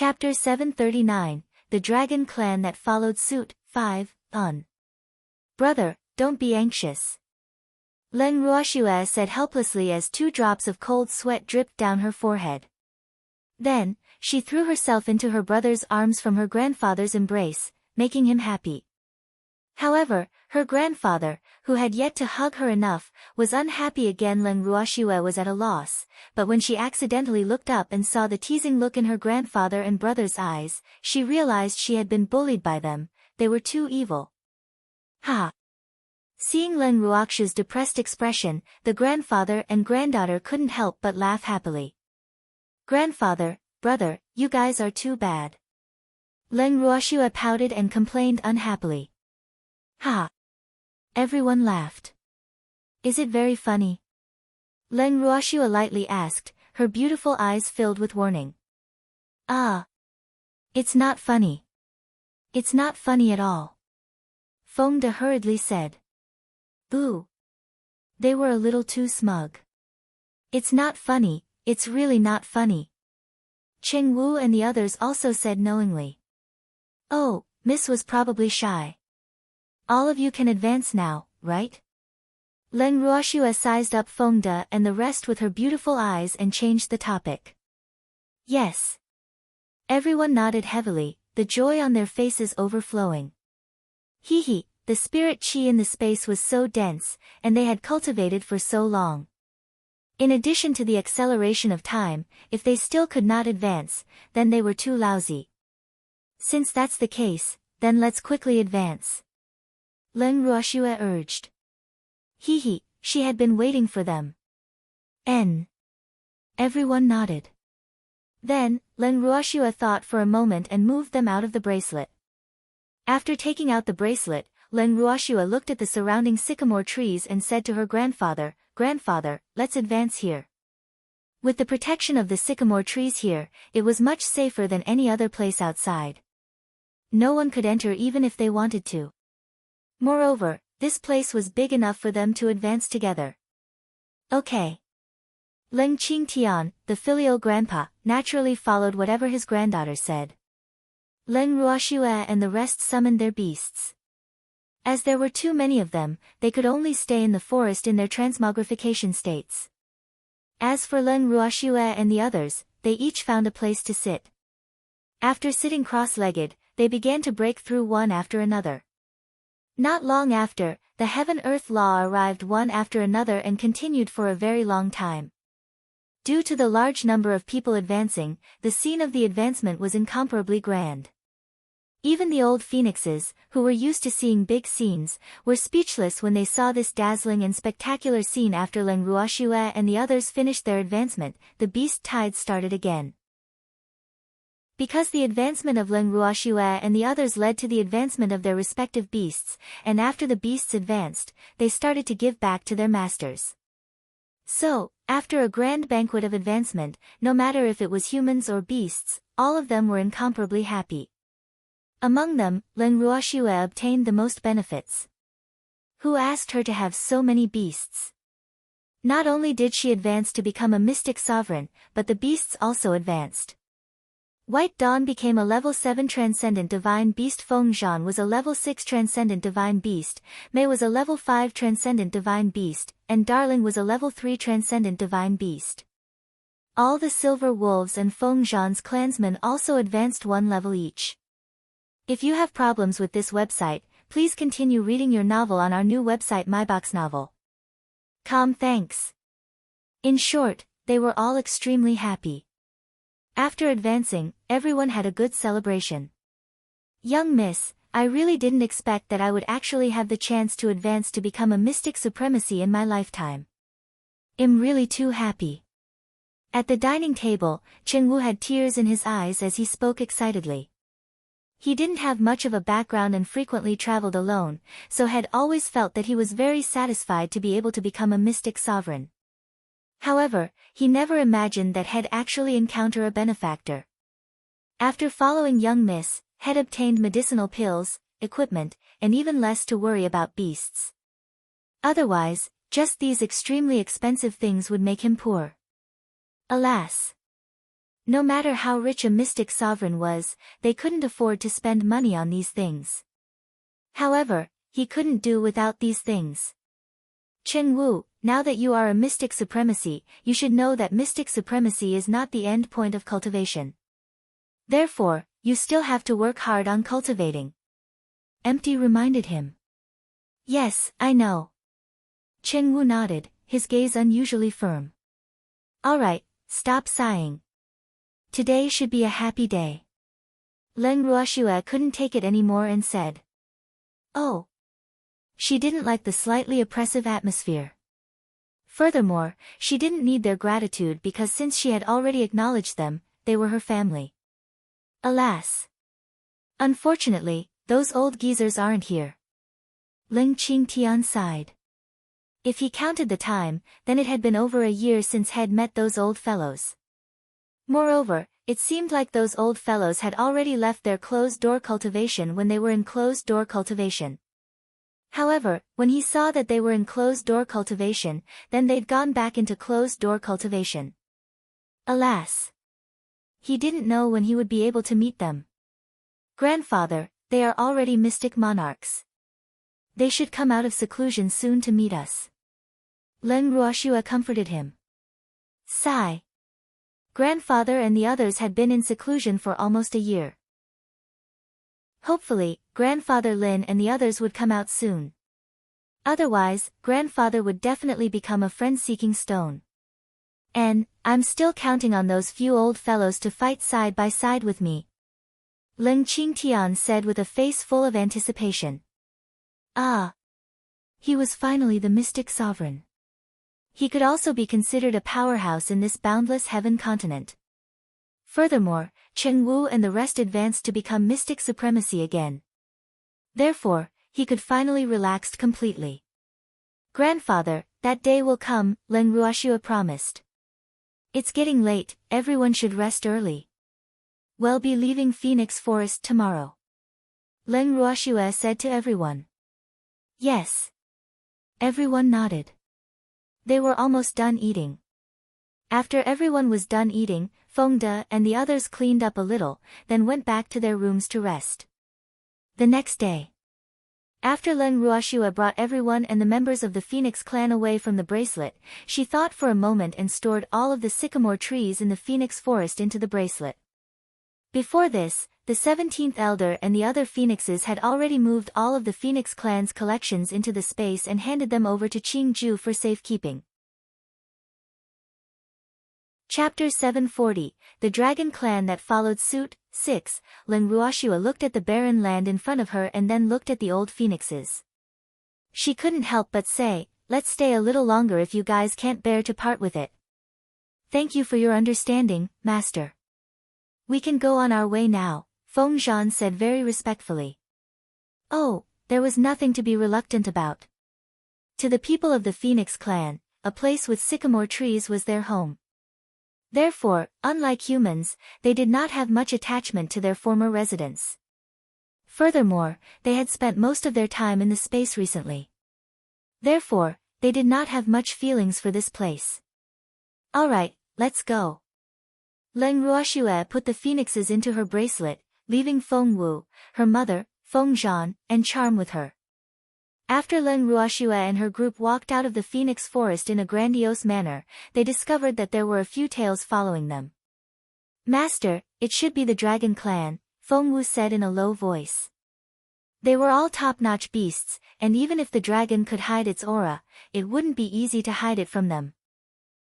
Chapter 739, The Dragon Clan That Followed Suit, 5, Brother, don't be anxious. Leng Ruoxue said helplessly as 2 drops of cold sweat dripped down her forehead. Then, she threw herself into her brother's arms from her grandfather's embrace, making him happy. However, her grandfather, who had yet to hug her enough, was unhappy again. Leng Ruoxue was at a loss, but when she accidentally looked up and saw the teasing look in her grandfather and brother's eyes, she realized she had been bullied by them. They were too evil. Ha! Seeing Leng Ruoxue's depressed expression, the grandfather and granddaughter couldn't help but laugh happily. Grandfather, brother, you guys are too bad. Leng Ruoxue pouted and complained unhappily. Ha! Everyone laughed. Is it very funny? Leng Ruoxue lightly asked, her beautiful eyes filled with warning. Ah! It's not funny. It's not funny at all. Feng De hurriedly said. Boo! They were a little too smug. It's not funny, it's really not funny. Cheng Wu and the others also said knowingly. Oh, Miss was probably shy. All of you can advance now, right? Leng Ruoxue sized up Feng De and the rest with her beautiful eyes and changed the topic. Yes. Everyone nodded heavily, the joy on their faces overflowing. Hee hee, the spirit chi in the space was so dense, and they had cultivated for so long. In addition to the acceleration of time, if they still could not advance, then they were too lousy. Since that's the case, then let's quickly advance. Leng Ruoxue urged. Hee hee, she had been waiting for them. Everyone nodded. Then, Leng Ruoxue thought for a moment and moved them out of the bracelet. After taking out the bracelet, Leng Ruoxue looked at the surrounding sycamore trees and said to her grandfather, Grandfather, let's advance here. With the protection of the sycamore trees here, it was much safer than any other place outside. No one could enter even if they wanted to. Moreover, this place was big enough for them to advance together. Okay. Leng Qingtian, the filial grandpa, naturally followed whatever his granddaughter said. Leng Ruoxue and the rest summoned their beasts. As there were too many of them, they could only stay in the forest in their transmogrification states. As for Leng Ruoxue and the others, they each found a place to sit. After sitting cross-legged, they began to break through one after another. Not long after, the heaven-earth law arrived one after another and continued for a very long time. Due to the large number of people advancing, the scene of the advancement was incomparably grand. Even the old phoenixes, who were used to seeing big scenes, were speechless when they saw this dazzling and spectacular scene. After Leng Ruoxue and the others finished their advancement, the beast tides started again. Because the advancement of Leng Ruoxue and the others led to the advancement of their respective beasts, and after the beasts advanced, they started to give back to their masters. So, after a grand banquet of advancement, no matter if it was humans or beasts, all of them were incomparably happy. Among them, Leng Ruoxue obtained the most benefits. Who asked her to have so many beasts? Not only did she advance to become a mystic sovereign, but the beasts also advanced. White Dawn became a level 7 Transcendent Divine Beast. Feng Zhan was a level 6 Transcendent Divine Beast, Mei was a level 5 Transcendent Divine Beast, and Darling was a level 3 Transcendent Divine Beast. All the Silver Wolves and Feng Zhan's clansmen also advanced 1 level each. If you have problems with this website, please continue reading your novel on our new website myboxnovel.com. Thanks. In short, they were all extremely happy. After advancing, everyone had a good celebration. Young miss, I really didn't expect that I would actually have the chance to advance to become a mystic supremacy in my lifetime. I'm really too happy. At the dining table, Cheng Wu had tears in his eyes as he spoke excitedly. He didn't have much of a background and frequently traveled alone, so had always felt that he was very satisfied to be able to become a mystic sovereign. However, he never imagined that he'd actually encounter a benefactor. After following young miss, had obtained medicinal pills, equipment, and even less to worry about beasts. Otherwise, just these extremely expensive things would make him poor. Alas! No matter how rich a mystic sovereign was, they couldn't afford to spend money on these things. However, he couldn't do without these things. Chen Wu, now that you are a mystic supremacy, you should know that mystic supremacy is not the end point of cultivation. Therefore, you still have to work hard on cultivating. Empty reminded him. Yes, I know. Chen Wu nodded, his gaze unusually firm. Alright, stop sighing. Today should be a happy day. Leng Ruoxue couldn't take it anymore and said. Oh. She didn't like the slightly oppressive atmosphere. Furthermore, she didn't need their gratitude because since she had already acknowledged them, they were her family. Alas. Unfortunately, those old geezers aren't here. Ling Qingtian sighed. If he counted the time, then it had been over a year since he'd met those old fellows. Moreover, it seemed like those old fellows had already left their closed-door cultivation when they were in closed-door cultivation. However, when he saw that they were in closed-door cultivation, then they'd gone back into closed-door cultivation. Alas. He didn't know when he would be able to meet them. Grandfather, they are already mystic monarchs. They should come out of seclusion soon to meet us. Leng Ruoxue comforted him. Sigh. Grandfather and the others had been in seclusion for almost a year. Hopefully, Grandfather Lin and the others would come out soon. Otherwise, Grandfather would definitely become a friend-seeking stone. And, I'm still counting on those few old fellows to fight side by side with me. Ling Qingtian said with a face full of anticipation. Ah. He was finally the mystic sovereign. He could also be considered a powerhouse in this boundless heaven continent. Furthermore, Chen Wu and the rest advanced to become mystic supremacy again. Therefore, he could finally relax completely. Grandfather, that day will come, Leng Ruoxue promised. It's getting late, everyone should rest early. We'll be leaving Phoenix Forest tomorrow. Leng Ruoxue said to everyone. Yes. Everyone nodded. They were almost done eating. After everyone was done eating, Feng De and the others cleaned up a little, then went back to their rooms to rest. The next day. After Leng Ruoxue brought everyone and the members of the Phoenix clan away from the bracelet, she thought for a moment and stored all of the sycamore trees in the Phoenix forest into the bracelet. Before this, the 17th Elder and the other Phoenixes had already moved all of the Phoenix clan's collections into the space and handed them over to Qingju for safekeeping. Chapter 740, The Dragon Clan That Followed Suit. 6. Leng Ruoxue looked at the barren land in front of her and then looked at the old Phoenixes. She couldn't help but say, let's stay a little longer if you guys can't bear to part with it. Thank you for your understanding, Master. We can go on our way now, Feng Zhan said very respectfully. Oh, there was nothing to be reluctant about. To the people of the Phoenix clan, a place with sycamore trees was their home. Therefore, unlike humans, they did not have much attachment to their former residence. Furthermore, they had spent most of their time in the space recently. Therefore, they did not have much feelings for this place. Alright, let's go. Leng Ruoxue put the Phoenixes into her bracelet, leaving Feng Wu, her mother, Feng Zhan, and Charm with her. After Leng Ruoxue and her group walked out of the Phoenix forest in a grandiose manner, they discovered that there were a few tails following them. Master, it should be the Dragon Clan, Feng Wu said in a low voice. They were all top-notch beasts, and even if the dragon could hide its aura, it wouldn't be easy to hide it from them.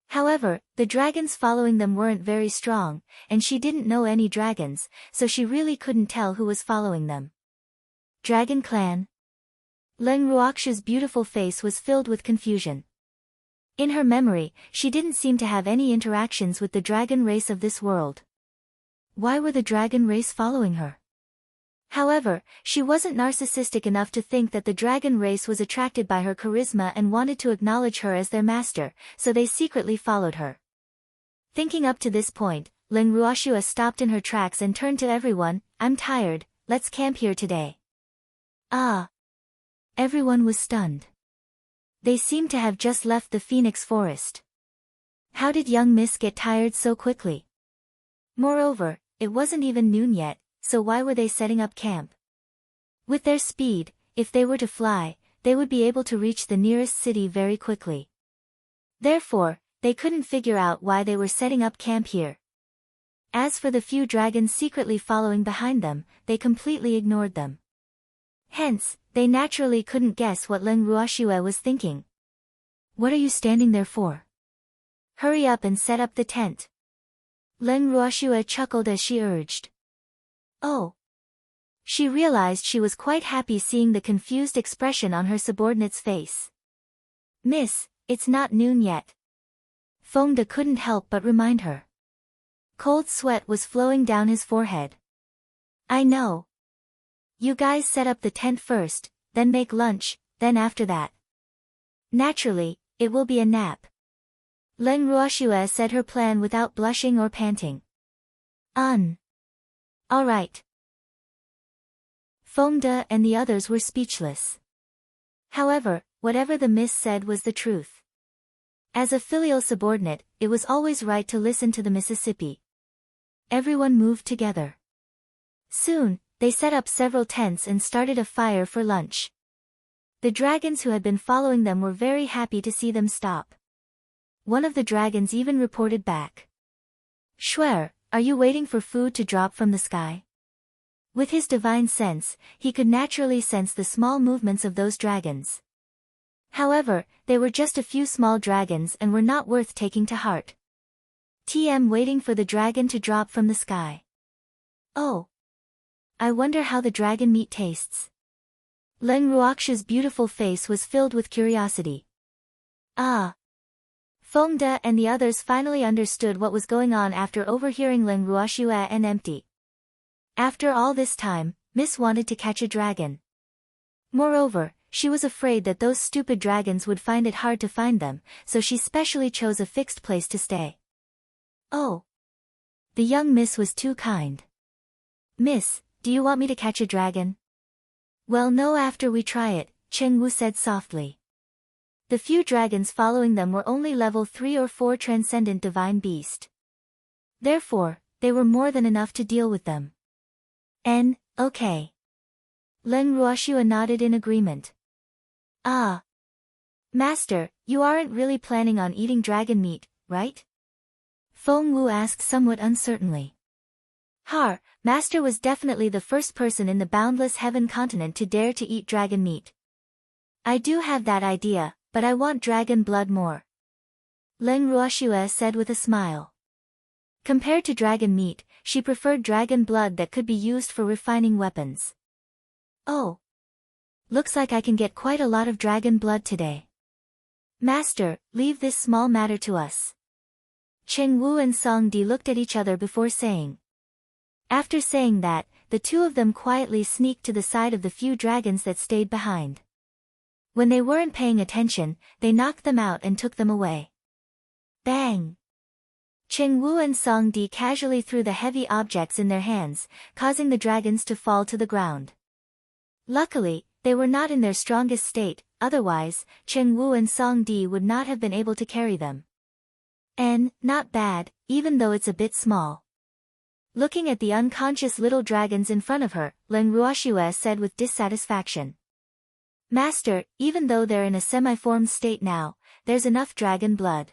However, the dragons following them weren't very strong, and she didn't know any dragons, so she really couldn't tell who was following them. Dragon Clan? Leng Ruoxue's beautiful face was filled with confusion. In her memory, she didn't seem to have any interactions with the dragon race of this world. Why were the dragon race following her? However, she wasn't narcissistic enough to think that the dragon race was attracted by her charisma and wanted to acknowledge her as their master, so they secretly followed her. Thinking up to this point, Leng Ruoxue stopped in her tracks and turned to everyone, I'm tired, let's camp here today. Ah. Everyone was stunned. They seemed to have just left the Phoenix forest. How did young Miss get tired so quickly? Moreover, it wasn't even noon yet, so why were they setting up camp? With their speed, if they were to fly, they would be able to reach the nearest city very quickly. Therefore, they couldn't figure out why they were setting up camp here. As for the few dragons secretly following behind them, they completely ignored them. Hence, they naturally couldn't guess what Len Ruoxue was thinking. What are you standing there for? Hurry up and set up the tent. Len Ruoxue chuckled as she urged. Oh. She realized she was quite happy seeing the confused expression on her subordinate's face. Miss, it's not noon yet. Feng De couldn't help but remind her. Cold sweat was flowing down his forehead. I know. You guys set up the tent first, then make lunch, then after that. Naturally, it will be a nap. Len Ruoxue said her plan without blushing or panting. All right. Feng De and the others were speechless. However, whatever the miss said was the truth. As a filial subordinate, it was always right to listen to the Mississippi. Everyone moved together. Soon, they set up several tents and started a fire for lunch. The dragons who had been following them were very happy to see them stop. One of the dragons even reported back. Schwer, are you waiting for food to drop from the sky? With his divine sense, he could naturally sense the small movements of those dragons. However, they were just a few small dragons and were not worth taking to heart. TM waiting for the dragon to drop from the sky. Oh. I wonder how the dragon meat tastes. Len Ruoxue's beautiful face was filled with curiosity. Ah. Feng De and the others finally understood what was going on after overhearing Len Ruoxue and Empty. After all this time, Miss wanted to catch a dragon. Moreover, she was afraid that those stupid dragons would find it hard to find them, so she specially chose a fixed place to stay. Oh. The young miss was too kind. Miss, do you want me to catch a dragon? Well, no, after we try it, Cheng Wu said softly. The few dragons following them were only level 3 or 4 transcendent divine beast. Therefore, they were more than enough to deal with them. Okay. Len Ruoxue nodded in agreement. Ah. Master, you aren't really planning on eating dragon meat, right? Feng Wu asked somewhat uncertainly. Master was definitely the first person in the boundless heaven continent to dare to eat dragon meat. I do have that idea, but I want dragon blood more. Len Ruoxue said with a smile. Compared to dragon meat, she preferred dragon blood that could be used for refining weapons. Oh. Looks like I can get quite a lot of dragon blood today. Master, leave this small matter to us. Cheng Wu and Song Di looked at each other before saying. After saying that, the two of them quietly sneaked to the side of the few dragons that stayed behind. When they weren't paying attention, they knocked them out and took them away. Bang! Cheng Wu and Song Di casually threw the heavy objects in their hands, causing the dragons to fall to the ground. Luckily, they were not in their strongest state, otherwise, Cheng Wu and Song Di would not have been able to carry them. Not bad, even though it's a bit small. Looking at the unconscious little dragons in front of her, Len Ruoxue said with dissatisfaction. Master, even though they're in a semi-formed state now, there's enough dragon blood.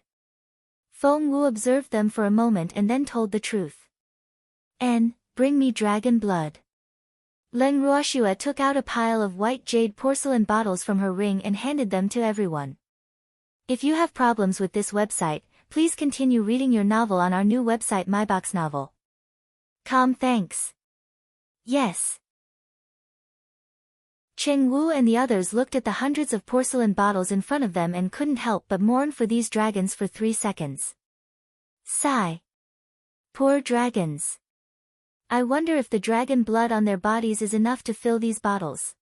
Feng Wu observed them for a moment and then told the truth. Bring me dragon blood. Len Ruoxue took out a pile of white jade porcelain bottles from her ring and handed them to everyone. If you have problems with this website, please continue reading your novel on our new website MyBox Novel. Thanks. Yes. Cheng Wu and the others looked at the hundreds of porcelain bottles in front of them and couldn't help but mourn for these dragons for 3 seconds. Sigh. Poor dragons. I wonder if the dragon blood on their bodies is enough to fill these bottles.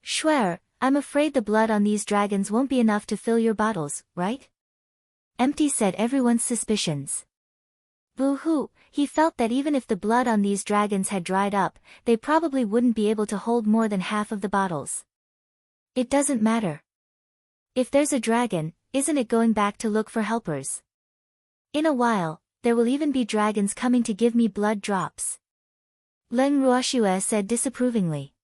Schwer, I'm afraid the blood on these dragons won't be enough to fill your bottles, right? Empty said everyone's suspicions. Boo-hoo, he felt that even if the blood on these dragons had dried up, they probably wouldn't be able to hold more than half of the bottles. It doesn't matter. If there's a dragon, isn't it going back to look for helpers? In a while, there will even be dragons coming to give me blood drops. Leng Ruoxue said disapprovingly.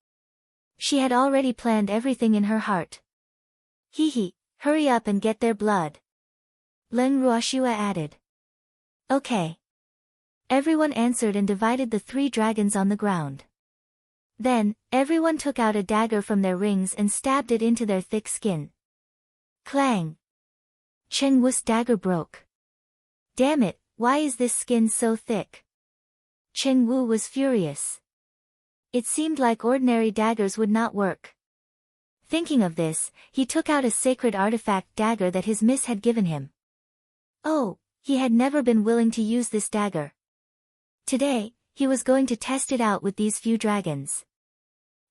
She had already planned everything in her heart. Hee, hurry up and get their blood. Leng Ruoxue added. Okay. Everyone answered and divided the 3 dragons on the ground. Then, everyone took out a dagger from their rings and stabbed it into their thick skin. Clang! Cheng Wu's dagger broke. Damn it, why is this skin so thick? Cheng Wu was furious. It seemed like ordinary daggers would not work. Thinking of this, he took out a sacred artifact dagger that his miss had given him. Oh, he had never been willing to use this dagger. Today, he was going to test it out with these few dragons.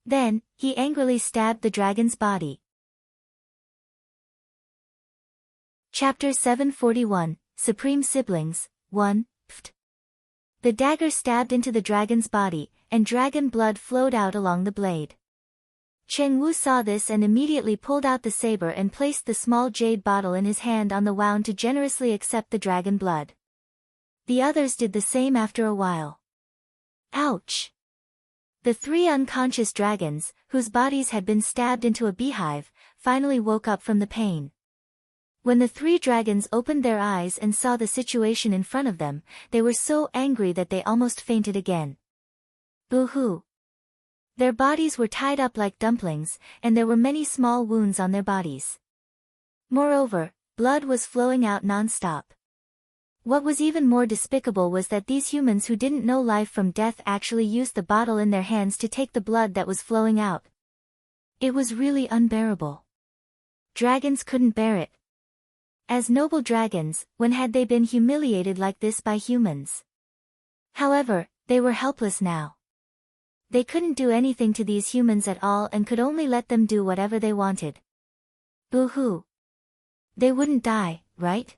Then, he angrily stabbed the dragon's body. Chapter 741, Supreme Siblings, 1, Pht. The dagger stabbed into the dragon's body, and dragon blood flowed out along the blade. Cheng Wu saw this and immediately pulled out the saber and placed the small jade bottle in his hand on the wound to generously accept the dragon blood. The others did the same after a while. Ouch! The 3 unconscious dragons, whose bodies had been stabbed into a beehive, finally woke up from the pain. When the 3 dragons opened their eyes and saw the situation in front of them, they were so angry that they almost fainted again. Boo-hoo! Their bodies were tied up like dumplings, and there were many small wounds on their bodies. Moreover, blood was flowing out non-stop. What was even more despicable was that these humans who didn't know life from death actually used the bottle in their hands to take the blood that was flowing out. It was really unbearable. Dragons couldn't bear it. As noble dragons, when had they been humiliated like this by humans? However, they were helpless now. They couldn't do anything to these humans at all and could only let them do whatever they wanted. Boo-hoo. They wouldn't die, right?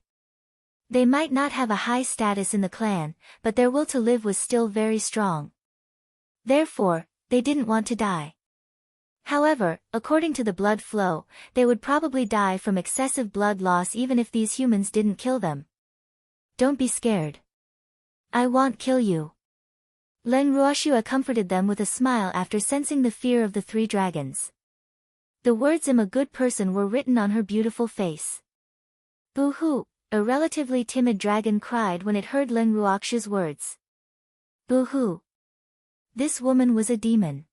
They might not have a high status in the clan, but their will to live was still very strong. Therefore, they didn't want to die. However, according to the blood flow, they would probably die from excessive blood loss even if these humans didn't kill them. Don't be scared. I won't kill you. Leng Ruoxue comforted them with a smile after sensing the fear of the 3 dragons. The words "I'm a good person" were written on her beautiful face. Boo-hoo, a relatively timid dragon cried when it heard Leng Ruoxue's words. Boo-hoo. This woman was a demon.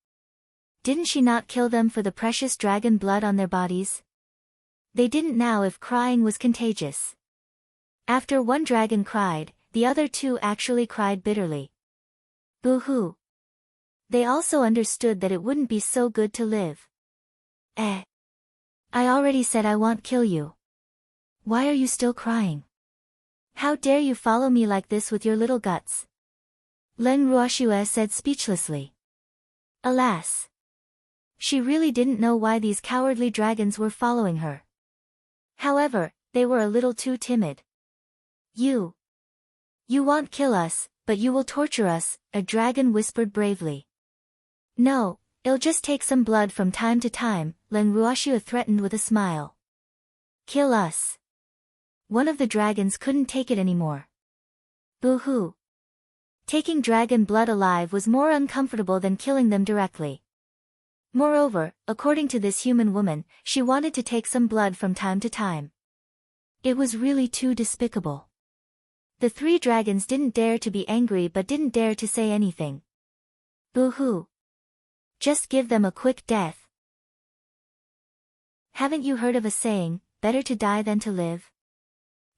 Didn't she not kill them for the precious dragon blood on their bodies? They didn't now if crying was contagious. After one dragon cried, the other 2 actually cried bitterly. Boo-hoo. They also understood that it wouldn't be so good to live. I already said I won't kill you. Why are you still crying? How dare you follow me like this with your little guts? Leng Ruoxue said speechlessly. Alas! She really didn't know why these cowardly dragons were following her. However, they were a little too timid. You won't kill us, but you will torture us, a dragon whispered bravely. No, it'll just take some blood from time to time, Leng Ruoxue threatened with a smile. Kill us. One of the dragons couldn't take it anymore. Boo-hoo. Taking dragon blood alive was more uncomfortable than killing them directly. Moreover, according to this human woman, she wanted to take some blood from time to time. It was really too despicable. The 3 dragons didn't dare to be angry but didn't dare to say anything. Boo-hoo. Just give them a quick death. Haven't you heard of a saying, better to die than to live?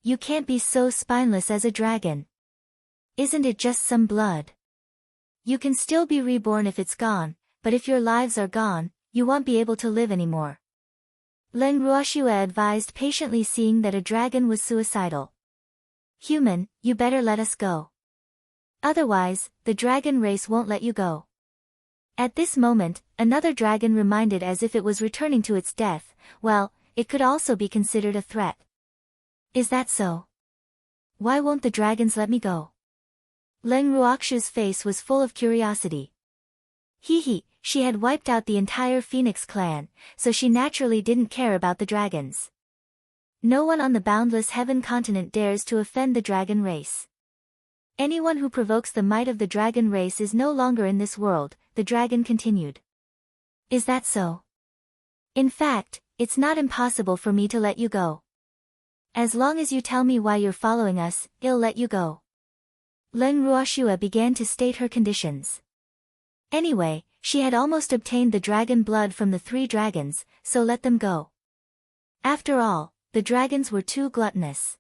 You can't be so spineless as a dragon. Isn't it just some blood? You can still be reborn if it's gone, but if your lives are gone, you won't be able to live anymore. Leng Ruoxue advised, patiently seeing that a dragon was suicidal. Human, you better let us go. Otherwise, the dragon race won't let you go. At this moment, another dragon reminded as if it was returning to its death, well, it could also be considered a threat. Is that so? Why won't the dragons let me go? Leng Ruoxue's face was full of curiosity. Hee, she had wiped out the entire Phoenix clan, so she naturally didn't care about the dragons. No one on the boundless heaven continent dares to offend the dragon race. Anyone who provokes the might of the dragon race is no longer in this world, the dragon continued. Is that so? In fact, it's not impossible for me to let you go. As long as you tell me why you're following us, I'll let you go. Len Ruoxue began to state her conditions. Anyway, she had almost obtained the dragon blood from the 3 dragons, so let them go. After all, the dragons were too gluttonous.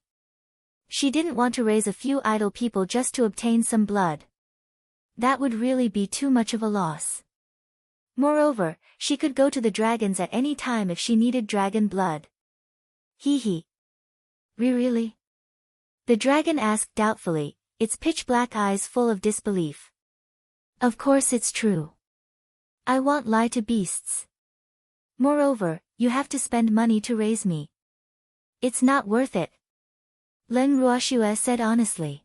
She didn't want to raise a few idle people just to obtain some blood. That would really be too much of a loss. Moreover, she could go to the dragons at any time if she needed dragon blood. Hee hee. Really? The dragon asked doubtfully, its pitch-black eyes full of disbelief. Of course it's true. I won't lie to beasts. Moreover, you have to spend money to raise me. It's not worth it. Len Ruoxue said honestly.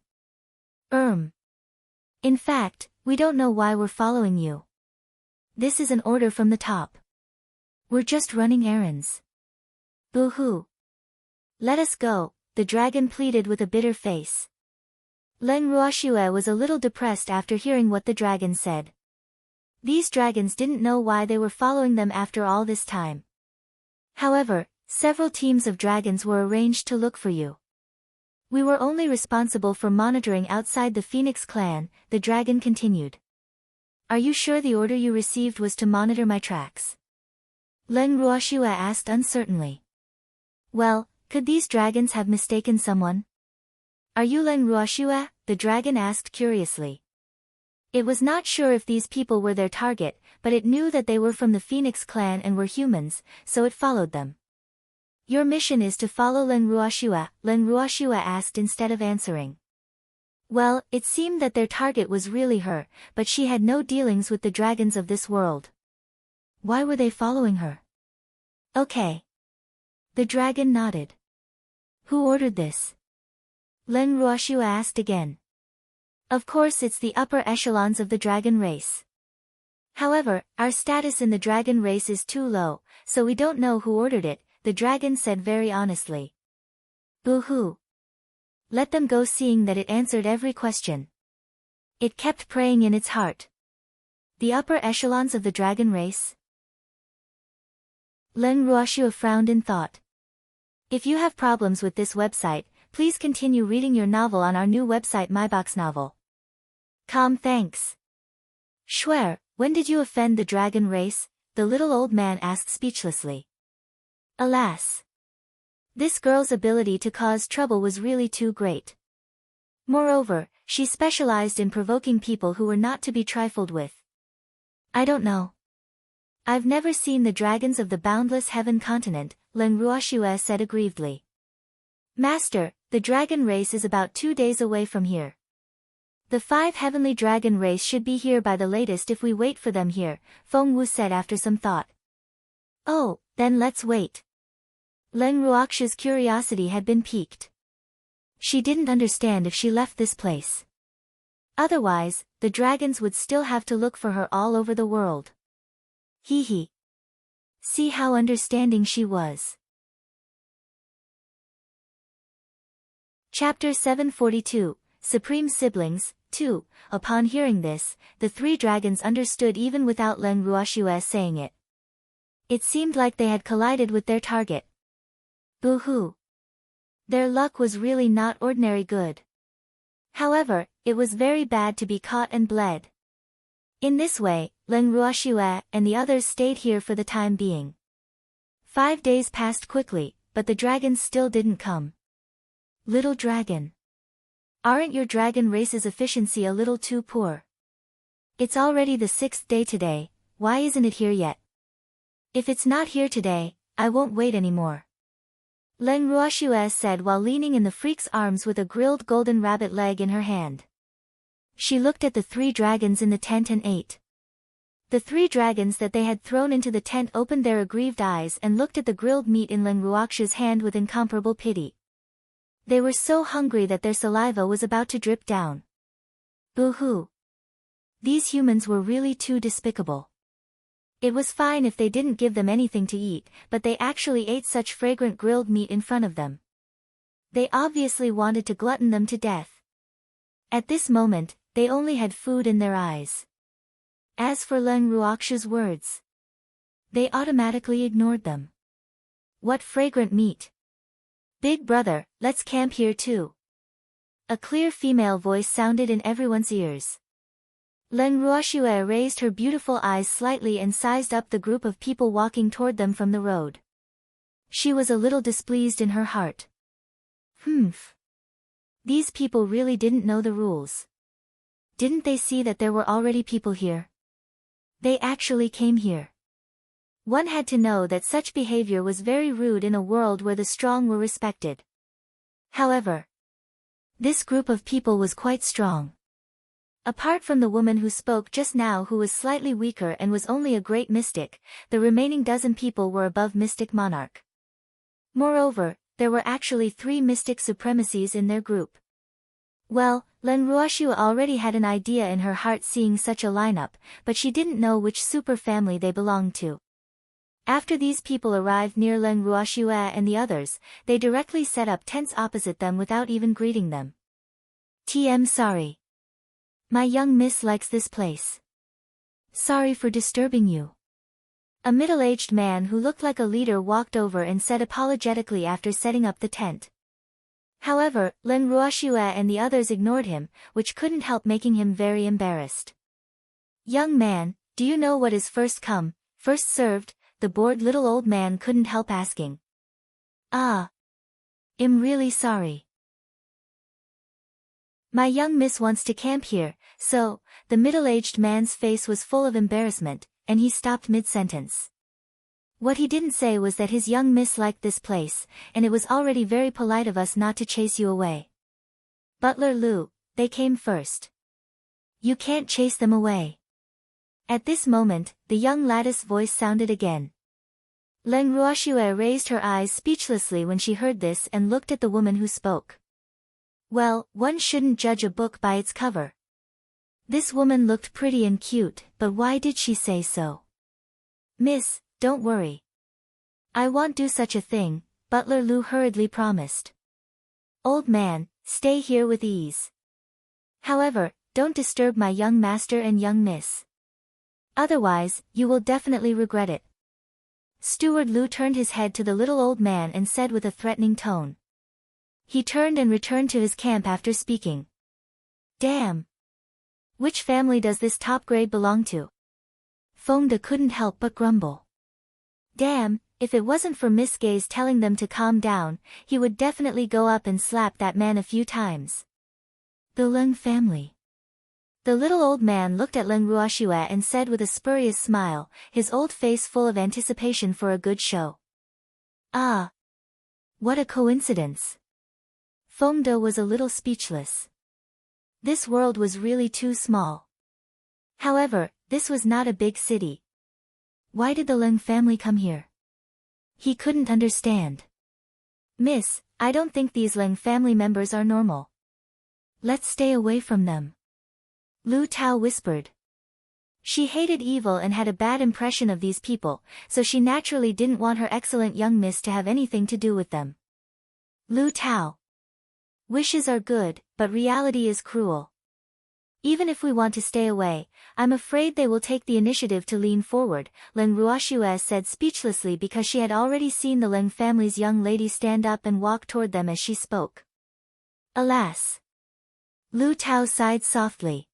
In fact, we don't know why we're following you. This is an order from the top. We're just running errands. Boo-hoo. Let us go, the dragon pleaded with a bitter face. Len Ruoxue was a little depressed after hearing what the dragon said. These dragons didn't know why they were following them after all this time. However, several teams of dragons were arranged to look for you. We were only responsible for monitoring outside the Phoenix clan, the dragon continued. Are you sure the order you received was to monitor my tracks? Len Ruoxue asked uncertainly. Well, could these dragons have mistaken someone? Are you Len Ruoxue? The dragon asked curiously. It was not sure if these people were their target, but it knew that they were from the Phoenix clan and were humans, so it followed them. Your mission is to follow Len Ruoxue, Len Ruoxue asked instead of answering. Well, it seemed that their target was really her, but she had no dealings with the dragons of this world. Why were they following her? Okay. The dragon nodded. Who ordered this? Len Ruoxue asked again. Of course it's the upper echelons of the dragon race. However, our status in the dragon race is too low, so we don't know who ordered it, the dragon said very honestly. Boo-hoo. Let them go, seeing that it answered every question. It kept praying in its heart. The upper echelons of the dragon race? Len Ruoxue frowned in thought. If you have problems with this website, please continue reading your novel on our new website MyBox Novel. Thanks. Schwer, when did you offend the dragon race? The little old man asked speechlessly. Alas. This girl's ability to cause trouble was really too great. Moreover, she specialized in provoking people who were not to be trifled with. I don't know. I've never seen the dragons of the boundless heaven continent, Len Ruoxue said aggrievedly. Master, the dragon race is about 2 days away from here. The 5 heavenly dragon race should be here by the latest if we wait for them here, Feng Wu said after some thought. Oh, then let's wait. Len Ruoxue's curiosity had been piqued. She didn't understand if she left this place. Otherwise, the dragons would still have to look for her all over the world. Hee hee. See how understanding she was. Chapter 742, Supreme Siblings, 2. Upon hearing this, the 3 dragons understood even without Len Ruoxue saying it. It seemed like they had collided with their target. Boo-hoo. Their luck was really not ordinary good. However, it was very bad to be caught and bled. In this way, Len Ruoxue and the others stayed here for the time being. 5 days passed quickly, but the dragons still didn't come. Little dragon. Aren't your dragon race's efficiency a little too poor? It's already the 6th day today, why isn't it here yet? If it's not here today, I won't wait anymore. Len Ruoxue said while leaning in the freak's arms with a grilled golden rabbit leg in her hand. She looked at the 3 dragons in the tent and ate. The 3 dragons that they had thrown into the tent opened their aggrieved eyes and looked at the grilled meat in Len Ruoxue's hand with incomparable pity. They were so hungry that their saliva was about to drip down. Boo-hoo. These humans were really too despicable. It was fine if they didn't give them anything to eat, but they actually ate such fragrant grilled meat in front of them. They obviously wanted to glutton them to death. At this moment, they only had food in their eyes. As for Leng Ruoxiu's words, they automatically ignored them. What fragrant meat! Big brother, let's camp here too. A clear female voice sounded in everyone's ears. Leng Ruoxiu raised her beautiful eyes slightly and sized up the group of people walking toward them from the road. She was a little displeased in her heart. These people really didn't know the rules. Didn't they see that there were already people here? They actually came here. One had to know that such behavior was very rude in a world where the strong were respected. However, this group of people was quite strong. Apart from the woman who spoke just now, who was slightly weaker and was only a great mystic, the remaining dozen people were above Mystic Monarch. Moreover, there were actually 3 mystic supremacies in their group. Well, Leng Ruoxiu already had an idea in her heart seeing such a lineup, but she didn't know which super family they belonged to. After these people arrived near Leng Ruoxiu and the others, they directly set up tents opposite them without even greeting them. Sorry. My young miss likes this place. Sorry for disturbing you. A middle-aged man who looked like a leader walked over and said apologetically after setting up the tent. However, Leng Ruoxiu and the others ignored him, which couldn't help making him very embarrassed. Young man, do you know what is first come, first served? The bored little old man couldn't help asking. I'm really sorry. My young miss wants to camp here, so, the middle-aged man's face was full of embarrassment, and he stopped mid-sentence. What he didn't say was that his young miss liked this place, and it was already very polite of us not to chase you away. Butler Lu, they came first. You can't chase them away. At this moment, the young lattice voice sounded again. Leng Ruoxiu raised her eyes speechlessly when she heard this and looked at the woman who spoke. Well, one shouldn't judge a book by its cover. This woman looked pretty and cute, but why did she say so? Miss, don't worry. I won't do such a thing, Butler Lu hurriedly promised. Old man, stay here with ease. However, don't disturb my young master and young miss. Otherwise, you will definitely regret it. Steward Lu turned his head to the little old man and said with a threatening tone. He turned and returned to his camp after speaking. Damn! Which family does this top grade belong to? Fengde couldn't help but grumble. Damn, if it wasn't for Miss Gay's telling them to calm down, he would definitely go up and slap that man a few times. The Leng family. The little old man looked at Leng Ruoxiu and said with a spurious smile, his old face full of anticipation for a good show. Ah! What a coincidence! Fengde was a little speechless. This world was really too small. However, this was not a big city. Why did the Leng family come here? He couldn't understand. Miss, I don't think these Leng family members are normal. Let's stay away from them. Lu Tao whispered. She hated evil and had a bad impression of these people, so she naturally didn't want her excellent young miss to have anything to do with them. Lu Tao. Wishes are good, but reality is cruel. Even if we want to stay away, I'm afraid they will take the initiative to lean forward, Leng Ruoxiu said speechlessly because she had already seen the Leng family's young lady stand up and walk toward them as she spoke. Alas! Lu Tao sighed softly.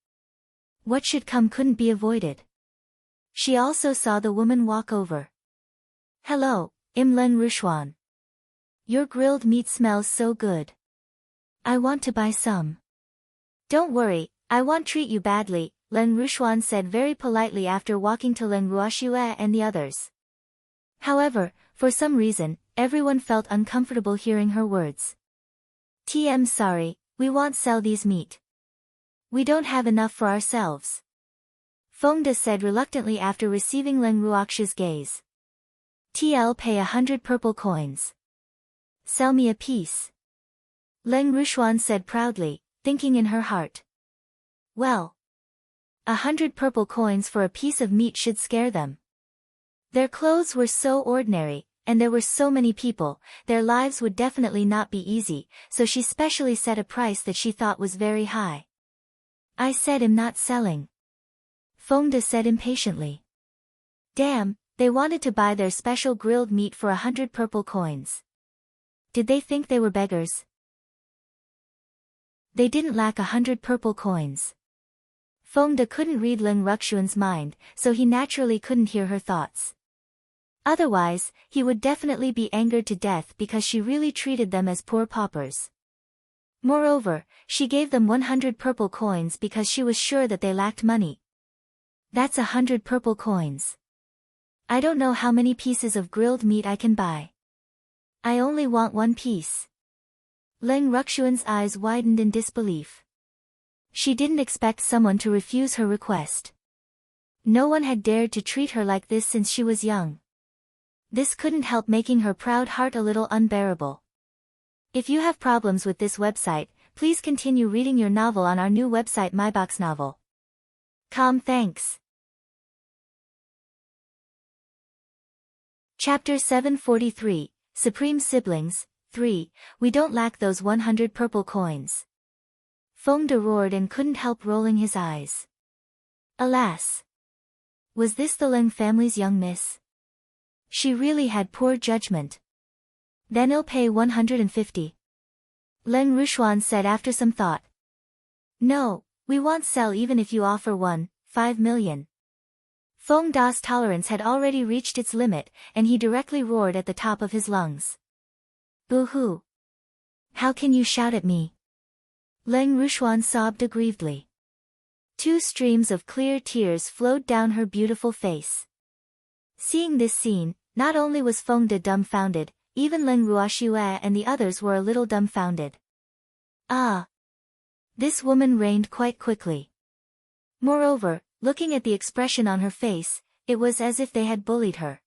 What should come couldn't be avoided. She also saw the woman walk over. Hello, Leng Ruoxiu. Your grilled meat smells so good. I want to buy some. Don't worry, I won't treat you badly, Leng Ruoxiu said very politely after walking to Leng Ruoxiu and the others. However, for some reason, everyone felt uncomfortable hearing her words. Sorry, we won't sell these meat. We don't have enough for ourselves. Fengde said reluctantly after receiving Leng Ruoxiu's gaze. Pay 100 purple coins. Sell me a piece. Leng Ruoxiu said proudly, thinking in her heart. Well, 100 purple coins for a piece of meat should scare them. Their clothes were so ordinary, and there were so many people, their lives would definitely not be easy, so she specially set a price that she thought was very high. I said I'm not selling. Feng De said impatiently. Damn, they wanted to buy their special grilled meat for 100 purple coins. Did they think they were beggars? They didn't lack 100 purple coins. Feng De couldn't read Lin Ruxuan's mind, so he naturally couldn't hear her thoughts. Otherwise, he would definitely be angered to death because she really treated them as poor paupers. Moreover, she gave them 100 purple coins because she was sure that they lacked money. That's 100 purple coins. I don't know how many pieces of grilled meat I can buy. I only want one piece. Lin Ruxuan's eyes widened in disbelief. She didn't expect someone to refuse her request. No one had dared to treat her like this since she was young. This couldn't help making her proud heart a little unbearable. If you have problems with this website, please continue reading your novel on our new website myboxnovel.com. Thanks. Chapter 743, Supreme Siblings, 3, We don't lack those 100 purple coins. Feng De roared and couldn't help rolling his eyes. Alas! Was this the Lin family's young miss? She really had poor judgment. Then I'll pay 150. Lin Ruxuan said after some thought. No, we won't sell even if you offer 5 million. Feng Da's tolerance had already reached its limit, and he directly roared at the top of his lungs. Boo-hoo! How can you shout at me? Lin Ruxuan sobbed aggrievedly. 2 streams of clear tears flowed down her beautiful face. Seeing this scene, not only was Feng De dumbfounded, even Lin Ruoxue and the others were a little dumbfounded. Ah! This woman reigned quite quickly. Moreover, looking at the expression on her face, it was as if they had bullied her.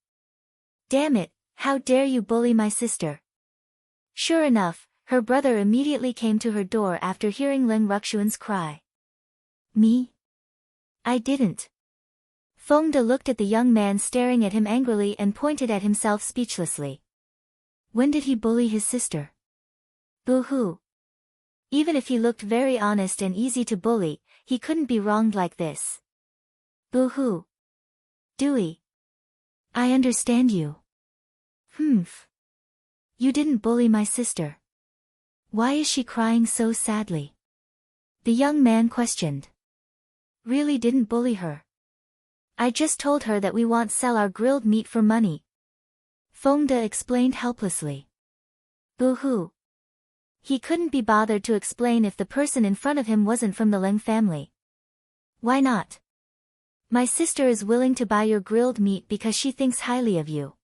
Damn it, how dare you bully my sister? Sure enough, her brother immediately came to her door after hearing Lin Ruxuan's cry. Me? I didn't. Feng De looked at the young man staring at him angrily and pointed at himself speechlessly. When did he bully his sister? Boo-hoo. Even if he looked very honest and easy to bully, he couldn't be wronged like this. Boo-hoo. Dewey. I understand you. Humph. You didn't bully my sister. Why is she crying so sadly? The young man questioned. Really didn't bully her. I just told her that we won't sell our grilled meat for money. Feng De explained helplessly. Boo-hoo. He couldn't be bothered to explain if the person in front of him wasn't from the Lin family. Why not? My sister is willing to buy your grilled meat because she thinks highly of you.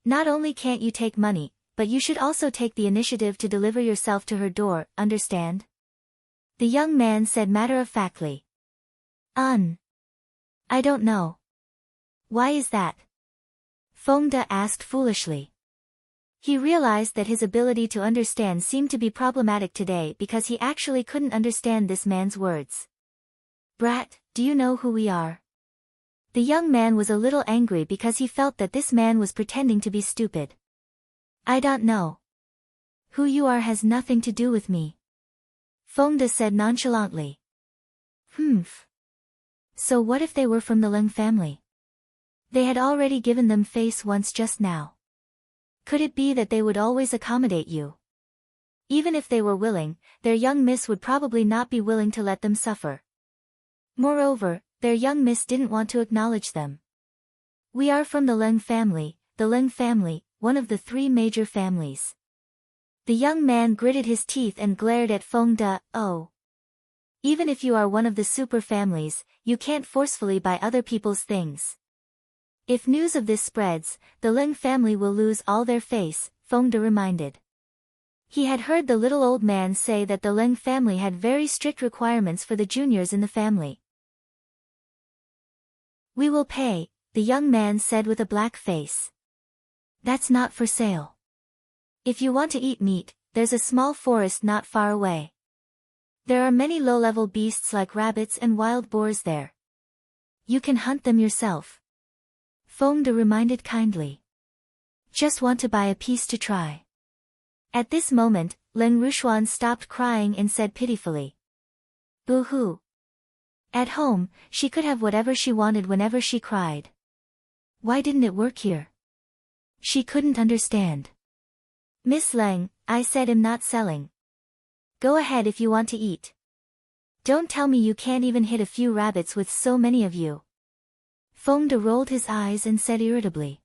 Not only can't you take money, but you should also take the initiative to deliver yourself to her door, understand? The young man said matter-of-factly. I don't know. Why is that? Feng De asked foolishly. He realized that his ability to understand seemed to be problematic today because he actually couldn't understand this man's words. Brat, do you know who we are? The young man was a little angry because he felt that this man was pretending to be stupid. I don't know. Who you are has nothing to do with me. Feng De said nonchalantly. Humph. So what if they were from the Lin family? They had already given them face once just now. Could it be that they would always accommodate you? Even if they were willing, their young miss would probably not be willing to let them suffer. Moreover, their young miss didn't want to acknowledge them. We are from the Lin family, one of the 3 major families. The young man gritted his teeth and glared at Feng De. Oh. Even if you are one of the super families, you can't forcefully buy other people's things. If news of this spreads, the Lin family will lose all their face, Feng De reminded. He had heard the little old man say that the Lin family had very strict requirements for the juniors in the family. We will pay, the young man said with a black face. That's not for sale. If you want to eat meat, there's a small forest not far away. There are many low-level beasts like rabbits and wild boars there. You can hunt them yourself. Feng De reminded kindly. Just want to buy a piece to try. At this moment, Lin Ruxuan stopped crying and said pitifully. Boo-hoo. At home, she could have whatever she wanted whenever she cried. Why didn't it work here? She couldn't understand. Miss Leng, I said I'm not selling. Go ahead if you want to eat. Don't tell me you can't even hit a few rabbits with so many of you. Feng De rolled his eyes and said irritably.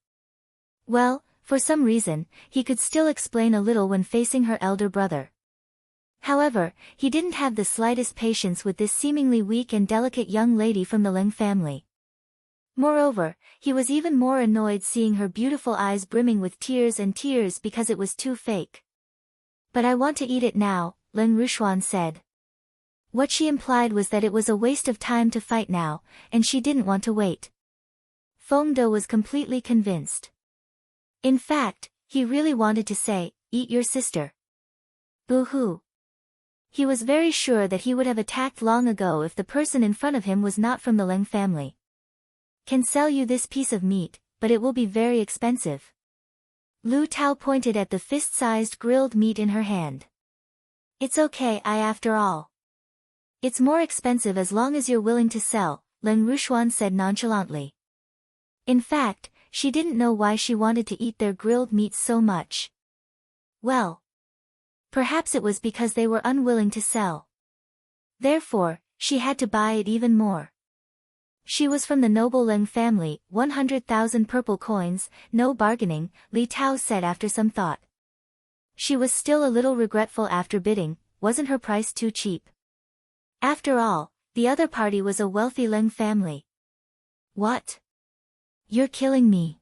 Well, for some reason, he could still explain a little when facing her elder brother. However, he didn't have the slightest patience with this seemingly weak and delicate young lady from the Leng family. Moreover, he was even more annoyed seeing her beautiful eyes brimming with tears because it was too fake. But I want to eat it now, Leng Rushuan said. What she implied was that it was a waste of time to fight now, and she didn't want to wait. Feng De was completely convinced. In fact, he really wanted to say, eat your sister. Boo-hoo. He was very sure that he would have attacked long ago if the person in front of him was not from the Leng family. Can sell you this piece of meat, but it will be very expensive. Lu Tao pointed at the fist-sized grilled meat in her hand. It's okay, after all. It's more expensive as long as you're willing to sell, Leng Rushuan said nonchalantly. In fact, she didn't know why she wanted to eat their grilled meat so much. Well, perhaps it was because they were unwilling to sell. Therefore, she had to buy it even more. She was from the noble Leng family, 100,000 purple coins, no bargaining, Li Tao said after some thought. She was still a little regretful after bidding, wasn't her price too cheap? After all, the other party was a wealthy Leng family. What? You're killing me.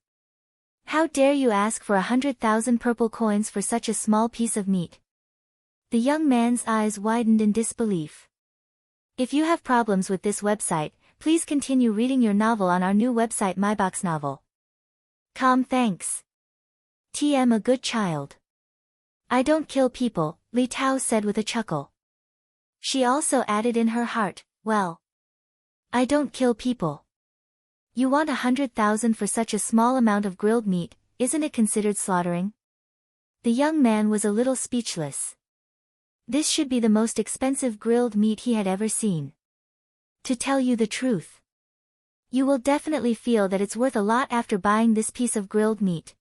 How dare you ask for 100,000 purple coins for such a small piece of meat? The young man's eyes widened in disbelief. If you have problems with this website, please continue reading your novel on our new website myboxnovel.com. Thanks. TM a good child. I don't kill people, Li Tao said with a chuckle. She also added in her heart, well. I don't kill people. You want 100,000 for such a small amount of grilled meat, isn't it considered slaughtering? The young man was a little speechless. This should be the most expensive grilled meat he had ever seen. To tell you the truth. You will definitely feel that it's worth a lot after buying this piece of grilled meat.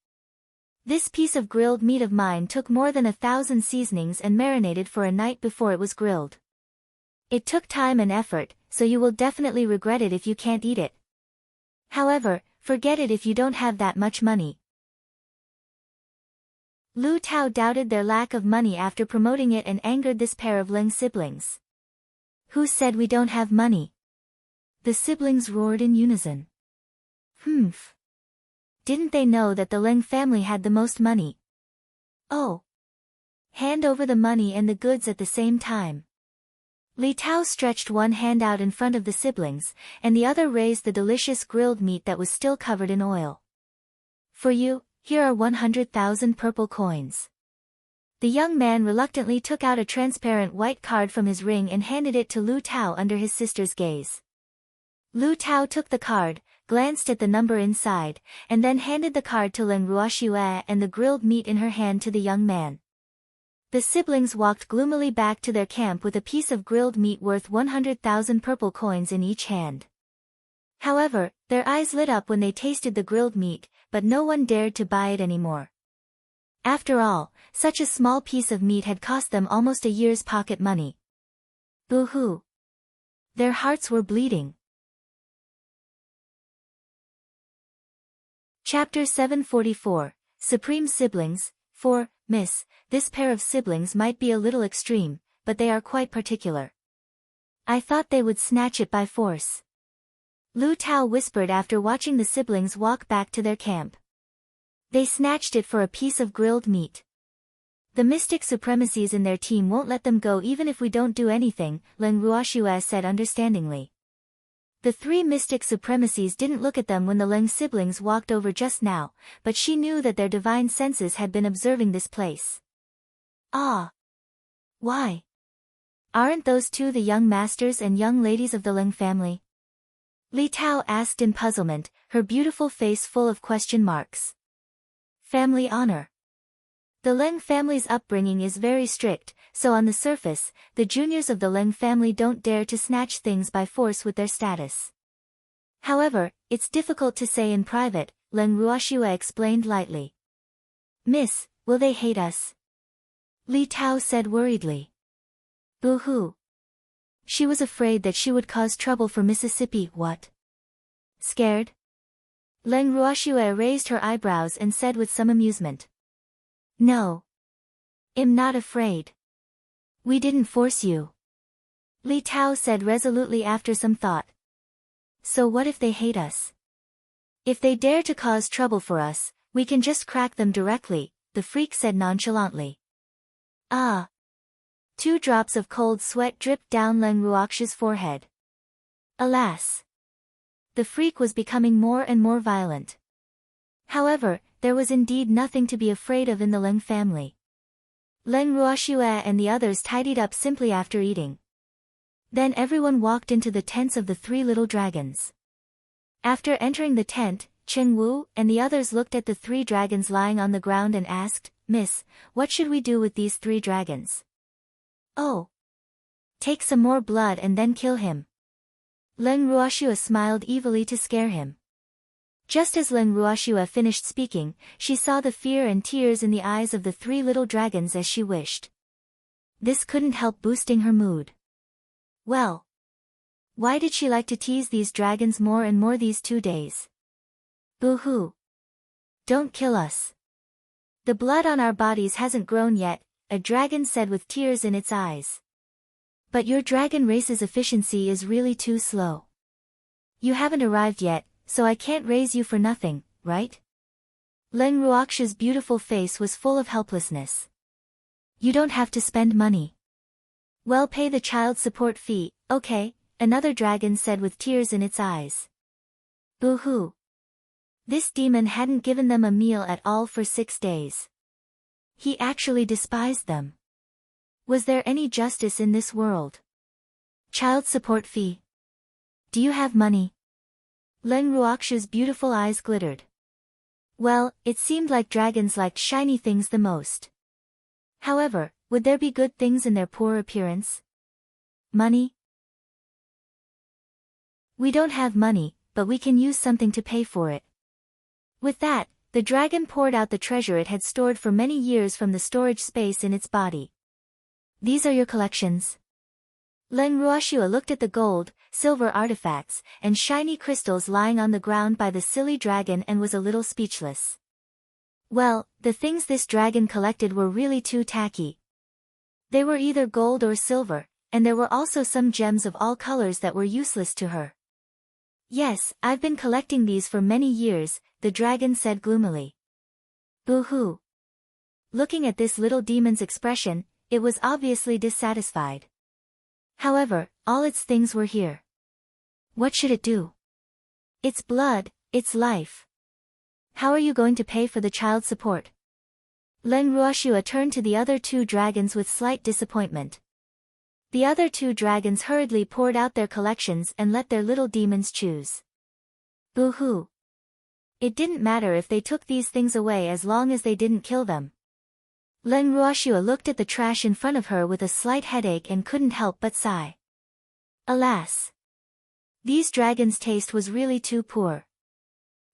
This piece of grilled meat of mine took more than 1,000 seasonings and marinated for a night before it was grilled. It took time and effort, so you will definitely regret it if you can't eat it. However, forget it if you don't have that much money. Lu Tao doubted their lack of money after promoting it and angered this pair of Leng siblings. Who said we don't have money? The siblings roared in unison. Humph. Didn't they know that the Leng family had the most money? Oh. Hand over the money and the goods at the same time. Li Tao stretched one hand out in front of the siblings, and the other raised the delicious grilled meat that was still covered in oil. For you, here are 100,000 purple coins. The young man reluctantly took out a transparent white card from his ring and handed it to Lu Tao under his sister's gaze. Lu Tao took the card, glanced at the number inside, and then handed the card to Leng Ruoxue and the grilled meat in her hand to the young man. The siblings walked gloomily back to their camp with a piece of grilled meat worth 100,000 purple coins in each hand. However, their eyes lit up when they tasted the grilled meat, but no one dared to buy it anymore. After all, such a small piece of meat had cost them almost a year's pocket money. Boo-hoo. Their hearts were bleeding. Chapter 744, Supreme Siblings. 4, Miss, this pair of siblings might be a little extreme, but they are quite particular. I thought they would snatch it by force. Lu Tao whispered after watching the siblings walk back to their camp. They snatched it for a piece of grilled meat. The mystic supremacies in their team won't let them go even if we don't do anything, Leng Ruoxue said understandingly. The three mystic supremacies didn't look at them when the Leng siblings walked over just now, but she knew that their divine senses had been observing this place. Ah! Why? Aren't those two the young masters and young ladies of the Leng family? Li Tao asked in puzzlement, her beautiful face full of question marks. Family honor. The Leng family's upbringing is very strict, so on the surface, the juniors of the Leng family don't dare to snatch things by force with their status. However, it's difficult to say in private, Leng Ruoxua explained lightly. Miss, will they hate us? Li Tao said worriedly. Boo-hoo. She was afraid that she would cause trouble for Mississippi. What? Scared? Leng Ruoxua raised her eyebrows and said with some amusement. No. I'm not afraid. We didn't force you. Li Tao said resolutely after some thought. So what if they hate us? If they dare to cause trouble for us, we can just crack them directly, the freak said nonchalantly. Ah. 2 drops of cold sweat dripped down Leng Ruoxua's forehead. Alas. The freak was becoming more and more violent. However, there was indeed nothing to be afraid of in the Leng family. Leng Ruoxua and the others tidied up simply after eating. Then everyone walked into the tents of the 3 little dragons. After entering the tent, Chen Wu and the others looked at the 3 dragons lying on the ground and asked, Miss, what should we do with these 3 dragons? Oh. Take some more blood and then kill him. Leng Ruoxua smiled evilly to scare him. Just as Leng Ruoxua finished speaking, she saw the fear and tears in the eyes of the 3 little dragons as she wished. This couldn't help boosting her mood. Well. Why did she like to tease these dragons more and more these 2 days? Boo-hoo. Don't kill us. The blood on our bodies hasn't grown yet, a dragon said with tears in its eyes. But your dragon race's efficiency is really too slow. You haven't arrived yet, so I can't raise you for nothing, right? Leng Ruoxua's beautiful face was full of helplessness. You don't have to spend money. Well, pay the child support fee, okay, another dragon said with tears in its eyes. Boo-hoo. This demon hadn't given them a meal at all for 6 days. He actually despised them. Was there any justice in this world? Child support fee. Do you have money? Leng Ruoxua's beautiful eyes glittered. Well, it seemed like dragons liked shiny things the most. However, would there be good things in their poor appearance? Money? We don't have money, but we can use something to pay for it. With that, the dragon poured out the treasure it had stored for many years from the storage space in its body. These are your collections. Leng Ruoxua looked at the gold, silver artifacts, and shiny crystals lying on the ground by the silly dragon and was a little speechless. Well, the things this dragon collected were really too tacky. They were either gold or silver, and there were also some gems of all colors that were useless to her. Yes, I've been collecting these for many years, the dragon said gloomily. Boo-hoo. Looking at this little demon's expression, it was obviously dissatisfied. However, all its things were here. What should it do? Its blood, its life. How are you going to pay for the child support? Leng Ruoxua turned to the other 2 dragons with slight disappointment. The other 2 dragons hurriedly poured out their collections and let their little demons choose. Boo-hoo. It didn't matter if they took these things away as long as they didn't kill them. Leng Ruoxua looked at the trash in front of her with a slight headache and couldn't help but sigh. Alas. These dragons' taste was really too poor.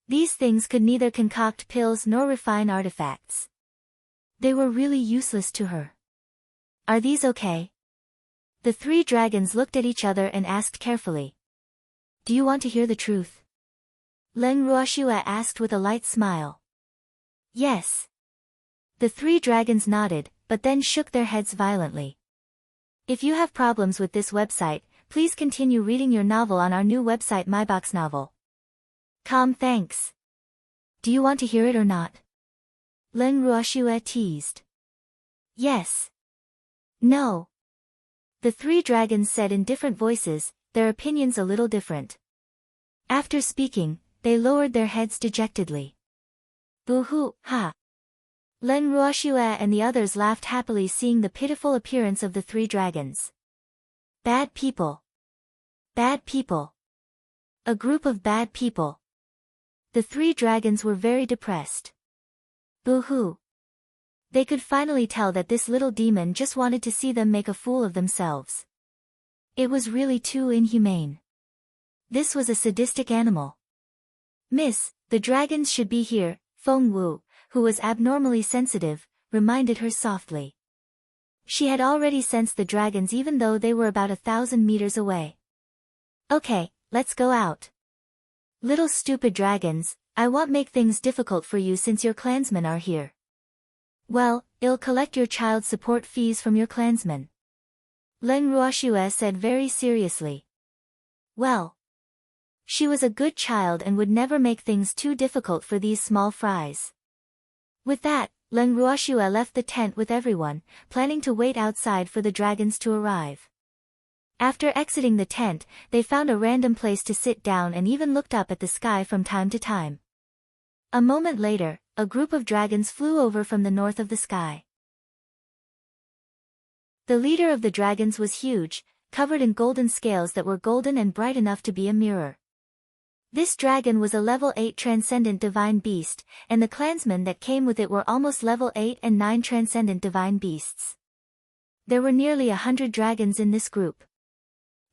These things could neither concoct pills nor refine artifacts. They were really useless to her. Are these okay? The 3 dragons looked at each other and asked carefully. Do you want to hear the truth? Leng Ruoxua asked with a light smile. Yes. The 3 dragons nodded, but then shook their heads violently. If you have problems with this website, please continue reading your novel on our new website myboxnovel.com. Thanks. Do you want to hear it or not? Leng Ruoxua teased. Yes. No. The 3 dragons said in different voices, their opinions a little different. After speaking, they lowered their heads dejectedly. Boo-hoo, ha. Leng Ruoxua and the others laughed happily seeing the pitiful appearance of the 3 dragons. Bad people. Bad people. A group of bad people. The 3 dragons were very depressed. Boo-hoo. They could finally tell that this little demon just wanted to see them make a fool of themselves. It was really too inhumane. This was a sadistic animal. Miss, the dragons should be here, Feng Wu, who was abnormally sensitive, reminded her softly. She had already sensed the dragons even though they were about 1,000 meters away. Okay, let's go out. Little stupid dragons, I won't make things difficult for you since your clansmen are here. Well, I'll collect your child support fees from your clansmen. Leng Ruoxue said very seriously. Well. She was a good child and would never make things too difficult for these small fries. With that, Leng Ruoxue left the tent with everyone, planning to wait outside for the dragons to arrive. After exiting the tent, they found a random place to sit down and even looked up at the sky from time to time. A moment later, a group of dragons flew over from the north of the sky. The leader of the dragons was huge, covered in golden scales that were golden and bright enough to be a mirror. This dragon was a level 8 transcendent divine beast, and the clansmen that came with it were almost level 8 and 9 transcendent divine beasts. There were nearly 100 dragons in this group.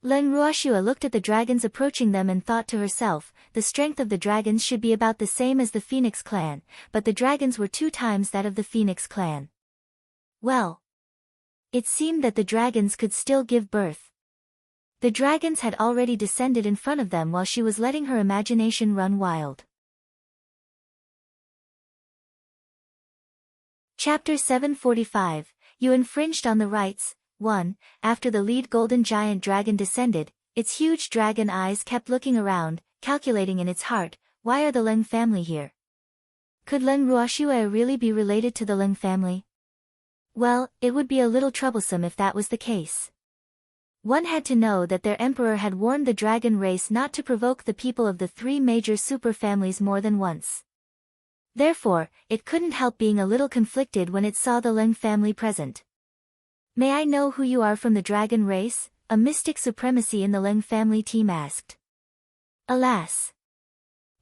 Leng Ruoxue looked at the dragons approaching them and thought to herself, the strength of the dragons should be about the same as the Phoenix clan, but the dragons were 2 times that of the Phoenix clan. Well. It seemed that the dragons could still give birth. The dragons had already descended in front of them while she was letting her imagination run wild. Chapter 745, You Infringed on the Rights, 1. After the lead golden giant dragon descended, its huge dragon eyes kept looking around, calculating in its heart, why are the Leng family here? Could Leng Ruoxue really be related to the Leng family? Well, it would be a little troublesome if that was the case. One had to know that their emperor had warned the dragon race not to provoke the people of the 3 major superfamilies more than once. Therefore, it couldn't help being a little conflicted when it saw the Leng family present. May I know who you are from the dragon race? A mystic supremacy in the Leng family team asked. Alas!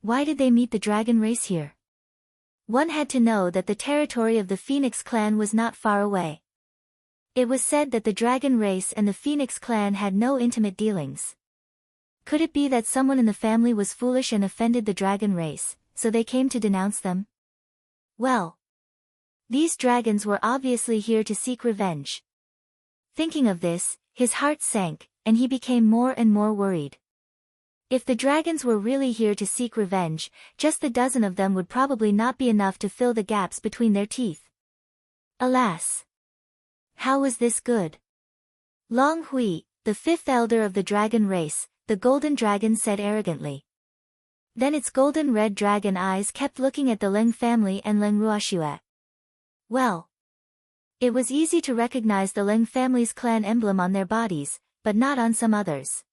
Why did they meet the dragon race here? One had to know that the territory of the Phoenix clan was not far away. It was said that the dragon race and the Phoenix clan had no intimate dealings. Could it be that someone in the family was foolish and offended the dragon race, so they came to denounce them? Well. These dragons were obviously here to seek revenge. Thinking of this, his heart sank, and he became more and more worried. If the dragons were really here to seek revenge, just the dozen of them would probably not be enough to fill the gaps between their teeth. Alas! How was this good? Long Hui, the 5th elder of the dragon race, the golden dragon said arrogantly. Then its golden red dragon eyes kept looking at the Leng family and Leng Ruoxue. Well. It was easy to recognize the Leng family's clan emblem on their bodies, but not on some others.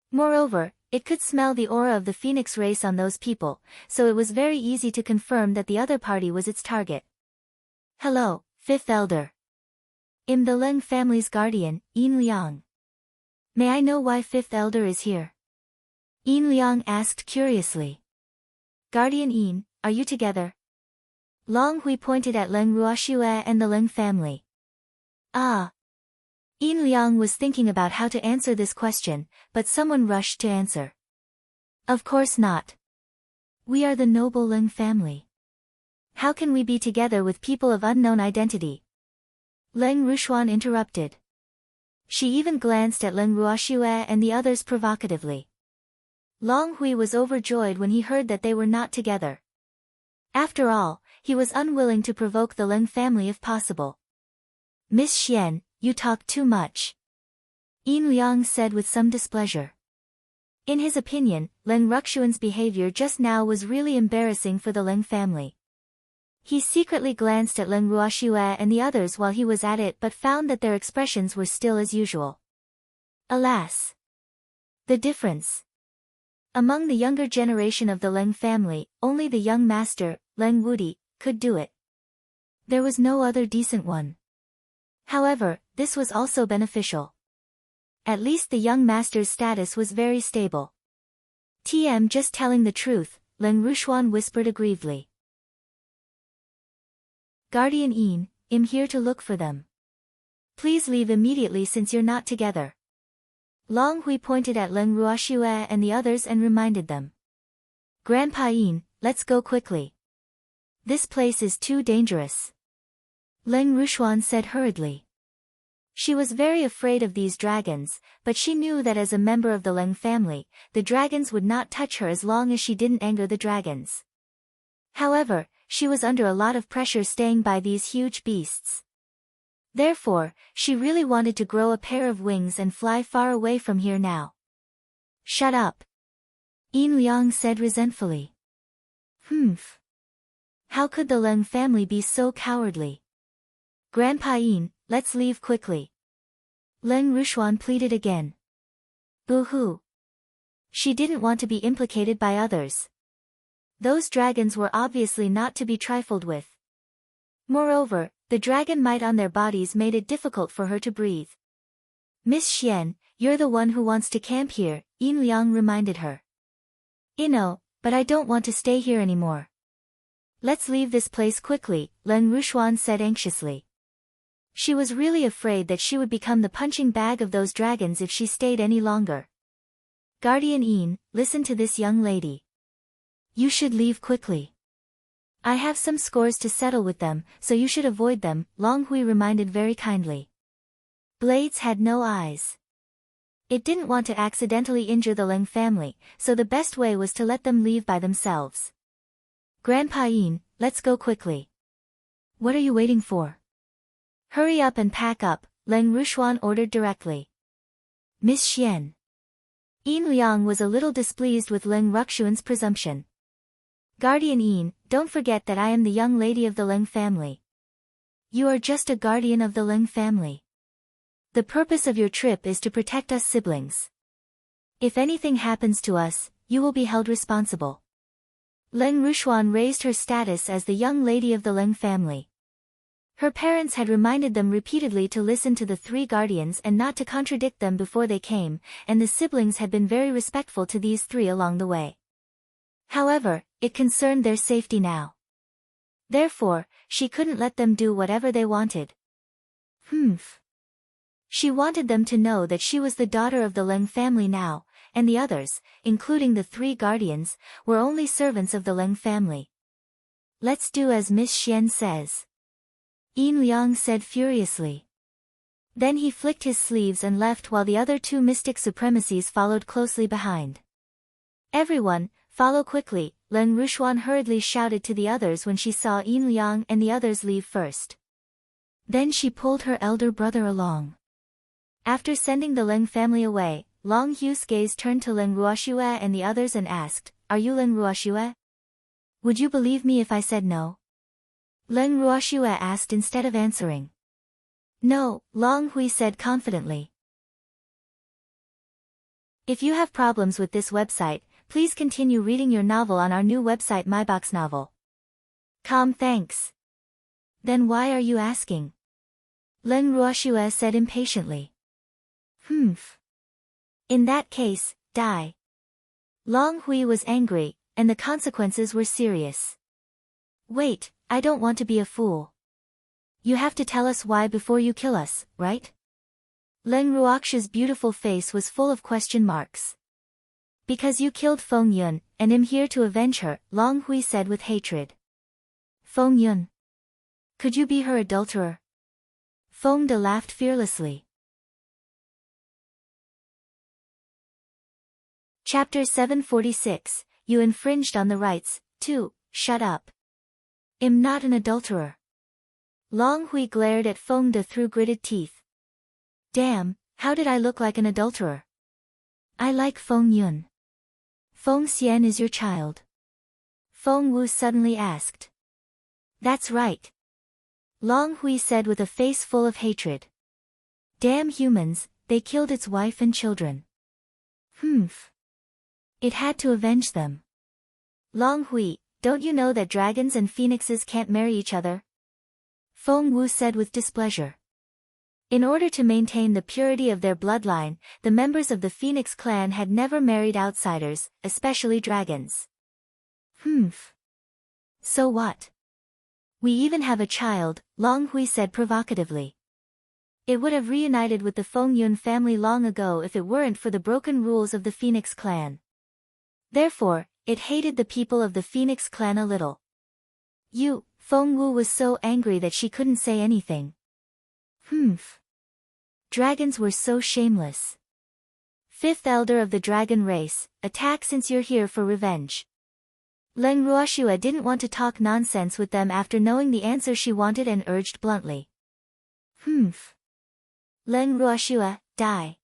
Moreover, it could smell the aura of the Phoenix race on those people, so it was very easy to confirm that the other party was its target. Hello, 5th elder. I'm the Leng family's guardian, Yin Liang. May I know why 5th elder is here? Yin Liang asked curiously. Guardian Yin, are you together? Long Hui pointed at Leng Ruoxue and the Leng family. Ah. Yin Liang was thinking about how to answer this question, but someone rushed to answer. Of course not. We are the noble Leng family. How can we be together with people of unknown identity? Leng Ruxuan interrupted. She even glanced at Leng Ruoxue and the others provocatively. Long Hui was overjoyed when he heard that they were not together. After all, he was unwilling to provoke the Leng family if possible. Miss Xian, you talk too much. Yin Liang said with some displeasure. In his opinion, Leng Ruxuan's behavior just now was really embarrassing for the Leng family. He secretly glanced at Leng Ruoxue and the others while he was at it but found that their expressions were still as usual. Alas! The difference. Among the younger generation of the Leng family, only the young master, Leng Wudi, could do it. There was no other decent one. However, this was also beneficial. At least the young master's status was very stable. TM just telling the truth, Leng Ruxuan whispered aggrievedly. Guardian Yin, I'm here to look for them. Please leave immediately since you're not together. Long Hui pointed at Leng Ruoxue and the others and reminded them. Grandpa Yin, let's go quickly. This place is too dangerous. Leng Rushuan said hurriedly. She was very afraid of these dragons, but she knew that as a member of the Leng family, the dragons would not touch her as long as she didn't anger the dragons. However, she was under a lot of pressure staying by these huge beasts. Therefore, she really wanted to grow a pair of wings and fly far away from here now. Shut up. Yin Liang said resentfully. How could the Leng family be so cowardly? Grandpa Yin, let's leave quickly. Leng Rushuan pleaded again. Boo-hoo. She didn't want to be implicated by others. Those dragons were obviously not to be trifled with. Moreover, the dragon might on their bodies made it difficult for her to breathe. Miss Xian, you're the one who wants to camp here, Yin Liang reminded her. I know, but I don't want to stay here anymore. Let's leave this place quickly, Leng Rushuan said anxiously. She was really afraid that she would become the punching bag of those dragons if she stayed any longer. Guardian Yin, listen to this young lady. You should leave quickly. I have some scores to settle with them, so you should avoid them, Long Hui reminded very kindly. Blades had no eyes. It didn't want to accidentally injure the Leng family, so the best way was to let them leave by themselves. Grandpa Yin, let's go quickly. What are you waiting for? Hurry up and pack up, Leng Rushuan ordered directly. Miss Xian. Yin Liang was a little displeased with Leng Ruxuan's presumption. Guardian Yin, don't forget that I am the young lady of the Leng family. You are just a guardian of the Leng family. The purpose of your trip is to protect us siblings. If anything happens to us, you will be held responsible. Leng Rushuan raised her status as the young lady of the Leng family. Her parents had reminded them repeatedly to listen to the three guardians and not to contradict them before they came, and the siblings had been very respectful to these three along the way. However, it concerned their safety now. Therefore, she couldn't let them do whatever they wanted. She wanted them to know that she was the daughter of the Leng family now, and the others, including the three guardians, were only servants of the Leng family. Let's do as Miss Xian says. Yin Liang said furiously. Then he flicked his sleeves and left while the other two mystic supremacies followed closely behind. Everyone, follow quickly, Leng Rushuan hurriedly shouted to the others when she saw Yin Liang and the others leave first. Then she pulled her elder brother along. After sending the Leng family away, Long Hu's gaze turned to Leng Ruoxue and the others and asked, Are you Leng Ruoxue? Would you believe me if I said no? Leng Ruoxue asked instead of answering. No, Long Hui said confidently. If you have problems with this website, please continue reading your novel on our new website myboxnovel.com. Thanks. Then why are you asking? Leng Ruoxue said impatiently. In that case, die. Long Hui was angry, and the consequences were serious. Wait, I don't want to be a fool. You have to tell us why before you kill us, right? Leng Ruoxue's beautiful face was full of question marks. Because you killed Feng Yun, and am here to avenge her, Long Hui said with hatred. Feng Yun. Could you be her adulterer? Feng De laughed fearlessly. Chapter 746, You infringed on the rights, too, shut up. I'm not an adulterer. Long Hui glared at Feng De through gritted teeth. Damn, how did I look like an adulterer? I like Feng Yun. Feng Xian is your child? Feng Wu suddenly asked. That's right. Long Hui said with a face full of hatred. Damn humans, they killed its wife and children. It had to avenge them. Long Hui, don't you know that dragons and phoenixes can't marry each other? Feng Wu said with displeasure. In order to maintain the purity of their bloodline, the members of the Phoenix clan had never married outsiders, especially dragons. So what? We even have a child, Long Hui said provocatively. It would have reunited with the Feng Yun family long ago if it weren't for the broken rules of the Phoenix clan. Therefore, it hated the people of the Phoenix clan a little. Feng Wu was so angry that she couldn't say anything. Dragons were so shameless. Fifth elder of the dragon race, attack since you're here for revenge. Leng Ruoxua didn't want to talk nonsense with them after knowing the answer she wanted and urged bluntly. Leng Ruoxua, die.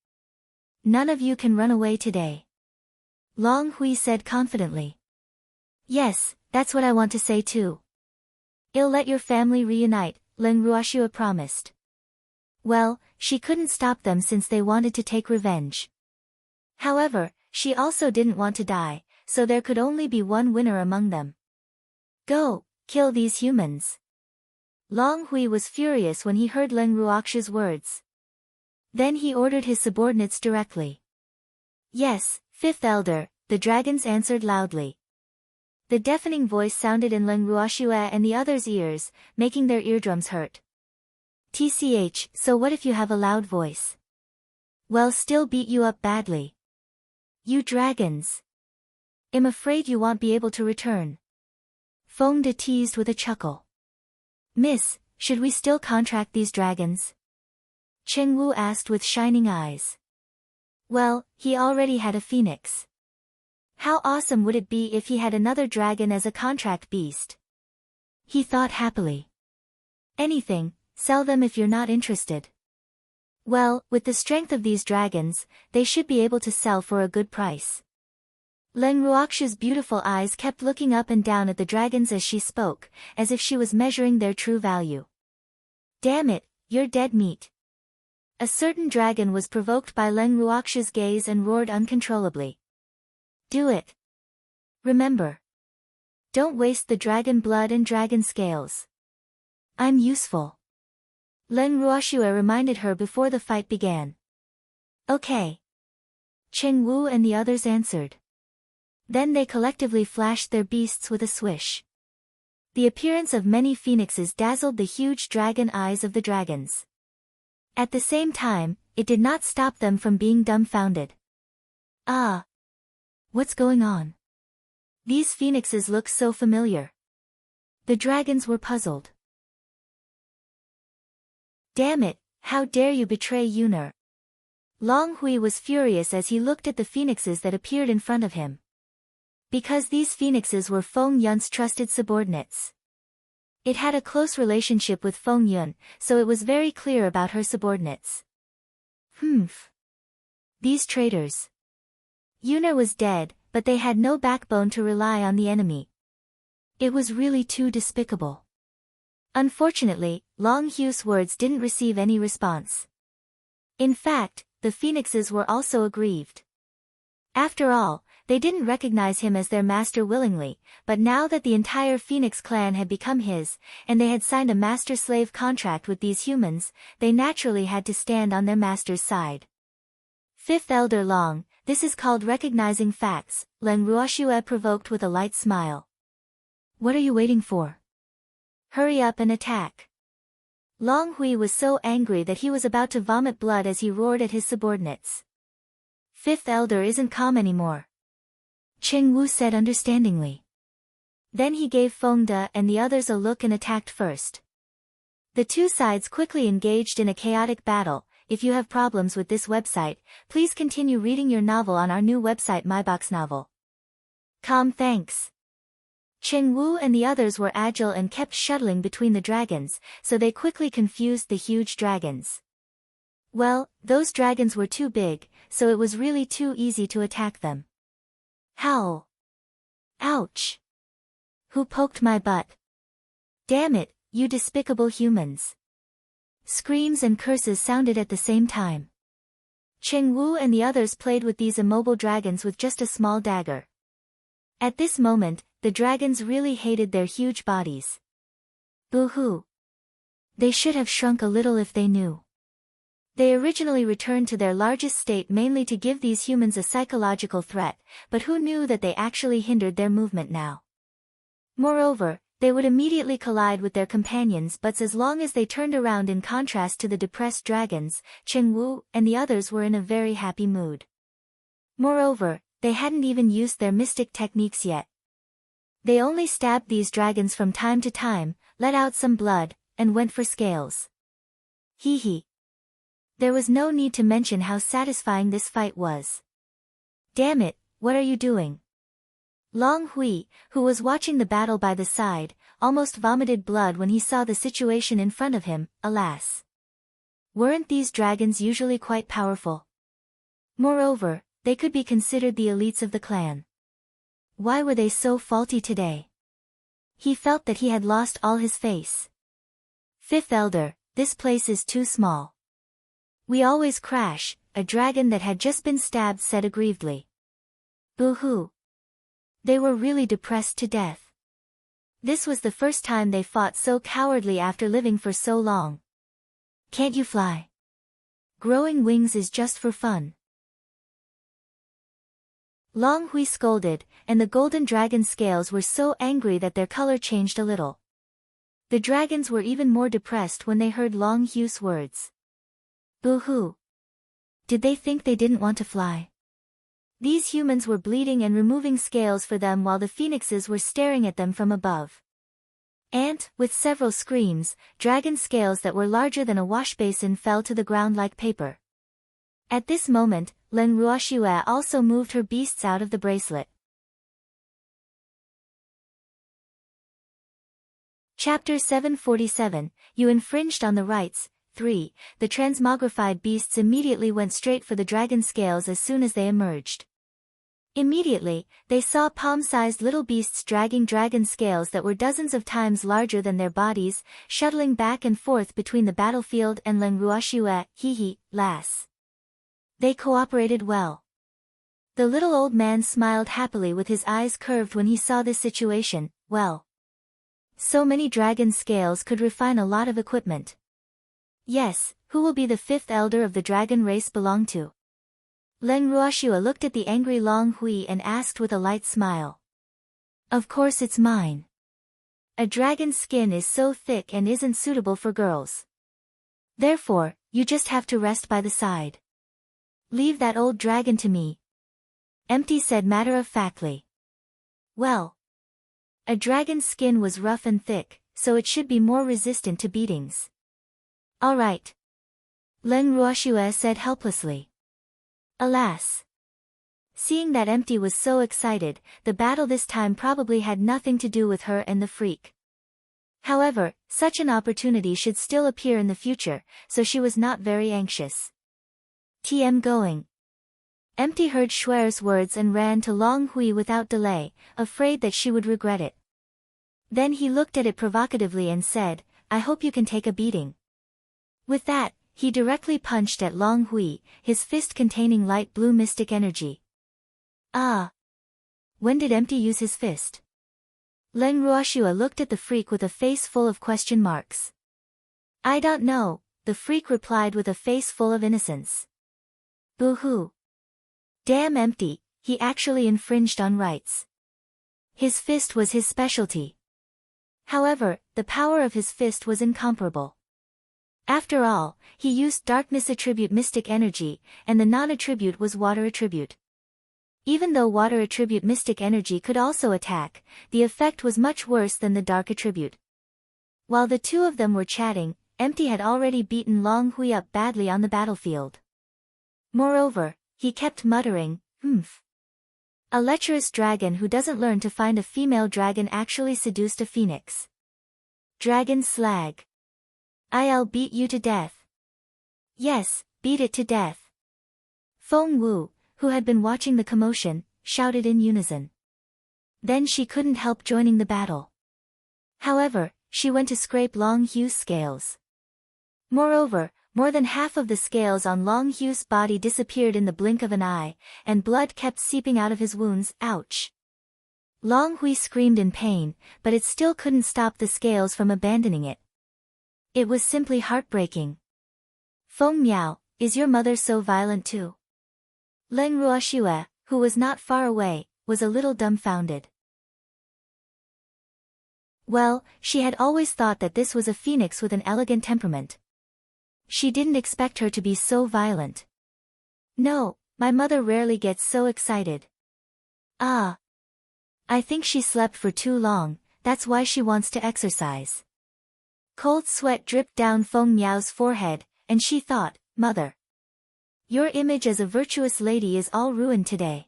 None of you can run away today. Long Hui said confidently. Yes, that's what I want to say too. I'll let your family reunite, Leng Ruoxua promised. Well, she couldn't stop them since they wanted to take revenge. However, she also didn't want to die, so there could only be one winner among them. Go, kill these humans. Long Hui was furious when he heard Leng Ruoxua's words. Then he ordered his subordinates directly. Yes, fifth elder, the dragons answered loudly. The deafening voice sounded in Leng Ruoxua and the others' ears, making their eardrums hurt. TCH, so what if you have a loud voice? Well, still beat you up badly. You dragons. I'm afraid you won't be able to return. Feng De teased with a chuckle. Miss, should we still contract these dragons? Cheng Wu asked with shining eyes. Well, he already had a phoenix. How awesome would it be if he had another dragon as a contract beast? He thought happily. Anything, sell them if you're not interested. Well, with the strength of these dragons, they should be able to sell for a good price. Leng Ruoxua's beautiful eyes kept looking up and down at the dragons as she spoke, as if she was measuring their true value. Damn it, you're dead meat. A certain dragon was provoked by Leng Ruoxua's gaze and roared uncontrollably. Do it. Remember. Don't waste the dragon blood and dragon scales. I'm useful. Leng Ruoxua reminded her before the fight began. Okay. Cheng Wu and the others answered. Then they collectively flashed their beasts with a swish. The appearance of many phoenixes dazzled the huge dragon eyes of the dragons. At the same time, it did not stop them from being dumbfounded. Ah! What's going on? These phoenixes look so familiar. The dragons were puzzled. Damn it, how dare you betray Yuner? Long Hui was furious as he looked at the phoenixes that appeared in front of him. Because these phoenixes were Feng Yun's trusted subordinates. It had a close relationship with Feng Yun, so it was very clear about her subordinates. These traitors. Yuner was dead, but they had no backbone to rely on the enemy. It was really too despicable. Unfortunately, Long Hu's words didn't receive any response. In fact, the phoenixes were also aggrieved. After all, they didn't recognize him as their master willingly, but now that the entire Phoenix clan had become his, and they had signed a master-slave contract with these humans, they naturally had to stand on their master's side. Fifth Elder Long, this is called recognizing facts, Leng Ruoxua provoked with a light smile. What are you waiting for? Hurry up and attack. Long Hui was so angry that he was about to vomit blood as he roared at his subordinates. Fifth Elder isn't calm anymore. Cheng Wu said understandingly. Then he gave Feng De and the others a look and attacked first. The two sides quickly engaged in a chaotic battle. If you have problems with this website, please continue reading your novel on our new website myboxnovel.com. Thanks. Cheng Wu and the others were agile and kept shuttling between the dragons, so they quickly confused the huge dragons. Well, those dragons were too big, so it was really too easy to attack them. Howl. Ouch. Who poked my butt? Damn it, you despicable humans. Screams and curses sounded at the same time. Cheng Wu and the others played with these immobile dragons with just a small dagger. At this moment, the dragons really hated their huge bodies. Boo-hoo. They should have shrunk a little if they knew. They originally returned to their largest state mainly to give these humans a psychological threat, but who knew that they actually hindered their movement now? Moreover, they would immediately collide with their companions, but as long as they turned around in contrast to the depressed dragons, Cheng Wu and the others were in a very happy mood. Moreover, they hadn't even used their mystic techniques yet. They only stabbed these dragons from time to time, let out some blood, and went for scales. Hee hee. There was no need to mention how satisfying this fight was. Damn it, what are you doing? Long Hui, who was watching the battle by the side, almost vomited blood when he saw the situation in front of him. Alas. Weren't these dragons usually quite powerful? Moreover, they could be considered the elites of the clan. Why were they so faulty today? He felt that he had lost all his face. Fifth Elder, this place is too small. We always crash, a dragon that had just been stabbed said aggrievedly. Boo-hoo. They were really depressed to death. This was the first time they fought so cowardly after living for so long. Can't you fly? Growing wings is just for fun. Long Hui scolded, and the golden dragon scales were so angry that their color changed a little. The dragons were even more depressed when they heard Long Hui's words. Boo-hoo. Did they think they didn't want to fly? These humans were bleeding and removing scales for them while the phoenixes were staring at them from above. And, with several screams, dragon scales that were larger than a washbasin fell to the ground like paper. At this moment, Len Ruoxue also moved her beasts out of the bracelet. Chapter 747, You Infringed on the Rights. 3. The transmogrified beasts immediately went straight for the dragon scales as soon as they emerged. Immediately, they saw palm-sized little beasts dragging dragon scales that were dozens of times larger than their bodies, shuttling back and forth between the battlefield and Len Ruoxue. Hee, lass. They cooperated well. The little old man smiled happily with his eyes curved when he saw this situation. Well. So many dragon scales could refine a lot of equipment. Yes, who will be the fifth elder of the dragon race belong to? Len Ruoxue looked at the angry Long Hui and asked with a light smile. Of course it's mine. A dragon's skin is so thick and isn't suitable for girls. Therefore, you just have to rest by the side. Leave that old dragon to me. Empty said matter-of-factly. Well. A dragon's skin was rough and thick, so it should be more resistant to beatings. All right. Len Ruoxue said helplessly. Alas. Seeing that Empty was so excited, the battle this time probably had nothing to do with her and the freak. However, such an opportunity should still appear in the future, so she was not very anxious. TM going. Empty heard Shuer's words and ran to Long Hui without delay, afraid that she would regret it. Then he looked at it provocatively and said, I hope you can take a beating. With that, he directly punched at Long Hui, his fist containing light blue mystic energy. Ah! When did Empty use his fist? Len Ruoxue looked at the freak with a face full of question marks. I don't know, the freak replied with a face full of innocence. Boo-hoo. Damn Empty, he actually infringed on rights. His fist was his specialty. However, the power of his fist was incomparable. After all, he used darkness attribute mystic energy, and the non-attribute was water attribute. Even though water attribute mystic energy could also attack, the effect was much worse than the dark attribute. While the two of them were chatting, Empty had already beaten Long Hui up badly on the battlefield. Moreover, he kept muttering, "Humph. A lecherous dragon who doesn't learn to find a female dragon actually seduced a phoenix. Dragon slag. I'll beat you to death." Yes, beat it to death. Feng Wu, who had been watching the commotion, shouted in unison. Then she couldn't help joining the battle. However, she went to scrape Long Hui's scales. Moreover, more than half of the scales on Long Hui's body disappeared in the blink of an eye, and blood kept seeping out of his wounds. Ouch! Long Hui screamed in pain, but it still couldn't stop the scales from abandoning it. It was simply heartbreaking. Feng Miao, is your mother so violent too? Len Ruoxue, who was not far away, was a little dumbfounded. Well, she had always thought that this was a phoenix with an elegant temperament. She didn't expect her to be so violent. No, my mother rarely gets so excited. Ah. I think she slept for too long, that's why she wants to exercise. Cold sweat dripped down Feng Miao's forehead, and she thought, Mother. Your image as a virtuous lady is all ruined today.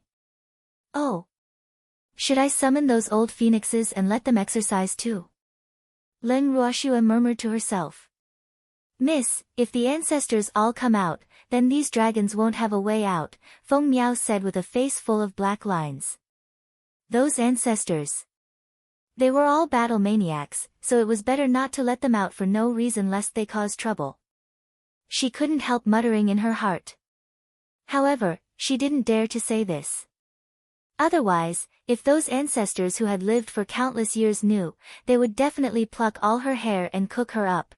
Oh. Should I summon those old phoenixes and let them exercise too? Leng Ruoxue murmured to herself. Miss, if the ancestors all come out, then these dragons won't have a way out, Feng Miao said with a face full of black lines. Those ancestors. They were all battle maniacs, so it was better not to let them out for no reason lest they cause trouble. She couldn't help muttering in her heart. However, she didn't dare to say this. Otherwise, if those ancestors who had lived for countless years knew, they would definitely pluck all her hair and cook her up.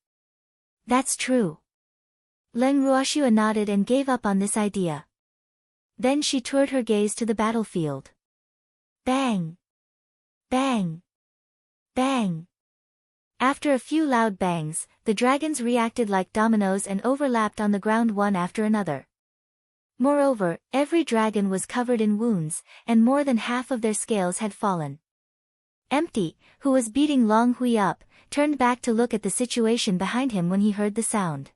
That's true. Leng Ruoxue nodded and gave up on this idea. Then she turned her gaze to the battlefield. Bang! Bang! Bang! After a few loud bangs, the dragons reacted like dominoes and overlapped on the ground one after another. Moreover, every dragon was covered in wounds, and more than half of their scales had fallen. Empty, who was beating Long Hui up, turned back to look at the situation behind him when he heard the sound.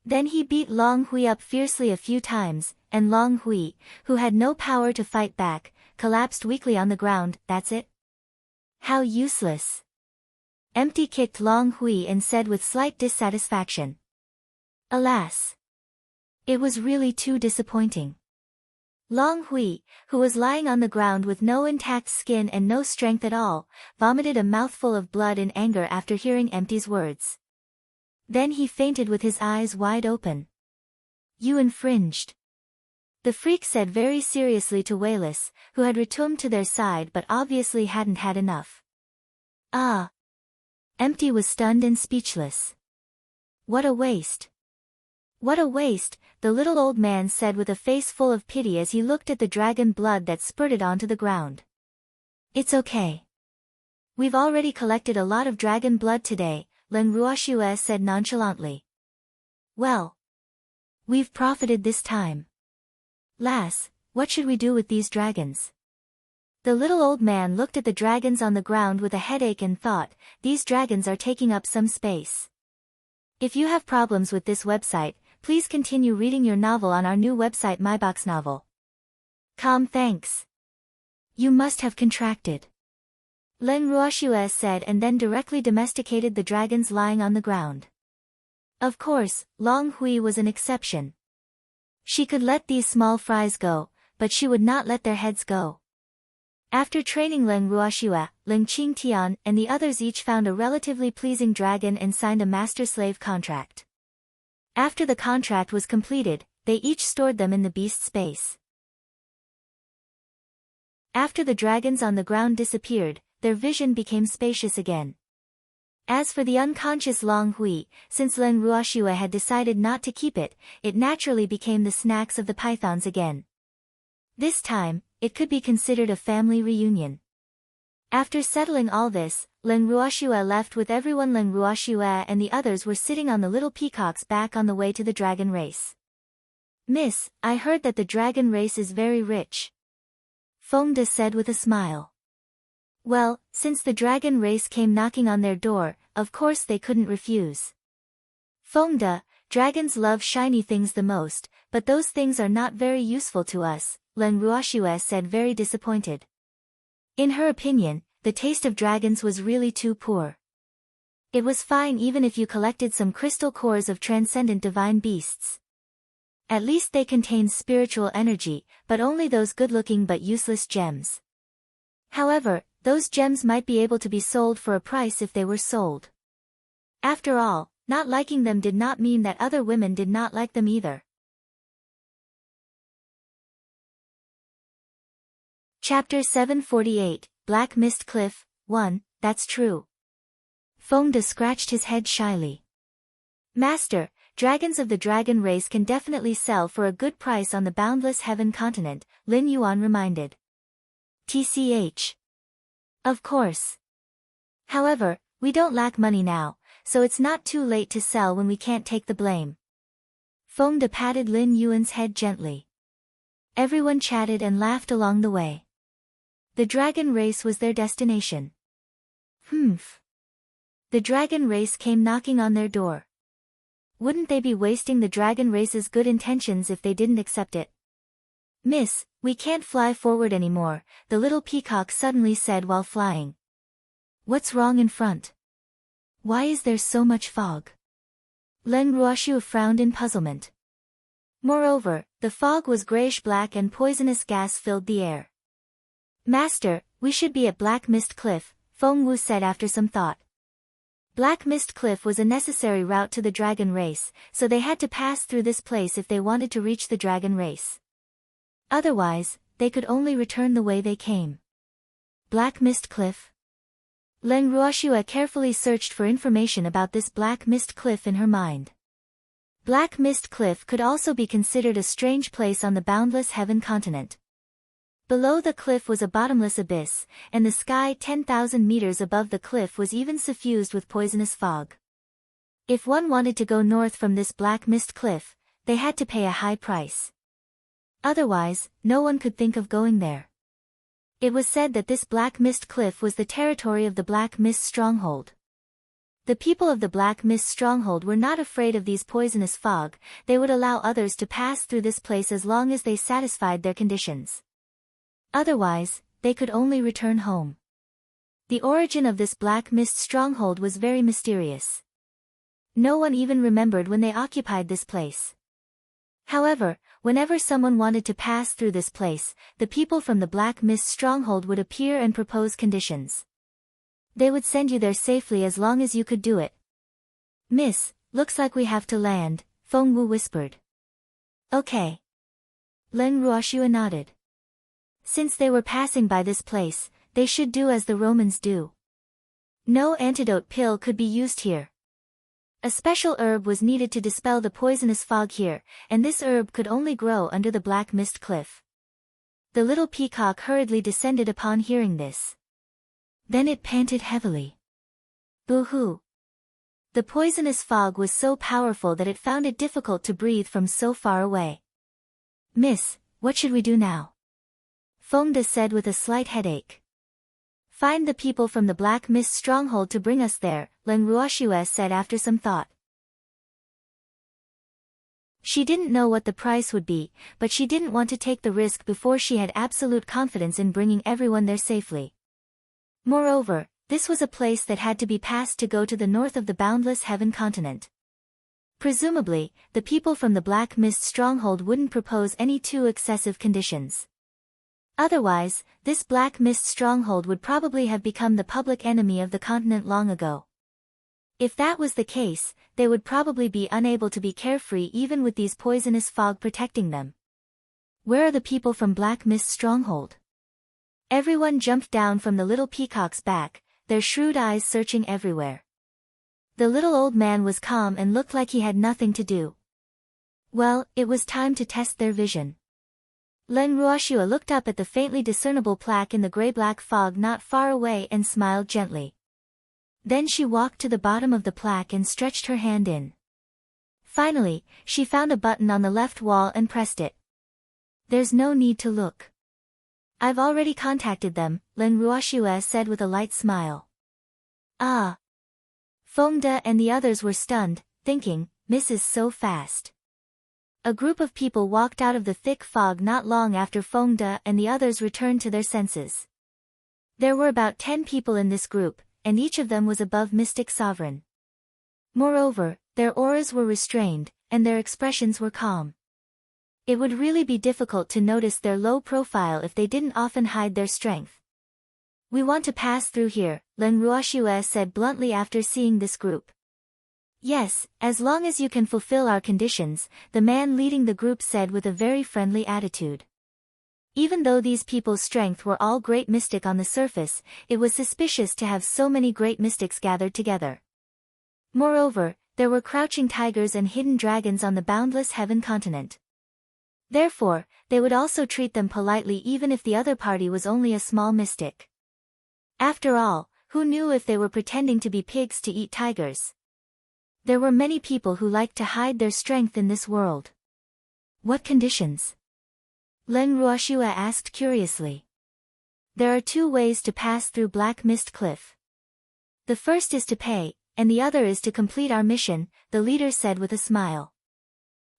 Then he beat Long Hui up fiercely a few times, and Long Hui, who had no power to fight back, collapsed weakly on the ground. That's it? How useless. Empty kicked Long Hui and said with slight dissatisfaction. Alas. It was really too disappointing. Long Hui, who was lying on the ground with no intact skin and no strength at all, vomited a mouthful of blood in anger after hearing Empty's words. Then he fainted with his eyes wide open. You infringed. The freak said very seriously to Wayless, who had returned to their side but obviously hadn't had enough. Ah. Empty was stunned and speechless. What a waste. What a waste, the little old man said with a face full of pity as he looked at the dragon blood that spurted onto the ground. It's okay. We've already collected a lot of dragon blood today, Leng Ruoxue said nonchalantly. Well. We've profited this time. Lass, what should we do with these dragons? The little old man looked at the dragons on the ground with a headache and thought, these dragons are taking up some space. If you have problems with this website, please continue reading your novel on our new website myboxnovel.com. Thanks. You must have contracted. Leng Ruoxue said and then directly domesticated the dragons lying on the ground. Of course, Long Hui was an exception. She could let these small fries go, but she would not let their heads go. After training Leng Ruoxue, Leng Qingtian and the others each found a relatively pleasing dragon and signed a master-slave contract. After the contract was completed, they each stored them in the beast's space. After the dragons on the ground disappeared, their vision became spacious again. As for the unconscious Long Hui, since Leng Ruoxue had decided not to keep it, it naturally became the snacks of the pythons again. This time, it could be considered a family reunion. After settling all this, Leng Ruoxue left with everyone. Leng Ruoxue and the others were sitting on the little peacock's back on the way to the dragon race. Miss, I heard that the dragon race is very rich. Feng De said with a smile. Well, since the dragon race came knocking on their door, of course they couldn't refuse. Feng De, dragons love shiny things the most, but those things are not very useful to us, Leng Ruoxue said very disappointed. In her opinion, the taste of dragons was really too poor. It was fine even if you collected some crystal cores of transcendent divine beasts. At least they contained spiritual energy, but only those good-looking but useless gems. However, those gems might be able to be sold for a price if they were sold. After all, not liking them did not mean that other women did not like them either. Chapter 748, Black Mist Cliff, 1, That's true. Feng De scratched his head shyly. Master, dragons of the dragon race can definitely sell for a good price on the boundless heaven continent, Lin Yuan reminded. TCH. Of course. However, we don't lack money now, so it's not too late to sell when we can't take the blame. Fengde patted Lin Yuan's head gently. Everyone chatted and laughed along the way. The dragon race was their destination. Humph. The dragon race came knocking on their door. Wouldn't they be wasting the dragon race's good intentions if they didn't accept it? Miss, we can't fly forward anymore, the little peacock suddenly said while flying. What's wrong in front? Why is there so much fog? Len Ruoxiu frowned in puzzlement. Moreover, the fog was grayish-black and poisonous gas filled the air. Master, we should be at Black Mist Cliff, Feng Wu said after some thought. Black Mist Cliff was a necessary route to the dragon race, so they had to pass through this place if they wanted to reach the dragon race. Otherwise, they could only return the way they came. Black Mist Cliff? Len Ruoxiu carefully searched for information about this Black Mist Cliff in her mind. Black Mist Cliff could also be considered a strange place on the boundless heaven continent. Below the cliff was a bottomless abyss, and the sky 10,000 meters above the cliff was even suffused with poisonous fog. If one wanted to go north from this Black Mist Cliff, they had to pay a high price. Otherwise, no one could think of going there. It was said that this Black Mist Cliff was the territory of the Black Mist Stronghold. The people of the Black Mist Stronghold were not afraid of these poisonous fog, they would allow others to pass through this place as long as they satisfied their conditions. Otherwise, they could only return home. The origin of this Black Mist Stronghold was very mysterious. No one even remembered when they occupied this place. However, whenever someone wanted to pass through this place, the people from the Black Mist Stronghold would appear and propose conditions. They would send you there safely as long as you could do it. Miss, looks like we have to land, Feng Wu whispered. Okay. Len Ruoxiu nodded. Since they were passing by this place, they should do as the Romans do. No antidote pill could be used here. A special herb was needed to dispel the poisonous fog here, and this herb could only grow under the Black Mist Cliff. The little peacock hurriedly descended upon hearing this. Then it panted heavily. Boo-hoo! The poisonous fog was so powerful that it found it difficult to breathe from so far away. Miss, what should we do now? Fengde said with a slight headache. Find the people from the Black Mist Stronghold to bring us there, Len Ruoxiu said after some thought. She didn't know what the price would be, but she didn't want to take the risk before she had absolute confidence in bringing everyone there safely. Moreover, this was a place that had to be passed to go to the north of the boundless heaven continent. Presumably, the people from the Black Mist Stronghold wouldn't propose any too excessive conditions. Otherwise, this Black Mist Stronghold would probably have become the public enemy of the continent long ago. If that was the case, they would probably be unable to be carefree even with these poisonous fog protecting them. Where are the people from Black Mist Stronghold? Everyone jumped down from the little peacock's back, their shrewd eyes searching everywhere. The little old man was calm and looked like he had nothing to do. Well, it was time to test their vision. Len Ruoxiu looked up at the faintly discernible plaque in the gray-black fog not far away and smiled gently. Then she walked to the bottom of the plaque and stretched her hand in. Finally, she found a button on the left wall and pressed it. There's no need to look. I've already contacted them, Len Ruoxiu said with a light smile. Ah. Fengde and the others were stunned, thinking, Miss is so fast. A group of people walked out of the thick fog not long after Fengde and the others returned to their senses. There were about 10 people in this group, and each of them was above Mystic Sovereign. Moreover, their auras were restrained, and their expressions were calm. It would really be difficult to notice their low profile if they didn't often hide their strength. We want to pass through here, Len Ruoxiu said bluntly after seeing this group. Yes, as long as you can fulfill our conditions, the man leading the group said with a very friendly attitude. Even though these people's strength were all great mystic on the surface, it was suspicious to have so many great mystics gathered together. Moreover, there were crouching tigers and hidden dragons on the boundless heaven continent. Therefore, they would also treat them politely even if the other party was only a small mystic. After all, Who knew if they were pretending to be pigs to eat tigers? There were many people who liked to hide their strength in this world. What conditions? Len Ruoshua asked curiously. There are 2 ways to pass through Black Mist Cliff. The first is to pay, and the other is to complete our mission, the leader said with a smile.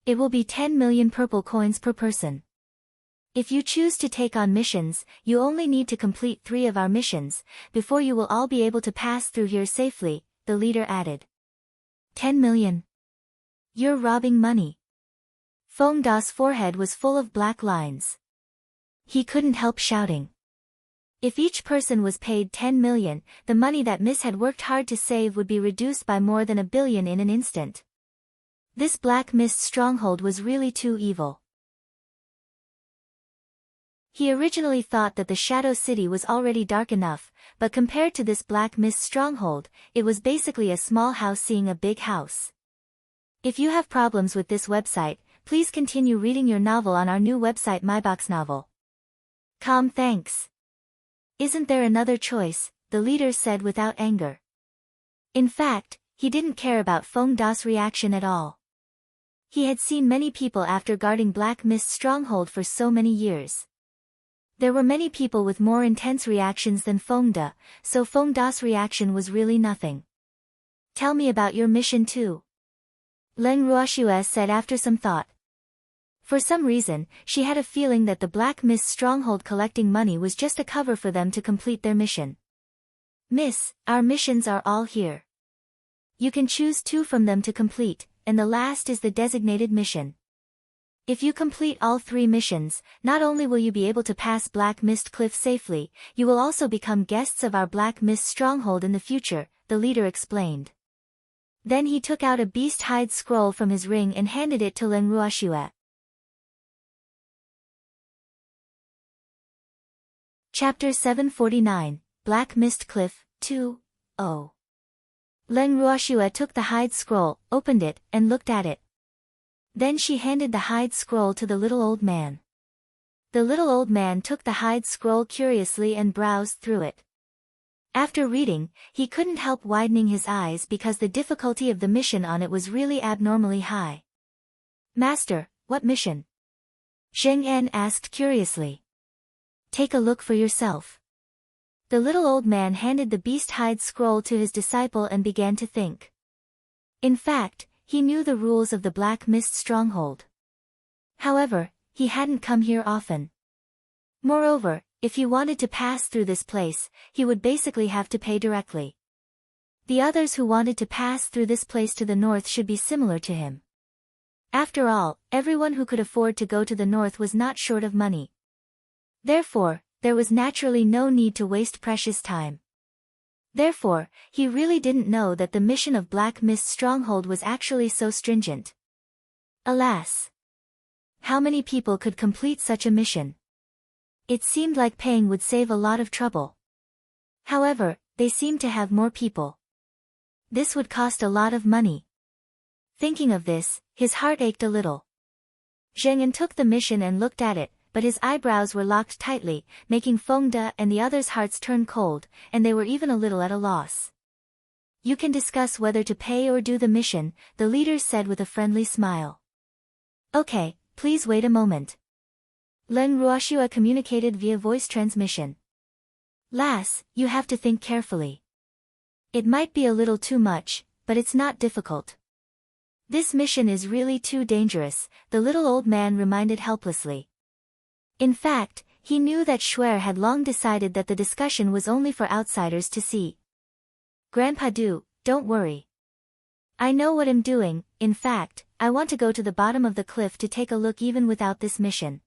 It will be 10 million purple coins per person. If you choose to take on missions, you only need to complete 3 of our missions, before you will all be able to pass through here safely, the leader added. 10 million. You're robbing money. Feng Da's forehead was full of black lines. He couldn't help shouting. If each person was paid 10 million, the money that Miss had worked hard to save would be reduced by more than 1 billion in an instant. This Black Mist stronghold was really too evil. He originally thought that the Shadow City was already dark enough, but compared to this Black Mist stronghold, it was basically a small house seeing a big house. If you have problems with this website, please continue reading your novel on our new website MyBox Novel. Thanks. Isn't there another choice? The leader said without anger. In fact, he didn't care about Feng Da's reaction at all. He had seen many people after guarding Black Mist stronghold for so many years. There were many people with more intense reactions than Feng Da, so Feng Da's reaction was really nothing. Tell me about your mission too. Len Ruoshua said after some thought. For some reason, she had a feeling that the Black Mist stronghold collecting money was just a cover for them to complete their mission. Miss, our missions are all here. You can choose 2 from them to complete, and the last is the designated mission. If you complete all 3 missions, not only will you be able to pass Black Mist Cliff safely, you will also become guests of our Black Mist stronghold in the future, the leader explained. Then he took out a beast hide scroll from his ring and handed it to Len Ruoshua. Chapter 749, Black Mist Cliff, 2:0. Len Ruoshua took the hide scroll, opened it, and looked at it. Then she handed the hide scroll to the little old man. The little old man took the hide scroll curiously and browsed through it. After reading, he couldn't help widening his eyes because the difficulty of the mission on it was really abnormally high. Master, what mission? Zheng En asked curiously. Take a look for yourself. The little old man handed the beast hide scroll to his disciple and began to think. In fact, he knew the rules of the Black Mist stronghold. However, he hadn't come here often. Moreover, if he wanted to pass through this place, he would basically have to pay directly. The others who wanted to pass through this place to the north should be similar to him. After all, everyone who could afford to go to the north was not short of money. Therefore, there was naturally no need to waste precious time. Therefore, he really didn't know that the mission of Black Mist stronghold was actually so stringent. Alas! How many people could complete such a mission? It seemed like paying would save a lot of trouble. However, they seemed to have more people. This would cost a lot of money. Thinking of this, his heart ached a little. Zheng En took the mission and looked at it, but his eyebrows were locked tightly, making Feng Da and the others' hearts turn cold, and they were even a little at a loss. You can discuss whether to pay or do the mission, the leader said with a friendly smile. Okay, please wait a moment. Len Ruoshua communicated via voice transmission. Lass, you have to think carefully. It might be a little too much, but it's not difficult. This mission is really too dangerous, the little old man reminded helplessly. In fact, he knew that Shuer had long decided that the discussion was only for outsiders to see. Grandpa Du, don't worry. I know what I'm doing. In fact, I want to go to the bottom of the cliff to take a look even without this mission.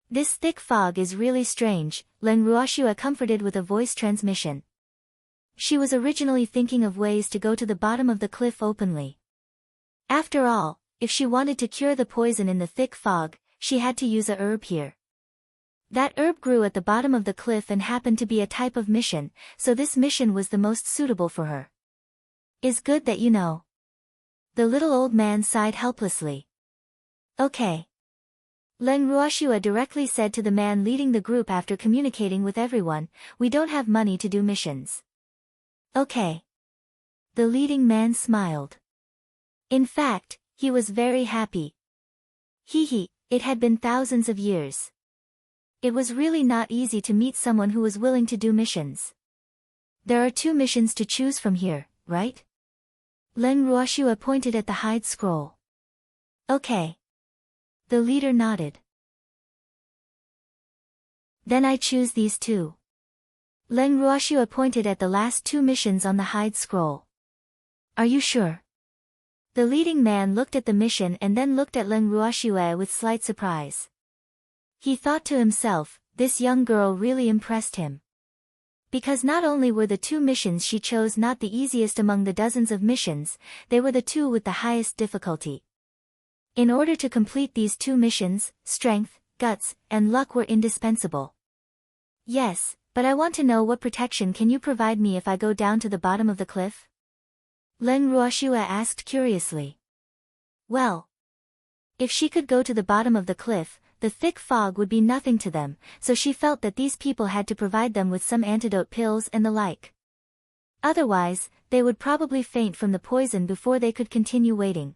This thick fog is really strange, Len Ruoshua comforted with a voice transmission. She was originally thinking of ways to go to the bottom of the cliff openly. After all, if she wanted to cure the poison in the thick fog, she had to use a herb here. That herb grew at the bottom of the cliff and happened to be a type of mission, so this mission was the most suitable for her. It's good that you know. The little old man sighed helplessly. Okay. Len Ruoshua directly said to the man leading the group after communicating with everyone, we don't have money to do missions. Okay. The leading man smiled. In fact, he was very happy. It had been thousands of years. It was really not easy to meet someone who was willing to do missions. There are 2 missions to choose from here, right? Len Ruoshua pointed at the hide scroll. Okay. The leader nodded. Then I choose these 2. Len Ruoshua pointed at the last 2 missions on the hide scroll. Are you sure? The leading man looked at the mission and then looked at Len Ruoshua with slight surprise. He thought to himself, this young girl really impressed him. Because not only were the 2 missions she chose not the easiest among the dozens of missions, they were the 2 with the highest difficulty. In order to complete these 2 missions, strength, guts, and luck were indispensable. Yes, but I want to know what protection can you provide me if I go down to the bottom of the cliff? Len Ruoshua asked curiously. Well, if she could go to the bottom of the cliff, the thick fog would be nothing to them, so she felt that these people had to provide them with some antidote pills and the like. Otherwise, they would probably faint from the poison before they could continue waiting.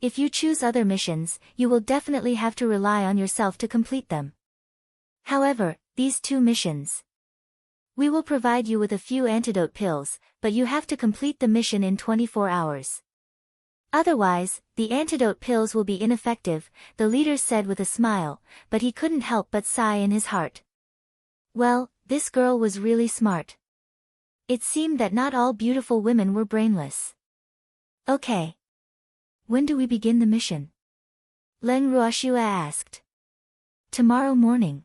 If you choose other missions, you will definitely have to rely on yourself to complete them. However, these 2 missions. We will provide you with a few antidote pills, but you have to complete the mission in 24 hours. Otherwise, the antidote pills will be ineffective, the leader said with a smile, but he couldn't help but sigh in his heart. Well, this girl was really smart. It seemed that not all beautiful women were brainless. Okay. When do we begin the mission? Len Ruoshua asked. Tomorrow morning.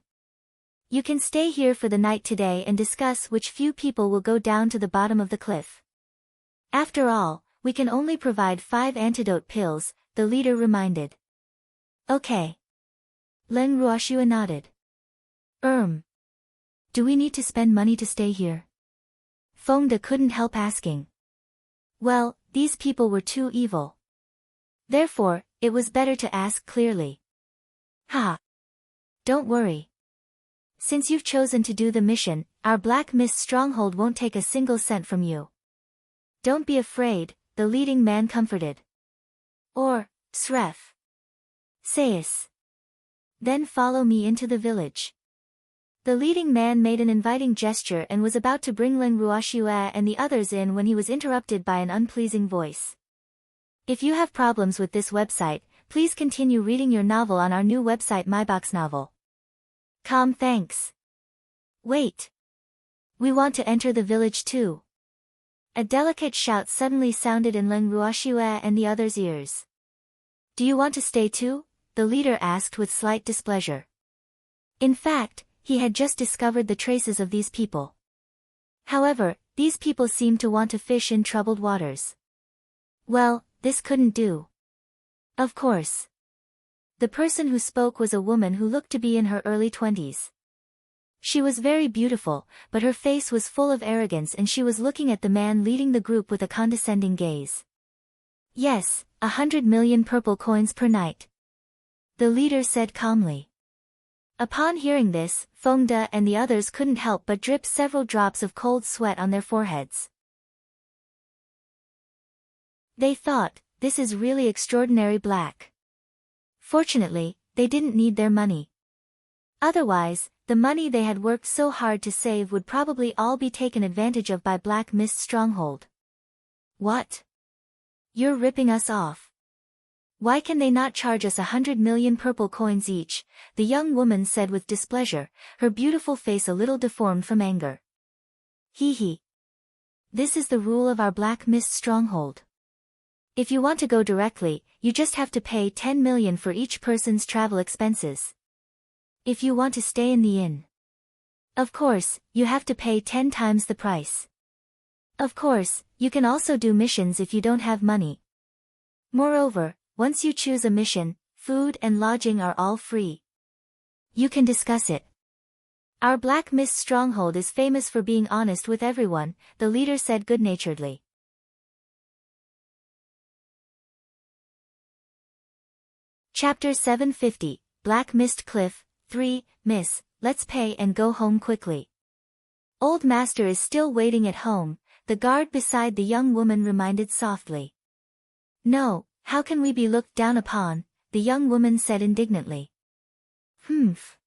You can stay here for the night today and discuss which few people will go down to the bottom of the cliff. After all, we can only provide 5 antidote pills, the leader reminded. Okay. Len Ruoshua nodded. Do we need to spend money to stay here? Fengde couldn't help asking. Well, these people were too evil. Therefore, it was better to ask clearly. Don't worry. Since you've chosen to do the mission, our Black Mist stronghold won't take a single cent from you. Don't be afraid, the leading man comforted. Or, Sref. Sayas. Then follow me into the village. The leading man made an inviting gesture and was about to bring Len Ruoshua and the others in when he was interrupted by an unpleasing voice. If you have problems with this website, please continue reading your novel on our new website MyBox Novel. Thanks. Wait. We want to enter the village too. A delicate shout suddenly sounded in Len Ruoshua and the others' ears. Do you want to stay too? The leader asked with slight displeasure. In fact, he had just discovered the traces of these people. However, these people seemed to want to fish in troubled waters. Well, this couldn't do. Of course. The person who spoke was a woman who looked to be in her early 20s. She was very beautiful, but her face was full of arrogance and she was looking at the man leading the group with a condescending gaze. Yes, 100 million purple coins per night. The leader said calmly. Upon hearing this, Fengde and the others couldn't help but drip several drops of cold sweat on their foreheads. They thought, this is really extraordinary black. Fortunately, they didn't need their money. Otherwise, the money they had worked so hard to save would probably all be taken advantage of by Black Mist Stronghold. What? You're ripping us off. Why can they not charge us 100 million purple coins each? The young woman said with displeasure, her beautiful face a little deformed from anger. This is the rule of our Black Mist Stronghold. If you want to go directly, you just have to pay 10 million for each person's travel expenses. If you want to stay in the inn, of course, you have to pay 10 times the price. Of course, you can also do missions if you don't have money. Moreover, once you choose a mission, food and lodging are all free. You can discuss it. Our Black Mist Stronghold is famous for being honest with everyone, the leader said good-naturedly. Chapter 750, Black Mist Cliff, 3, Miss, let's pay and go home quickly. Old master is still waiting at home, the guard beside the young woman reminded softly. No, how can we be looked down upon, the young woman said indignantly. Humph.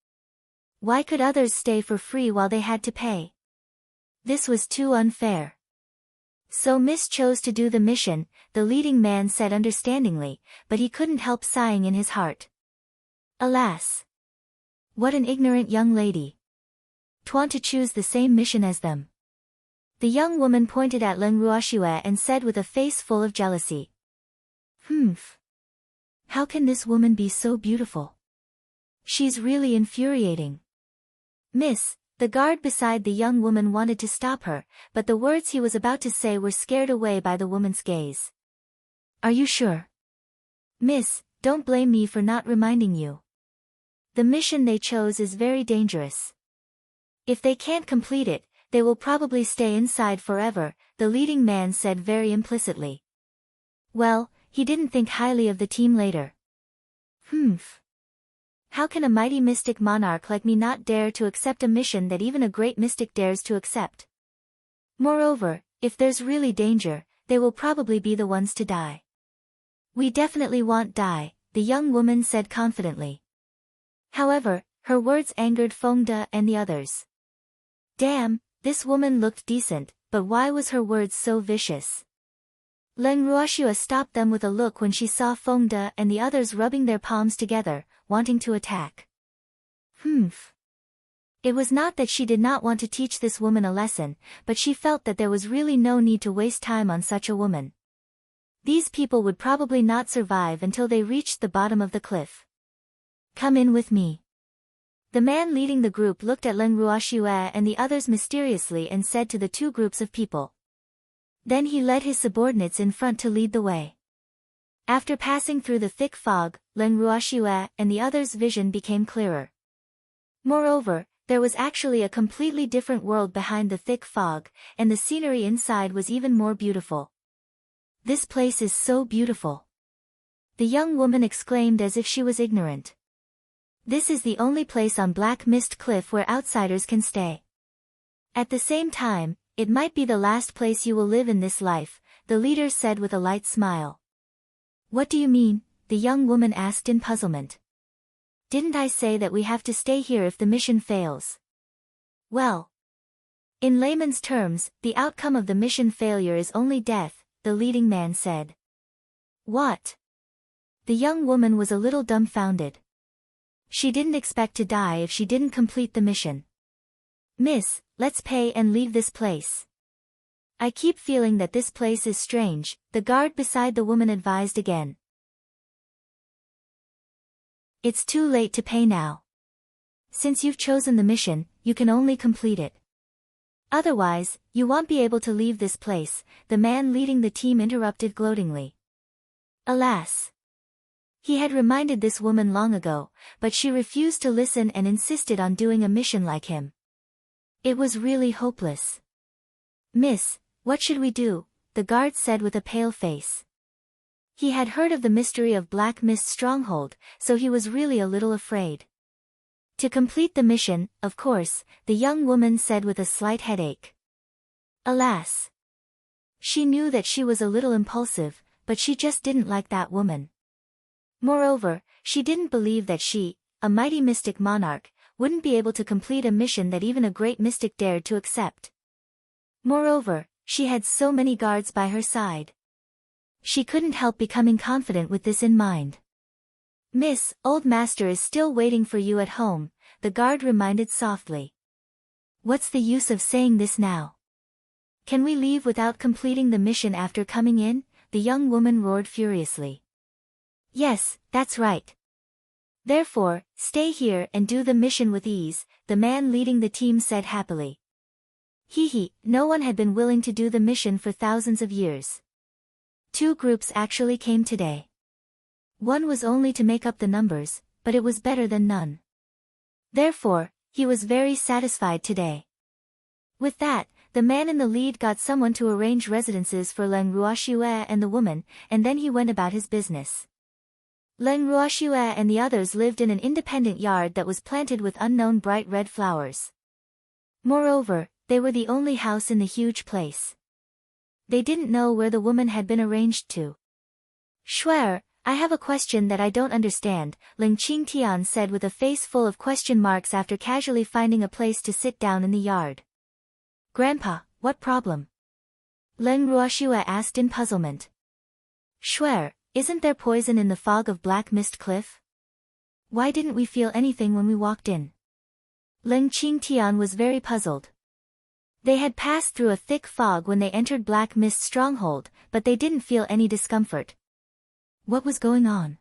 Why could others stay for free while they had to pay? This was too unfair. So Miss chose to do the mission, the leading man said understandingly, but he couldn't help sighing in his heart. Alas! What an ignorant young lady. Twan to choose the same mission as them. The young woman pointed at Leng Ruoxue and said with a face full of jealousy. Humph. How can this woman be so beautiful? She's really infuriating. Miss, the guard beside the young woman wanted to stop her, but the words he was about to say were scared away by the woman's gaze. Are you sure? Miss, don't blame me for not reminding you. The mission they chose is very dangerous. If they can't complete it, they will probably stay inside forever, the leading man said very implicitly. Well, he didn't think highly of the team later. Humph. How can a mighty mystic monarch like me not dare to accept a mission that even a great mystic dares to accept? Moreover, if there's really danger, they will probably be the ones to die. We definitely won't die, the young woman said confidently. However, her words angered Fengde and the others. Damn, this woman looked decent, but why was her words so vicious? Leng Ruoxue stopped them with a look when she saw Fengde and the others rubbing their palms together, wanting to attack. Humph. It was not that she did not want to teach this woman a lesson, but she felt that there was really no need to waste time on such a woman. These people would probably not survive until they reached the bottom of the cliff. Come in with me. The man leading the group looked at Leng Ruoxue and the others mysteriously and said to the two groups of people. Then he led his subordinates in front to lead the way. After passing through the thick fog, Leng Ruoxue and the others' vision became clearer. Moreover, there was actually a completely different world behind the thick fog, and the scenery inside was even more beautiful. This place is so beautiful. The young woman exclaimed as if she was ignorant. This is the only place on Black Mist Cliff where outsiders can stay. At the same time, it might be the last place you will live in this life, the leader said with a light smile. What do you mean? The young woman asked in puzzlement. Didn't I say that we have to stay here if the mission fails? Well, in layman's terms, the outcome of the mission failure is only death, the leading man said. What? The young woman was a little dumbfounded. She didn't expect to die if she didn't complete the mission. Miss, let's pay and leave this place. I keep feeling that this place is strange, the guard beside the woman advised again. It's too late to pay now. Since you've chosen the mission, you can only complete it. Otherwise, you won't be able to leave this place, the man leading the team interrupted gloatingly. Alas! He had reminded this woman long ago, but she refused to listen and insisted on doing a mission like him. It was really hopeless. Miss, what should we do? The guard said with a pale face. He had heard of the mystery of Black Mist's stronghold, so he was really a little afraid. To complete the mission, of course, the young woman said with a slight headache. Alas! She knew that she was a little impulsive, but she just didn't like that woman. Moreover, she didn't believe that she, a mighty mystic monarch, wouldn't be able to complete a mission that even a great mystic dared to accept. Moreover, she had so many guards by her side. She couldn't help becoming confident with this in mind. Miss, old master is still waiting for you at home, the guard reminded softly. What's the use of saying this now? Can we leave without completing the mission after coming in? The young woman roared furiously. Yes, that's right. Therefore, stay here and do the mission with ease, the man leading the team said happily. No one had been willing to do the mission for thousands of years. 2 groups actually came today. One was only to make up the numbers, but it was better than none. Therefore, he was very satisfied today. With that, the man in the lead got someone to arrange residences for Leng Ruoxue and the woman, and then he went about his business. Leng Ruoxue and the others lived in an independent yard that was planted with unknown bright red flowers. Moreover, they were the only house in the huge place. They didn't know where the woman had been arranged to. Shuer, I have a question that I don't understand, Ling Qingtian said with a face full of question marks after casually finding a place to sit down in the yard. Grandpa, what problem? Len Ruoxue asked in puzzlement. Shuer, isn't there poison in the fog of Black Mist Cliff? Why didn't we feel anything when we walked in? Ling Qingtian was very puzzled. They had passed through a thick fog when they entered Black Mist Stronghold, but they didn't feel any discomfort. What was going on?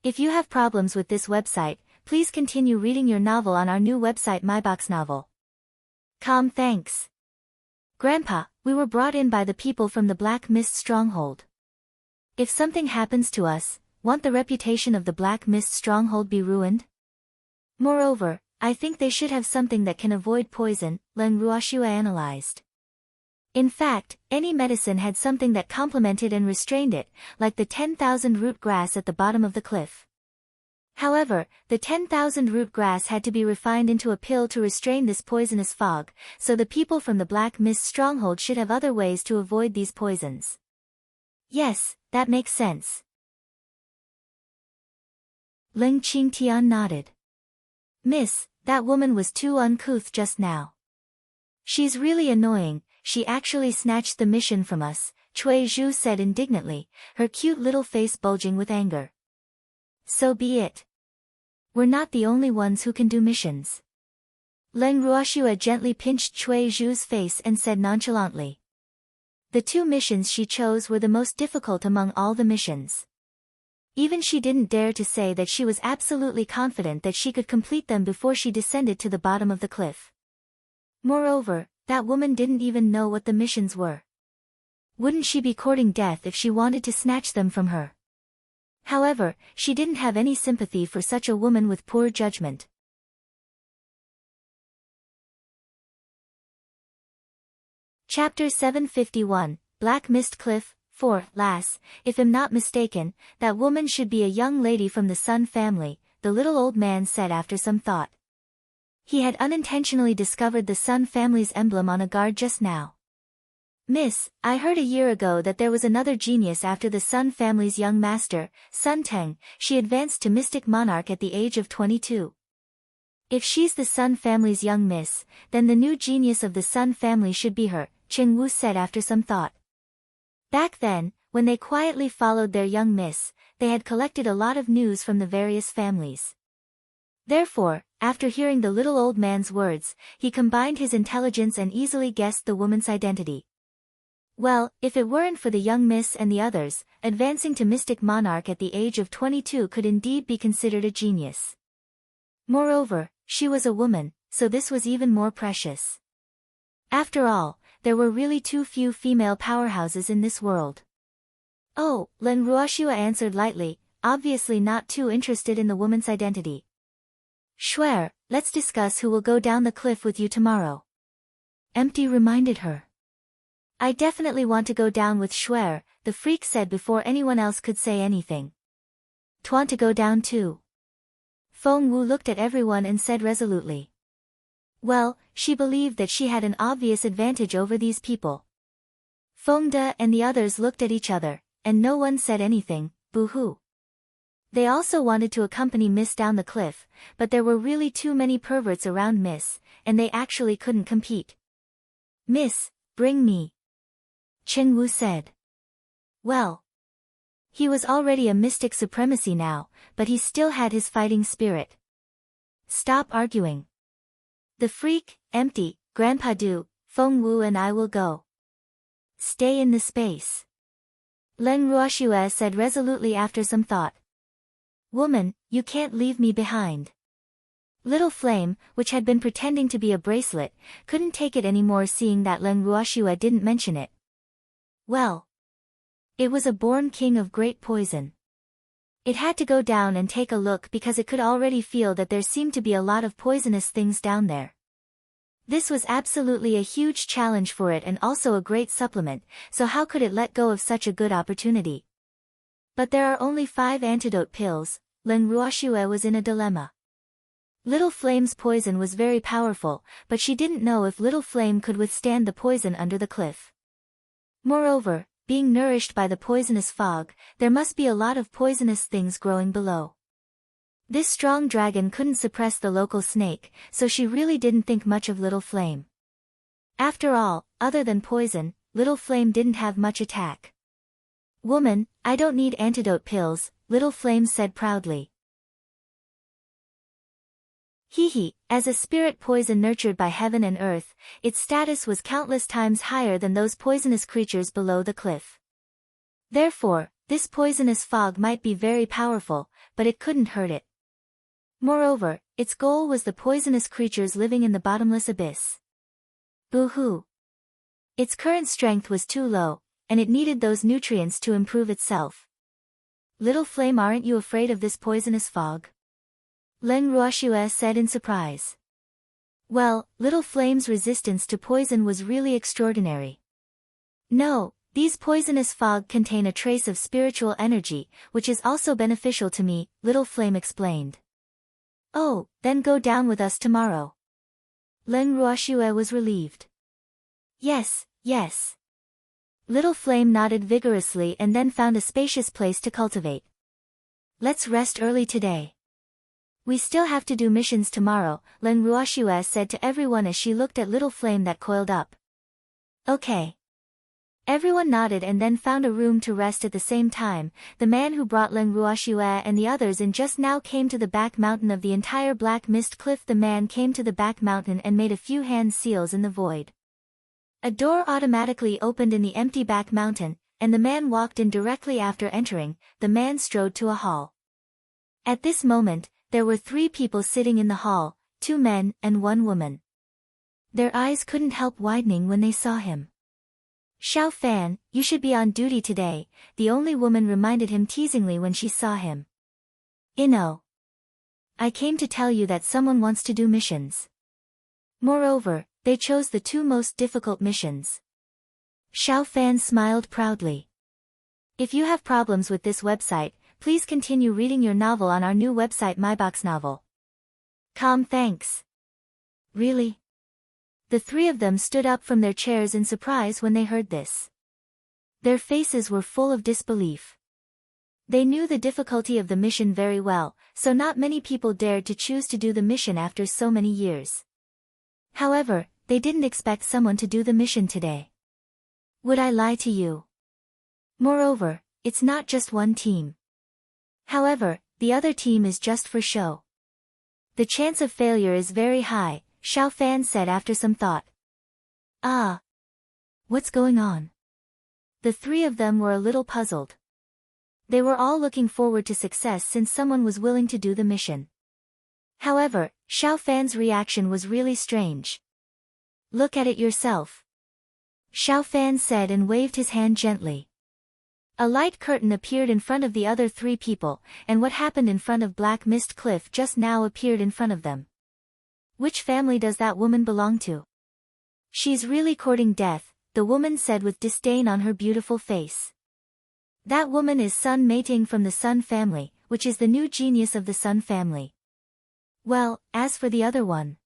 If you have problems with this website, please continue reading your novel on our new website MyBox Novel. Thanks. Grandpa, we were brought in by the people from the Black Mist Stronghold. If something happens to us, won't the reputation of the Black Mist Stronghold be ruined? Moreover, I think they should have something that can avoid poison, Len Ruoxue analyzed. In fact, any medicine had something that complemented and restrained it, like the 10,000 root grass at the bottom of the cliff. However, the 10,000 root grass had to be refined into a pill to restrain this poisonous fog, so the people from the Black Mist Stronghold should have other ways to avoid these poisons. Yes, that makes sense. Ling Qingtian nodded. Miss, that woman was too uncouth just now. She's really annoying. She actually snatched the mission from us, Cui Zhu said indignantly, her cute little face bulging with anger. So be it. We're not the only ones who can do missions. Len Ruoxue gently pinched Cui Zhu's face and said nonchalantly. The 2 missions she chose were the most difficult among all the missions. Even she didn't dare to say that she was absolutely confident that she could complete them before she descended to the bottom of the cliff. Moreover, that woman didn't even know what the missions were. Wouldn't she be courting death if she wanted to snatch them from her? However, she didn't have any sympathy for such a woman with poor judgment. Chapter 751, Black Mist Cliff, 4. Lass, if I'm not mistaken, that woman should be a young lady from the Sun family, the little old man said after some thought. He had unintentionally discovered the Sun family's emblem on a guard just now. Miss, I heard a year ago that there was another genius after the Sun family's young master, Sun Teng. She advanced to Mystic Monarch at the age of 22. If she's the Sun family's young miss, then the new genius of the Sun family should be her, Qing Wu said after some thought. Back then, when they quietly followed their young miss, they had collected a lot of news from the various families. Therefore, after hearing the little old man's words, he combined his intelligence and easily guessed the woman's identity. Well, if it weren't for the young miss and the others, advancing to Mystic Monarch at the age of 22 could indeed be considered a genius. Moreover, she was a woman, so this was even more precious. After all, there were really too few female powerhouses in this world. Oh, Len Ruoxue answered lightly, obviously not too interested in the woman's identity. Shuer, let's discuss who will go down the cliff with you tomorrow. Empty reminded her. I definitely want to go down with Shuer, the freak said before anyone else could say anything. Want to go down too? Feng Wu looked at everyone and said resolutely. Well, she believed that she had an obvious advantage over these people. Feng De and the others looked at each other, and no one said anything, boo-hoo. They also wanted to accompany Miss down the cliff, but there were really too many perverts around Miss, and they actually couldn't compete. Miss, bring me. Qing Wu said. Well. He was already a mystic supremacy now, but he still had his fighting spirit. Stop arguing. The freak, Empty, Grandpa Du, Feng Wu and I will go. Stay in the space. Len Ruoxue said resolutely after some thought. Woman, you can't leave me behind. Little Flame, which had been pretending to be a bracelet, couldn't take it anymore seeing that Len Ruoxue didn't mention it. Well. It was a born king of great poison. It had to go down and take a look because it could already feel that there seemed to be a lot of poisonous things down there. This was absolutely a huge challenge for it and also a great supplement, so how could it let go of such a good opportunity? But there are only 5 antidote pills. Len Ruoxue was in a dilemma. Little Flame's poison was very powerful, but she didn't know if Little Flame could withstand the poison under the cliff. Moreover, being nourished by the poisonous fog, there must be a lot of poisonous things growing below. This strong dragon couldn't suppress the local snake, so she really didn't think much of Little Flame. After all, other than poison, Little Flame didn't have much attack. "Woman, I don't need antidote pills," Little Flame said proudly. As a spirit poison nurtured by heaven and earth, its status was countless times higher than those poisonous creatures below the cliff. Therefore, this poisonous fog might be very powerful, but it couldn't hurt it. Moreover, its goal was the poisonous creatures living in the bottomless abyss. Boo-hoo. Its current strength was too low, and it needed those nutrients to improve itself. "Little Flame, aren't you afraid of this poisonous fog?" Len Ruoxue said in surprise. Well, Little Flame's resistance to poison was really extraordinary. "No, these poisonous fog contain a trace of spiritual energy, which is also beneficial to me," Little Flame explained. "Oh, then go down with us tomorrow." Len Ruoxue was relieved. Yes. Little Flame nodded vigorously and then found a spacious place to cultivate. "Let's rest early today. We still have to do missions tomorrow," Len Ruoxue said to everyone as she looked at Little Flame that coiled up. "Okay." Everyone nodded and then found a room to rest at the same time. The man who brought Len Ruoxue and the others in just now came to the back mountain of the entire Black Mist Cliff. The man came to the back mountain and made a few hand seals in the void. A door automatically opened in the empty back mountain, and the man walked in directly after entering. The man strode to a hall. At this moment, there were 3 people sitting in the hall, 2 men and 1 woman. Their eyes couldn't help widening when they saw him. "Xiao Fan, you should be on duty today," the only woman reminded him teasingly when she saw him. "Inno. I came to tell you that someone wants to do missions." Moreover, they chose the 2 most difficult missions. Xiao Fan smiled proudly. "If you have problems with this website, please continue reading your novel on our new website MyBox Novel. Thanks." "Really?" The 3 of them stood up from their chairs in surprise when they heard this. Their faces were full of disbelief. They knew the difficulty of the mission very well, so not many people dared to choose to do the mission after so many years. However, they didn't expect someone to do the mission today. Would I lie to you? Moreover, it's not just one team. However, the other team is just for show. The chance of failure is very high, Xiao Fan said after some thought. What's going on? The 3 of them were a little puzzled. They were all looking forward to success since someone was willing to do the mission. However, Xiao Fan's reaction was really strange. "Look at it yourself," Xiao Fan said and waved his hand gently. A light curtain appeared in front of the other 3 people, and what happened in front of Black Mist Cliff just now appeared in front of them. "Which family does that woman belong to?" "She's really courting death," the woman said with disdain on her beautiful face. "That woman is Sun Mating from the Sun family, which is the new genius of the Sun family." "Well, as for the other one,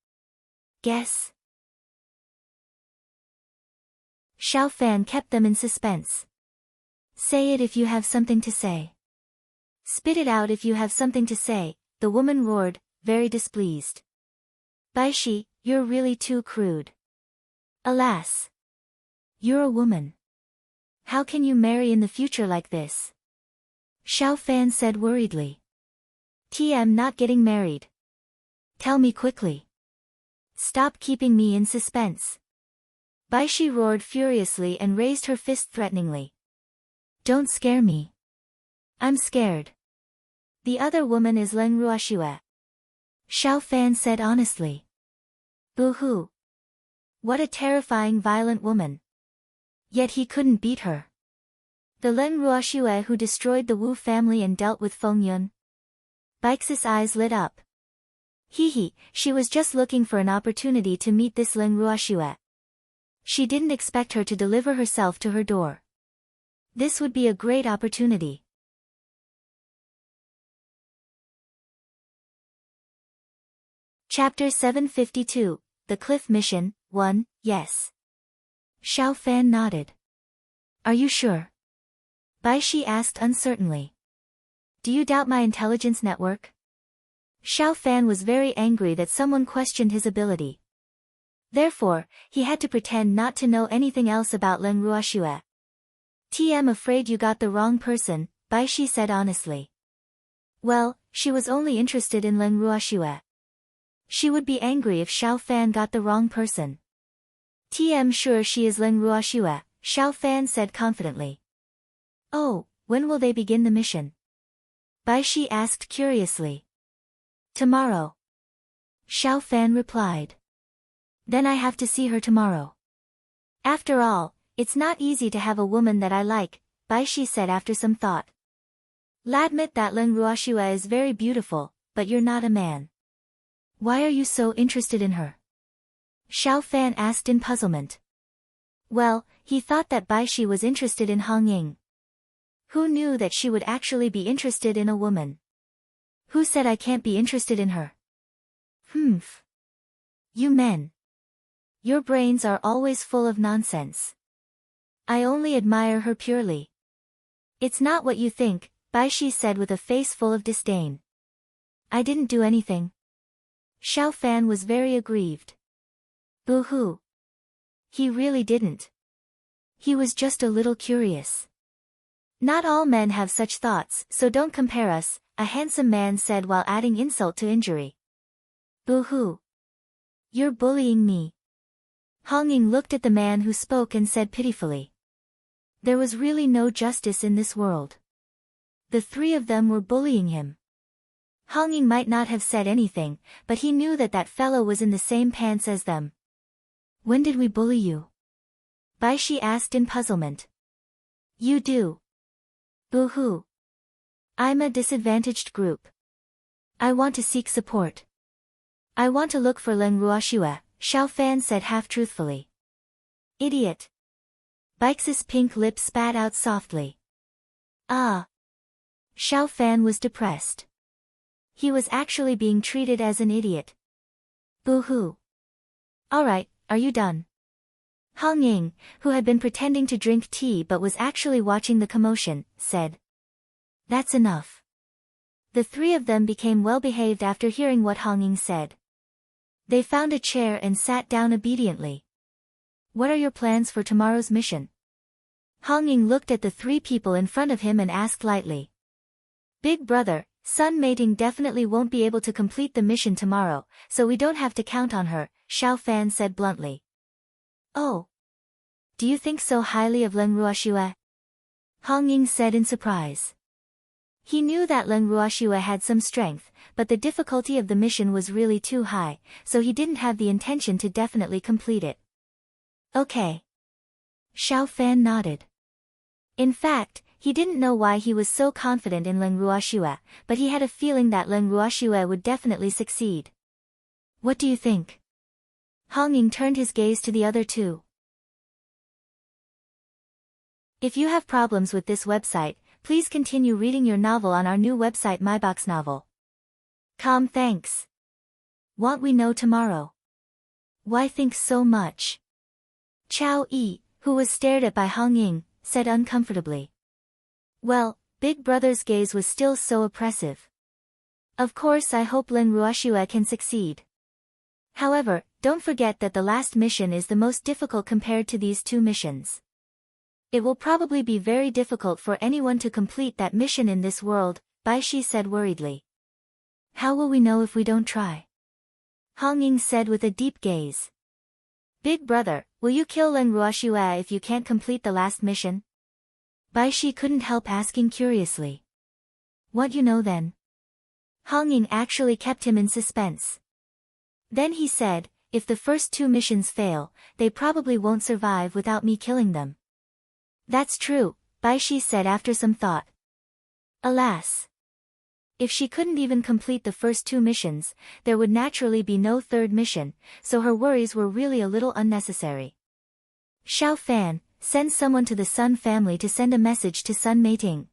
guess?" Xiao Fan kept them in suspense. "Say it if you have something to say. Spit it out if you have something to say," the woman roared, very displeased. "Baishi, you're really too crude. Alas. You're a woman. How can you marry in the future like this?" Xiao Fan said worriedly. "TM not getting married. Tell me quickly. Stop keeping me in suspense." Baishi roared furiously and raised her fist threateningly. "Don't scare me. I'm scared." "The other woman is Len Ruoxue," Xiao Fan said honestly. "Boo-hoo. What a terrifying violent woman. Yet he couldn't beat her. The Len Ruoxue who destroyed the Wu family and dealt with Feng Yun." Baix's eyes lit up. She was just looking for an opportunity to meet this Len Ruoxue. She didn't expect her to deliver herself to her door. This would be a great opportunity. Chapter 752, The Cliff Mission, 1, Yes. Xiao Fan nodded. Are you sure? Bai Shi asked uncertainly. Do you doubt my intelligence network? Xiao Fan was very angry that someone questioned his ability. Therefore, he had to pretend not to know anything else about Len Ruoxue. I'm afraid you got the wrong person, Bai Shi said honestly. Well, she was only interested in Len Ruoxue. She would be angry if Xiao Fan got the wrong person. I'm sure she is Len Ruoxue, Xiao Fan said confidently. Oh, when will they begin the mission? Bai Shi asked curiously. Tomorrow. Xiao Fan replied. Then I have to see her tomorrow. After all, it's not easy to have a woman that I like, Bai Shi said after some thought. I'll admit that Len Ruoxue is very beautiful, but you're not a man. Why are you so interested in her? Xiao Fan asked in puzzlement. Well, he thought that Bai Shi was interested in Hong Ying. Who knew that she would actually be interested in a woman? Who said I can't be interested in her? Humph. You men. Your brains are always full of nonsense. I only admire her purely. It's not what you think, Bai Shi said with a face full of disdain. I didn't do anything. Xiao Fan was very aggrieved. Boo-hoo. He really didn't. He was just a little curious. Not all men have such thoughts, so don't compare us, a handsome man said while adding insult to injury. Boo-hoo. You're bullying me. Hong Ying looked at the man who spoke and said pitifully. There was really no justice in this world. The three of them were bullying him. Hong Ying might not have said anything, but he knew that that fellow was in the same pants as them. When did we bully you? Bai Shi asked in puzzlement. You do. Boo-hoo. I'm a disadvantaged group. I want to seek support. I want to look for Len Ruoxue, Xiao Fan said half-truthfully. Idiot. Bai's pink lips spat out softly. Ah. Xiao Fan was depressed. He was actually being treated as an idiot. Boo-hoo. Alright, are you done? Hong Ying, who had been pretending to drink tea but was actually watching the commotion, said. That's enough. The three of them became well-behaved after hearing what Hong Ying said. They found a chair and sat down obediently. What are your plans for tomorrow's mission? Hong Ying looked at the three people in front of him and asked lightly. Big brother, Sun Mating definitely won't be able to complete the mission tomorrow, so we don't have to count on her, Xiao Fan said bluntly. Oh. Do you think so highly of Len Ruoxue? Hong Ying said in surprise. He knew that Len Ruoxue had some strength, but the difficulty of the mission was really too high, so he didn't have the intention to definitely complete it. Okay. Xiao Fan nodded. In fact, he didn't know why he was so confident in Len Ruoxue, but he had a feeling that Len Ruoxue would definitely succeed. What do you think? Hong Ying turned his gaze to the other two. If you have problems with this website, please continue reading your novel on our new website myboxnovel.com. Thanks. Want we know tomorrow? Why think so much? Chao Yi, who was stared at by Hong Ying, said uncomfortably. Well, Big Brother's gaze was still so oppressive. Of course I hope Len Ruoxue can succeed. However, don't forget that the last mission is the most difficult compared to these two missions. It will probably be very difficult for anyone to complete that mission in this world, Bai Shi said worriedly. How will we know if we don't try? Hong Ying said with a deep gaze. Big brother, will you kill Len Ruoxue if you can't complete the last mission? Bai Shi couldn't help asking curiously. What you know then? Hong Ying actually kept him in suspense. Then he said, if the first two missions fail, they probably won't survive without me killing them. That's true, Bai Shi said after some thought. Alas. If she couldn't even complete the first two missions, there would naturally be no third mission, so her worries were really a little unnecessary. Xiao Fan, send someone to the Sun family to send a message to Sun Mating.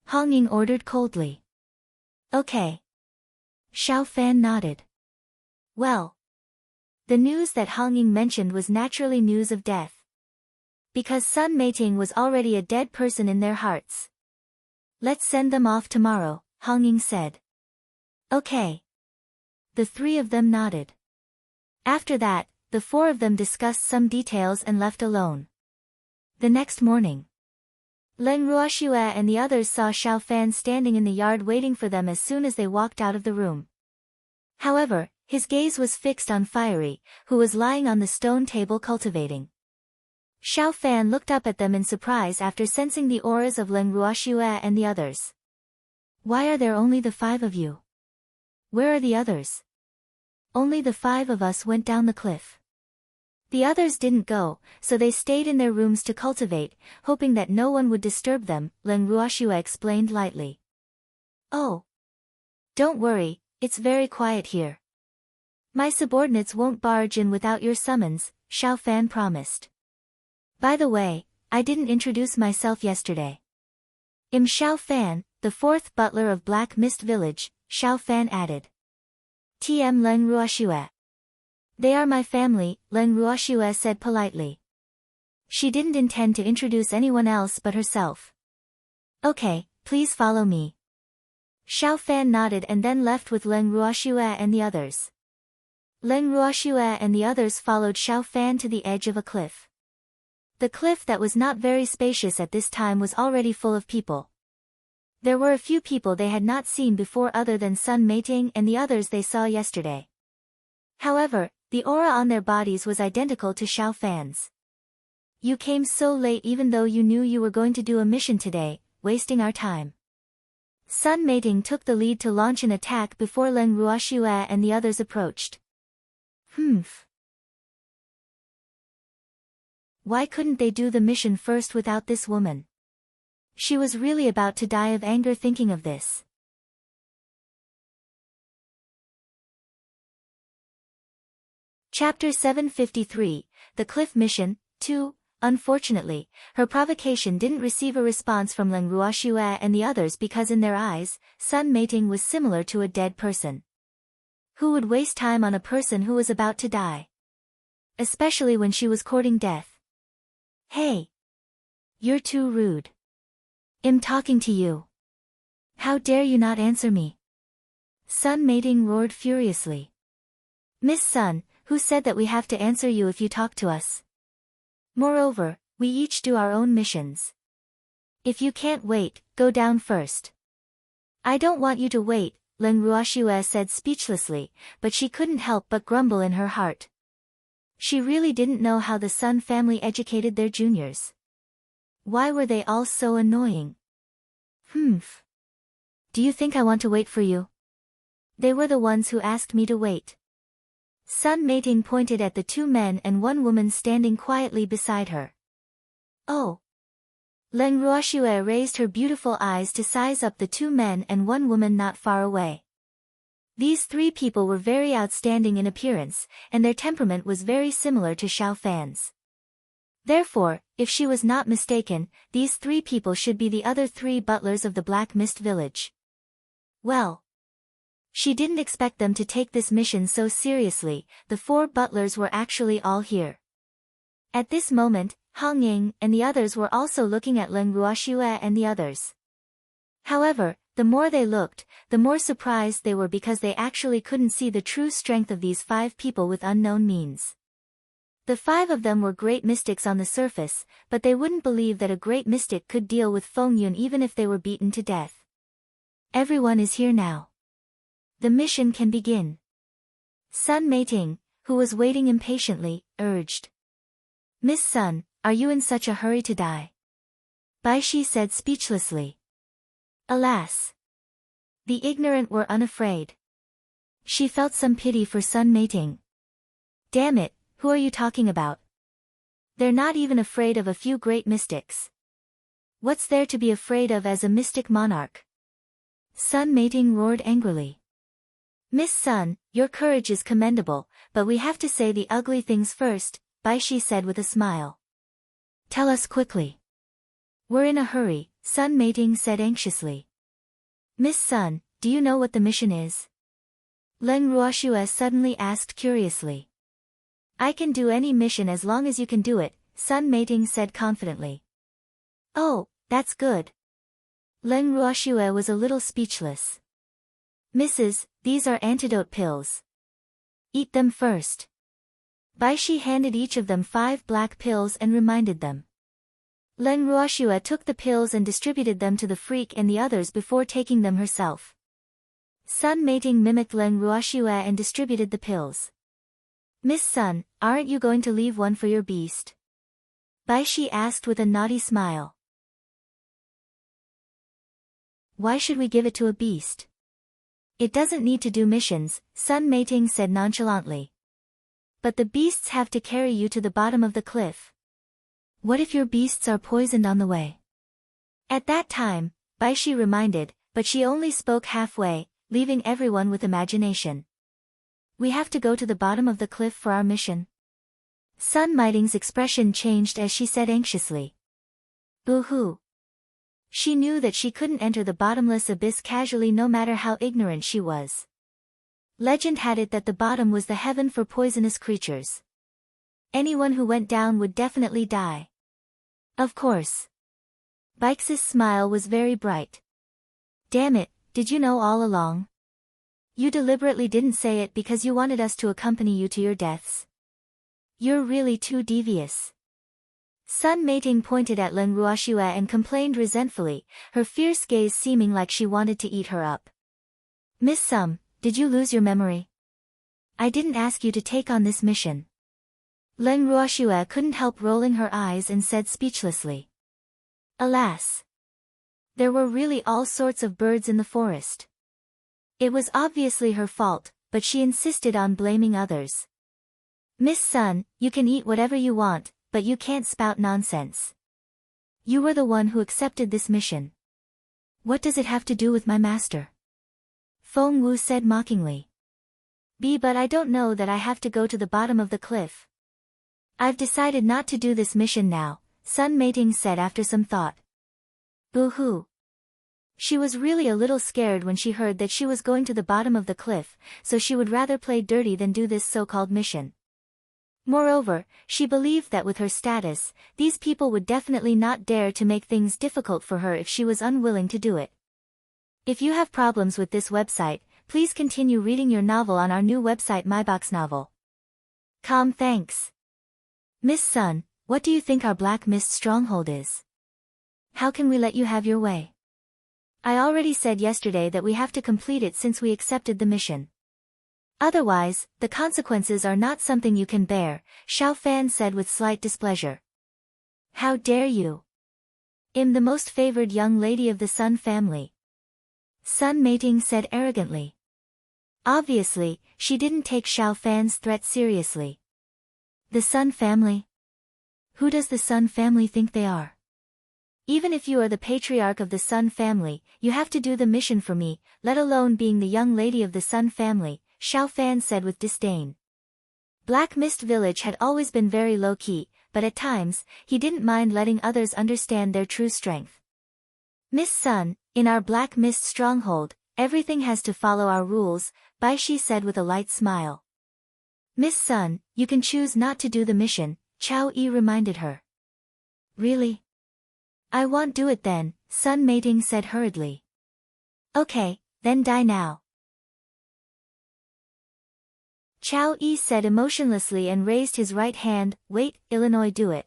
Hong Ying ordered coldly. Okay. Xiao Fan nodded. Well, the news that Hong Ying mentioned was naturally news of death. Because Sun Meiting was already a dead person in their hearts. Let's send them off tomorrow, Hong Ying said. Okay. The three of them nodded. After that, the four of them discussed some details and left alone. The next morning, Leng Ruoxue and the others saw Xiao Fan standing in the yard waiting for them as soon as they walked out of the room. However, his gaze was fixed on Fiery, who was lying on the stone table cultivating. Xiao Fan looked up at them in surprise after sensing the auras of Leng Ruoxue and the others. Why are there only the 5 of you? Where are the others? Only the 5 of us went down the cliff. The others didn't go, so they stayed in their rooms to cultivate, hoping that no one would disturb them, Leng Ruoxue explained lightly. Oh. Don't worry, it's very quiet here. My subordinates won't barge in without your summons, Xiao Fan promised. By the way, I didn't introduce myself yesterday. I'm Xiao Fan, the 4th butler of Black Mist Village, Xiao Fan added. TM Leng Ruoxue. They are my family, Leng Ruoxue said politely. She didn't intend to introduce anyone else but herself. Okay, please follow me. Xiao Fan nodded and then left with Leng Ruoxue and the others. Leng Ruoxue and the others followed Xiao Fan to the edge of a cliff. The cliff that was not very spacious at this time was already full of people. There were a few people they had not seen before other than Sun Meiting and the others they saw yesterday. However, the aura on their bodies was identical to Xiao Fan's. You came so late even though you knew you were going to do a mission today, wasting our time. Sun Meiting took the lead to launch an attack before Leng Ruoxue and the others approached. Why couldn't they do the mission first without this woman? She was really about to die of anger thinking of this. Chapter 753, The Cliff Mission, 2. Unfortunately, her provocation didn't receive a response from Leng Ruoxue and the others because in their eyes, Sun Meiting was similar to a dead person. Who would waste time on a person who was about to die? Especially when she was courting death. Hey! You're too rude. I'm talking to you. How dare you not answer me? Sun Meiting roared furiously. Miss Sun, who said that we have to answer you if you talk to us? Moreover, we each do our own missions. If you can't wait, go down first. I don't want you to wait, Leng Ruoxue said speechlessly, but she couldn't help but grumble in her heart. She really didn't know how the Sun family educated their juniors. Why were they all so annoying? Do you think I want to wait for you? They were the ones who asked me to wait. Sun Meiting pointed at the 2 men and 1 woman standing quietly beside her. Oh! Leng Ruoxue raised her beautiful eyes to size up the 2 men and 1 woman not far away. These 3 people were very outstanding in appearance, and their temperament was very similar to Xiao Fan's. Therefore, if she was not mistaken, these 3 people should be the other 3 butlers of the Black Mist Village. Well, she didn't expect them to take this mission so seriously. The 4 butlers were actually all here. At this moment, Hong Ying and the others were also looking at Leng Ruoxue and the others. However, the more they looked, the more surprised they were because they actually couldn't see the true strength of these 5 people with unknown means. The 5 of them were great mystics on the surface, but they wouldn't believe that a great mystic could deal with Feng Yun even if they were beaten to death. Everyone is here now. The mission can begin. Sun Meiting, who was waiting impatiently, urged. Miss Sun, are you in such a hurry to die? Bai Shi said speechlessly. Alas! The ignorant were unafraid. She felt some pity for Sun Meiting. Damn it, who are you talking about? They're not even afraid of a few great mystics. What's there to be afraid of as a mystic monarch? Sun Meiting roared angrily. Miss Sun, your courage is commendable, but we have to say the ugly things first, Bai Shi said with a smile. Tell us quickly. We're in a hurry, Sun Meiting said anxiously. Miss Sun, do you know what the mission is? Len Ruoshua suddenly asked curiously. I can do any mission as long as you can do it, Sun Meiting said confidently. Oh, that's good. Len Ruoshua was a little speechless. Mrs., these are antidote pills. Eat them first. Baishi handed each of them 5 black pills and reminded them. Len Ruoshua took the pills and distributed them to the freak and the others before taking them herself. Sun Meiting mimicked Len Ruoshua and distributed the pills. Miss Sun, aren't you going to leave one for your beast? Baishi asked with a naughty smile. Why should we give it to a beast? It doesn't need to do missions, Sun Meiting said nonchalantly. But the beasts have to carry you to the bottom of the cliff. What if your beasts are poisoned on the way? At that time, Baishi reminded, but she only spoke halfway, leaving everyone with imagination. We have to go to the bottom of the cliff for our mission. Sun Meiting's expression changed as she said anxiously. Boo-hoo. She knew that she couldn't enter the bottomless abyss casually no matter how ignorant she was. Legend had it that the bottom was the heaven for poisonous creatures. Anyone who went down would definitely die. Of course. Bikes' smile was very bright. Damn it, did you know all along? You deliberately didn't say it because you wanted us to accompany you to your deaths. You're really too devious. Sun Meiting pointed at Len Ruoshua and complained resentfully, her fierce gaze seeming like she wanted to eat her up. Miss Sum, did you lose your memory? I didn't ask you to take on this mission. Len Ruoshua couldn't help rolling her eyes and said speechlessly. Alas. There were really all sorts of birds in the forest. It was obviously her fault, but she insisted on blaming others. Miss Sun, you can eat whatever you want, but you can't spout nonsense. You were the one who accepted this mission. What does it have to do with my master? Feng Wu said mockingly. But I don't know that I have to go to the bottom of the cliff. I've decided not to do this mission now, Sun Meiting said after some thought. Boo-hoo. She was really a little scared when she heard that she was going to the bottom of the cliff, so she would rather play dirty than do this so-called mission. Moreover, she believed that with her status, these people would definitely not dare to make things difficult for her if she was unwilling to do it. If you have problems with this website, please continue reading your novel on our new website MyBox Novel. Thanks. Miss Sun, what do you think our Black Mist stronghold is? How can we let you have your way? I already said yesterday that we have to complete it since we accepted the mission. Otherwise, the consequences are not something you can bear, Xiao Fan said with slight displeasure. How dare you? I'm the most favored young lady of the Sun family. Sun Meiting said arrogantly. Obviously, she didn't take Xiao Fan's threat seriously. The Sun family? Who does the Sun family think they are? Even if you are the patriarch of the Sun family, you have to do the mission for me, let alone being the young lady of the Sun family, Xiao Fan said with disdain. Black Mist Village had always been very low-key, but at times, he didn't mind letting others understand their true strength. Miss Sun, in our Black Mist stronghold, everything has to follow our rules, Baishi said with a light smile. Miss Sun, you can choose not to do the mission, Chao Yi reminded her. Really? I won't do it then, Sun Meiting said hurriedly. Okay, then die now. Chao Yi said emotionlessly and raised his right hand, wait, Illinois do it.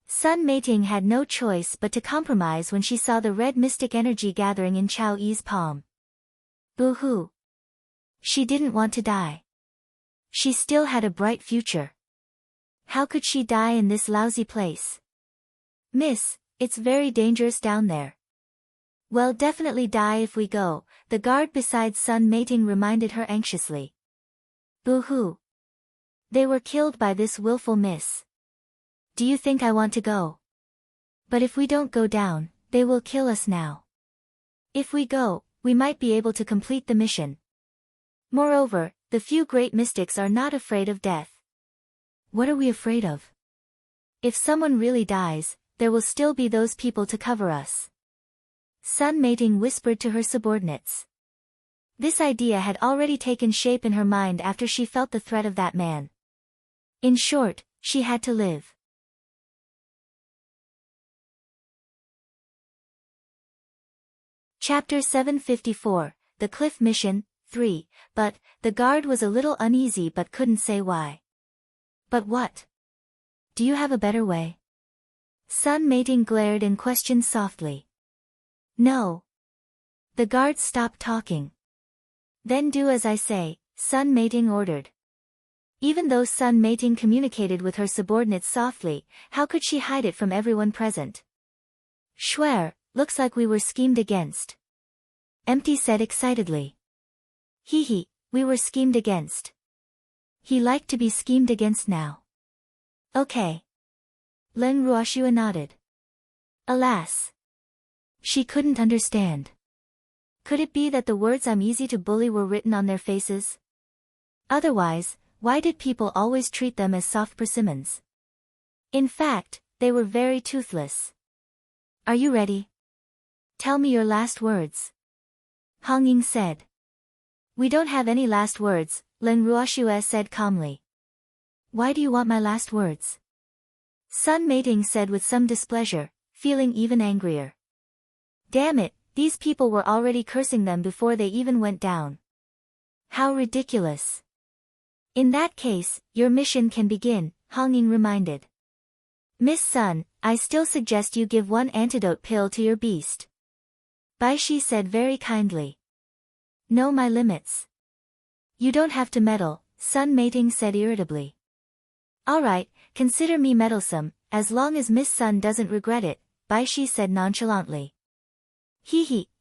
Sun Meiting had no choice but to compromise when she saw the red mystic energy gathering in Chao Yi's palm. Boo-hoo. She didn't want to die. She still had a bright future. How could she die in this lousy place? Miss, it's very dangerous down there. Well, definitely die if we go, the guard beside Sun Meiting reminded her anxiously. Boo-hoo. They were killed by this willful miss. Do you think I want to go? But if we don't go down, they will kill us now. If we go, we might be able to complete the mission. Moreover, the few great mystics are not afraid of death. What are we afraid of? If someone really dies, there will still be those people to cover us. Sun Meiting whispered to her subordinates. This idea had already taken shape in her mind after she felt the threat of that man. In short, she had to live. Chapter 754, The Cliff Mission, 3, but, the guard was a little uneasy but couldn't say why. But what? Do you have a better way? Sun Mating glared and questioned softly. No. The guard stopped talking. Then do as I say, Sun Mating ordered. Even though Sun Mating communicated with her subordinates softly, how could she hide it from everyone present? Schwer, looks like we were schemed against. Empty said excitedly. Hee, we were schemed against. He liked to be schemed against now. Okay. Len Ruoshua nodded. Alas. She couldn't understand. Could it be that the words "I'm easy to bully" were written on their faces? Otherwise, why did people always treat them as soft persimmons? In fact, they were very toothless. Are you ready? Tell me your last words. Hong Ying said. We don't have any last words, Len Ruoshua said calmly. Why do you want my last words? Sun Mating said with some displeasure, feeling even angrier. Damn it, these people were already cursing them before they even went down. How ridiculous. In that case, your mission can begin, Hong Ying reminded. Miss Sun, I still suggest you give one antidote pill to your beast. Bai Shi said very kindly. Know my limits. You don't have to meddle, Sun Mating said irritably. Alright, consider me meddlesome, as long as Miss Sun doesn't regret it, Bai Shi said nonchalantly.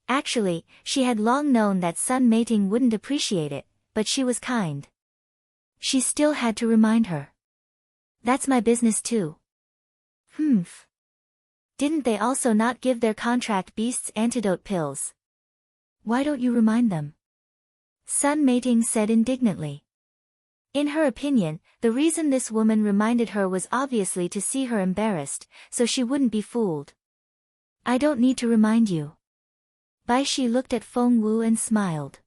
Actually, she had long known that Sun Mating wouldn't appreciate it, but she was kind. She still had to remind her. That's my business too. Didn't they also not give their contract beasts antidote pills? Why don't you remind them? Sun Mating said indignantly. In her opinion, the reason this woman reminded her was obviously to see her embarrassed, so she wouldn't be fooled. I don't need to remind you. Bai Shi looked at Feng Wu and smiled.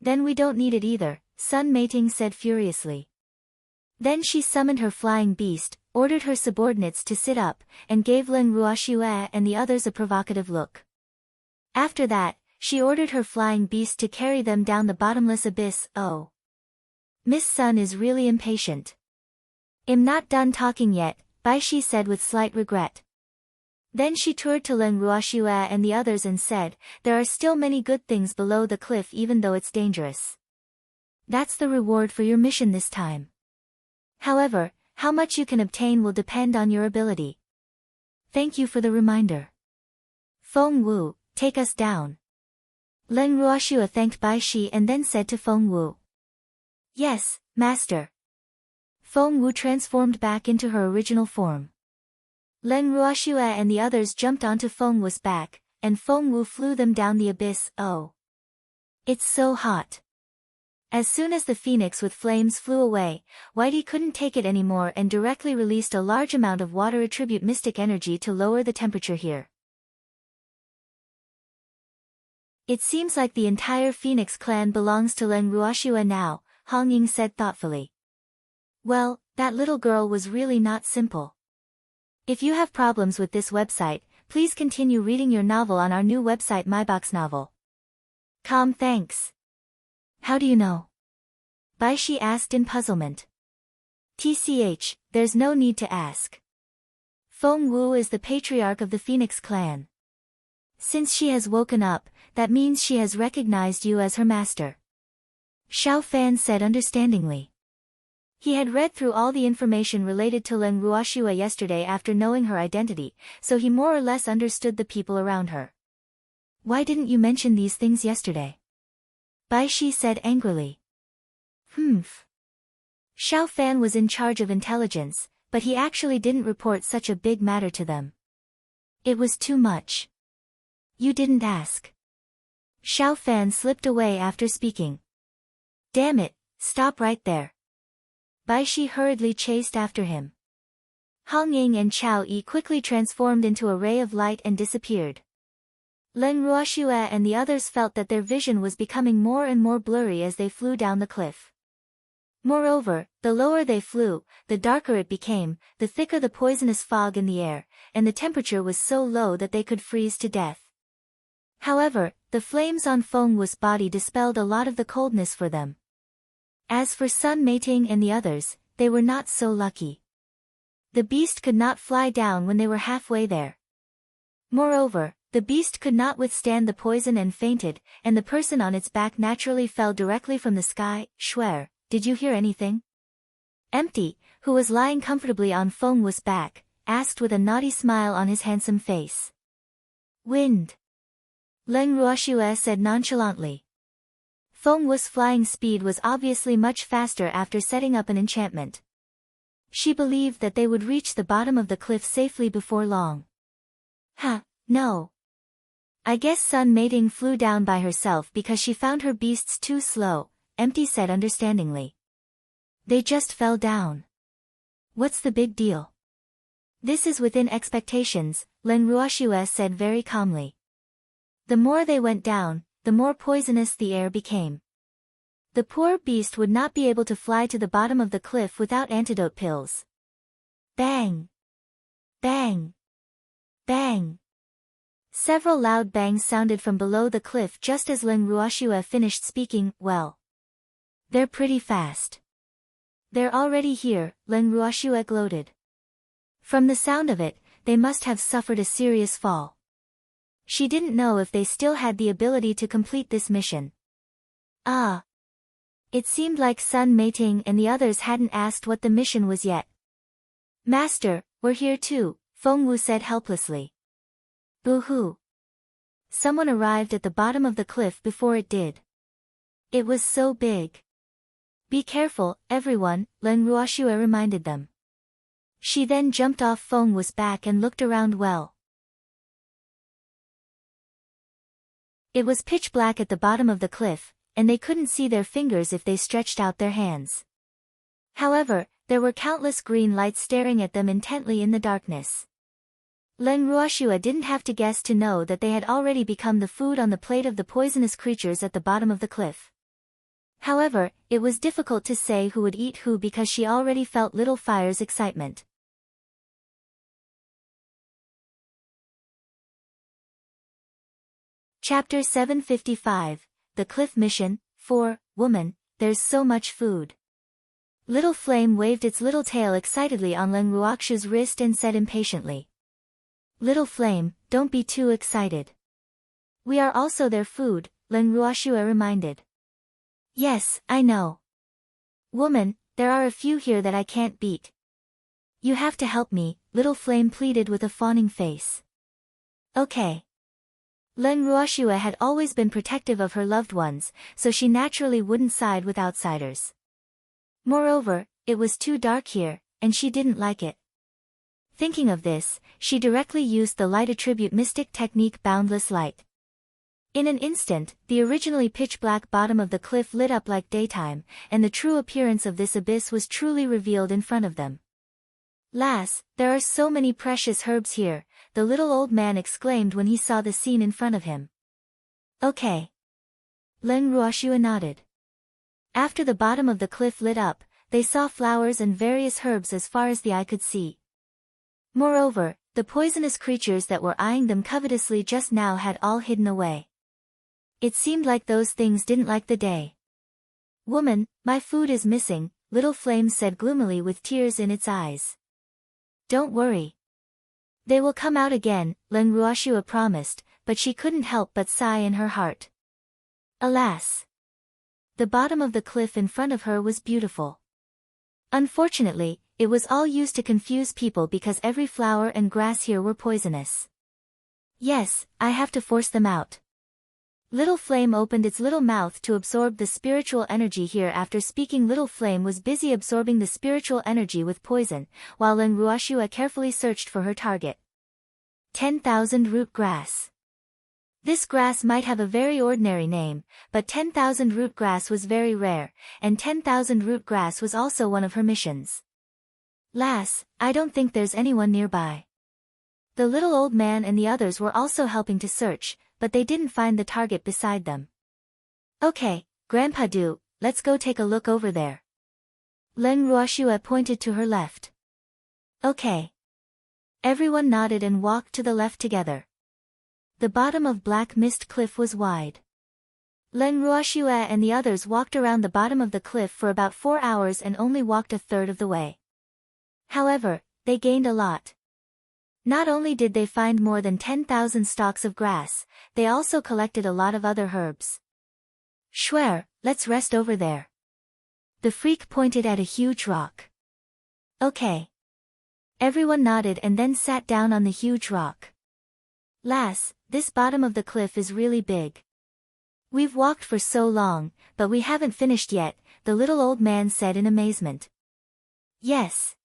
Then we don't need it either, Sun Mating said furiously. Then she summoned her flying beast, ordered her subordinates to sit up, and gave Len Ruoshua and the others a provocative look. After that, she ordered her flying beast to carry them down the bottomless abyss. Oh. Miss Sun is really impatient. I'm not done talking yet, Bai Shi said with slight regret. Then she turned to Len Ruoshua and the others and said, there are still many good things below the cliff even though it's dangerous. That's the reward for your mission this time. However, how much you can obtain will depend on your ability. Thank you for the reminder. Feng Wu, take us down. Len Ruoshua thanked Bai Shi and then said to Feng Wu. Yes, master. Feng Wu transformed back into her original form. Len Ruoshua and the others jumped onto Feng Wu's back, and Feng Wu flew them down the abyss. Oh. It's so hot. As soon as the phoenix with flames flew away, Whitey couldn't take it anymore and directly released a large amount of water attribute mystic energy to lower the temperature here. It seems like the entire Phoenix clan belongs to Len Ruoshua now, Hong Ying said thoughtfully. Well, that little girl was really not simple. If you have problems with this website, please continue reading your novel on our new website MyBox Novel. Thanks. How do you know? Bai Shi asked in puzzlement. TCH, there's no need to ask. Feng Wu is the patriarch of the Phoenix clan. Since she has woken up, that means she has recognized you as her master. Xiao Fan said understandingly. He had read through all the information related to Len Ruoshua yesterday after knowing her identity, so he more or less understood the people around her. Why didn't you mention these things yesterday? Bai Shi said angrily. Xiao Fan was in charge of intelligence, but he actually didn't report such a big matter to them. It was too much. You didn't ask. Xiao Fan slipped away after speaking. Damn it, stop right there. Bai Shi hurriedly chased after him. Hong Ying and Chao Yi quickly transformed into a ray of light and disappeared. Len Ruoxue and the others felt that their vision was becoming more and more blurry as they flew down the cliff. Moreover, the lower they flew, the darker it became, the thicker the poisonous fog in the air, and the temperature was so low that they could freeze to death. However, the flames on Feng Wu's body dispelled a lot of the coldness for them. As for Sun Meiting and the others, they were not so lucky. The beast could not fly down when they were halfway there. Moreover, the beast could not withstand the poison and fainted, and the person on its back naturally fell directly from the sky. Schwer, did you hear anything? Empty, who was lying comfortably on Feng Wu's back, asked with a naughty smile on his handsome face. Wind. Len Ruoxue said nonchalantly. Feng Wu's flying speed was obviously much faster after setting up an enchantment. She believed that they would reach the bottom of the cliff safely before long. No. I guess Sun Meiting flew down by herself because she found her beasts too slow, Empty said understandingly. They just fell down. What's the big deal? This is within expectations, Len Ruoxue said very calmly. The more they went down, the more poisonous the air became. The poor beast would not be able to fly to the bottom of the cliff without antidote pills. Bang! Bang! Bang! Several loud bangs sounded from below the cliff just as Len Ruoxue finished speaking. Well, they're pretty fast. They're already here, Len Ruoxue gloated. From the sound of it, they must have suffered a serious fall. She didn't know if they still had the ability to complete this mission. It seemed like Sun Meiting and the others hadn't asked what the mission was yet. Master, we're here too, Feng Wu said helplessly. Boo-hoo. Someone arrived at the bottom of the cliff before it did. It was so big. Be careful, everyone, Len Ruoxue reminded them. She then jumped off Feng Wu's back and looked around well. It was pitch black at the bottom of the cliff, and they couldn't see their fingers if they stretched out their hands. However, there were countless green lights staring at them intently in the darkness. Len Ruoxue didn't have to guess to know that they had already become the food on the plate of the poisonous creatures at the bottom of the cliff. However, it was difficult to say who would eat who because she already felt Little Fire's excitement. Chapter 755, The Cliff Mission. 4, Woman, there's so much food. Little Flame waved its little tail excitedly on Len Ruoxue's wrist and said impatiently. Little Flame, don't be too excited. We are also their food, Len Ruoxue reminded. Yes, I know. Woman, there are a few here that I can't beat. You have to help me, Little Flame pleaded with a fawning face. Okay. Len Ruoxue had always been protective of her loved ones, so she naturally wouldn't side with outsiders. Moreover, it was too dark here, and she didn't like it. Thinking of this, she directly used the light attribute mystic technique Boundless Light. In an instant, the originally pitch-black bottom of the cliff lit up like daytime, and the true appearance of this abyss was truly revealed in front of them. Lass, there are so many precious herbs here, the little old man exclaimed when he saw the scene in front of him. Okay. Len Ruoxue nodded. After the bottom of the cliff lit up, they saw flowers and various herbs as far as the eye could see. Moreover, the poisonous creatures that were eyeing them covetously just now had all hidden away. It seemed like those things didn't like the day. Woman, my food is missing, Little Flame said gloomily with tears in its eyes. Don't worry. They will come out again, Len Ruoxue promised, but she couldn't help but sigh in her heart. Alas! The bottom of the cliff in front of her was beautiful. Unfortunately, it was all used to confuse people because every flower and grass here were poisonous. Yes, I have to force them out. Little Flame opened its little mouth to absorb the spiritual energy here. After speaking, Little Flame was busy absorbing the spiritual energy with poison, while Len Ruoxue carefully searched for her target. 10,000 root grass. This grass might have a very ordinary name, but 10,000 root grass was very rare, and 10,000 root grass was also one of her missions. Lass, I don't think there's anyone nearby. The little old man and the others were also helping to search, but they didn't find the target beside them. Okay, Grandpa Du, let's go take a look over there. Len Ruoxue pointed to her left. Okay. Everyone nodded and walked to the left together. The bottom of Black Mist Cliff was wide. Len Ruoxue and the others walked around the bottom of the cliff for about 4 hours and only walked a third of the way. However, they gained a lot. Not only did they find more than 10,000 stalks of grass, they also collected a lot of other herbs. Schwer, let's rest over there. The freak pointed at a huge rock. Okay. Everyone nodded and then sat down on the huge rock. Lass, this bottom of the cliff is really big. We've walked for so long, but we haven't finished yet, the little old man said in amazement. Yes.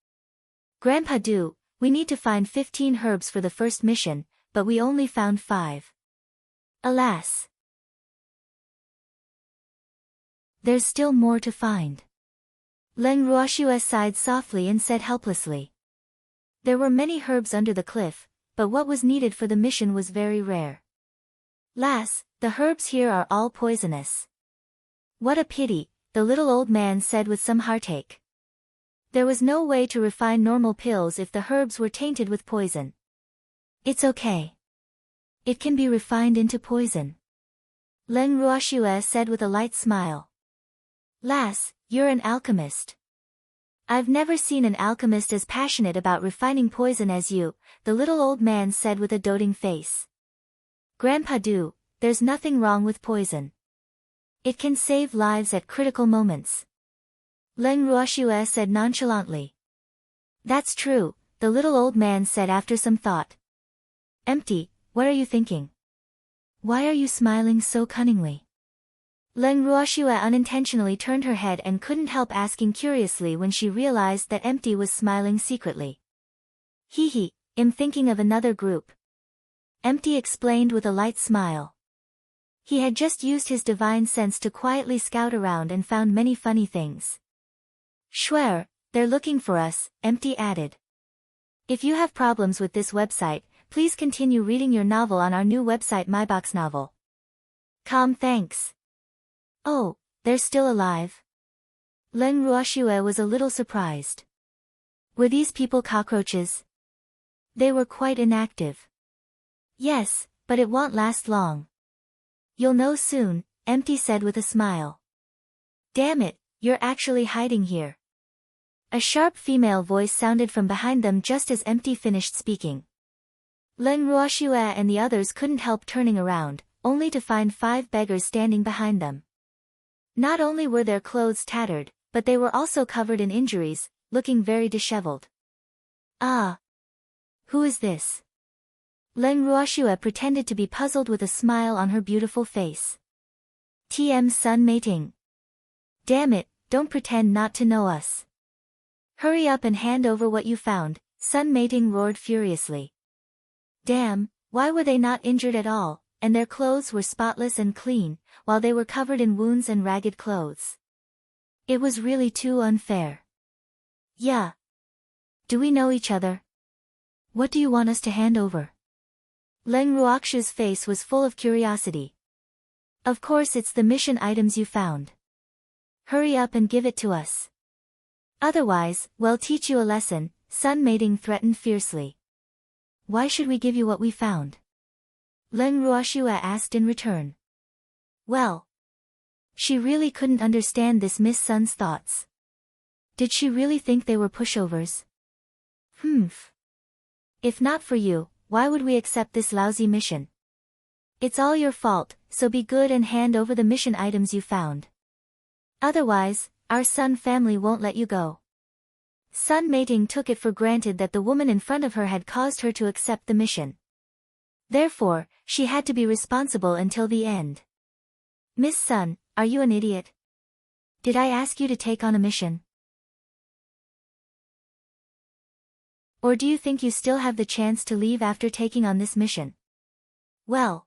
Grandpa Du, we need to find 15 herbs for the first mission, but we only found 5. Alas. There's still more to find. Len Ruoxue sighed softly and said helplessly. There were many herbs under the cliff, but what was needed for the mission was very rare. Lass, the herbs here are all poisonous. What a pity, the little old man said with some heartache. There was no way to refine normal pills if the herbs were tainted with poison. It's okay. It can be refined into poison. Len Ruoxue said with a light smile. Lass, you're an alchemist. I've never seen an alchemist as passionate about refining poison as you, the little old man said with a doting face. Grandpa Du, there's nothing wrong with poison. It can save lives at critical moments. Len Ruoxue said nonchalantly. That's true, the little old man said after some thought. Empty, what are you thinking? Why are you smiling so cunningly? Len Ruoxue unintentionally turned her head and couldn't help asking curiously when she realized that Empty was smiling secretly. Hee, I'm thinking of another group. Empty explained with a light smile. He had just used his divine sense to quietly scout around and found many funny things. Schwer, they're looking for us, Empty added. If you have problems with this website, please continue reading your novel on our new website MyBox Novel. Thanks. Oh, they're still alive? Len Ruoxue was a little surprised. Were these people cockroaches? They were quite inactive. Yes, but it won't last long. You'll know soon, Empty said with a smile. Damn it, you're actually hiding here. A sharp female voice sounded from behind them just as Empty finished speaking. Len Ruoxue and the others couldn't help turning around, only to find 5 beggars standing behind them. Not only were their clothes tattered, but they were also covered in injuries, looking very disheveled. Ah! Who is this? Len Ruoxue pretended to be puzzled with a smile on her beautiful face. TM Sun Mating. Damn it, don't pretend not to know us. Hurry up and hand over what you found, Sun Mating roared furiously. Damn, why were they not injured at all, and their clothes were spotless and clean, while they were covered in wounds and ragged clothes. It was really too unfair. Yeah. Do we know each other? What do you want us to hand over? Len Ruoxue's face was full of curiosity. Of course it's the mission items you found. Hurry up and give it to us. Otherwise, we'll teach you a lesson, Sun Mating threatened fiercely. Why should we give you what we found? Len Ruoxue asked in return. Well. She really couldn't understand this Miss Sun's thoughts. Did she really think they were pushovers? If not for you, why would we accept this lousy mission? It's all your fault, so be good and hand over the mission items you found. Otherwise, our Sun family won't let you go. Sun Mating took it for granted that the woman in front of her had caused her to accept the mission. Therefore, she had to be responsible until the end. Miss Sun, are you an idiot? Did I ask you to take on a mission? Or do you think you still have the chance to leave after taking on this mission? Well.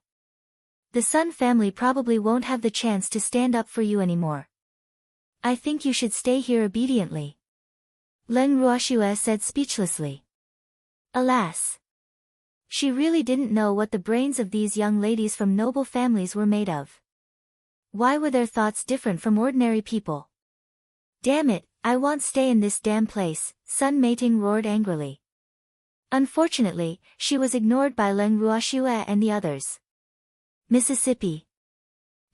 The Sun family probably won't have the chance to stand up for you anymore. I think you should stay here obediently. Len Ruoxue said speechlessly. Alas. she really didn't know what the brains of these young ladies from noble families were made of. Why were their thoughts different from ordinary people? Damn it, I won't stay in this damn place, Sun Meiting roared angrily. Unfortunately, she was ignored by Leng Ruoxue and the others. Mississippi.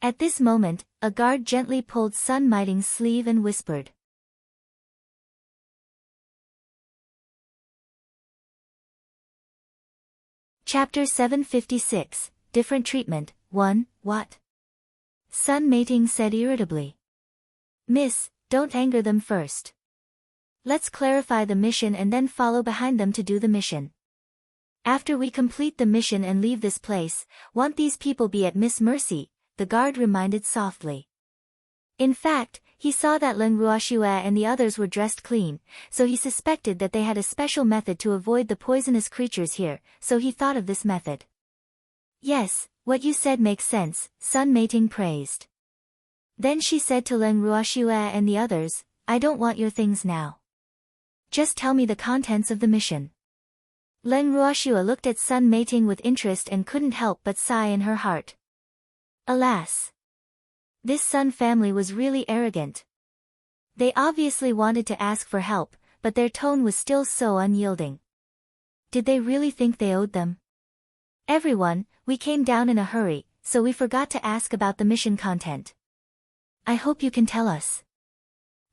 At this moment, a guard gently pulled Sun Meiting's sleeve and whispered. Chapter 756, Different Treatment, 1, What? Sun Meiting said irritably. Miss, don't anger them first. Let's clarify the mission and then follow behind them to do the mission. After we complete the mission and leave this place, won't these people be at Miss Mercy? The guard reminded softly. In fact, he saw that Leng Ruoxue and the others were dressed clean, so he suspected that they had a special method to avoid the poisonous creatures here, so he thought of this method. Yes, what you said makes sense, Sun Meiting praised. Then she said to Leng Ruoxue and the others, I don't want your things now. Just tell me the contents of the mission. Leng Ruoxue looked at Sun Meiting with interest and couldn't help but sigh in her heart. Alas! This Sun family was really arrogant. They obviously wanted to ask for help, but their tone was still so unyielding. Did they really think they owed them? Everyone, we came down in a hurry, so we forgot to ask about the mission content. I hope you can tell us.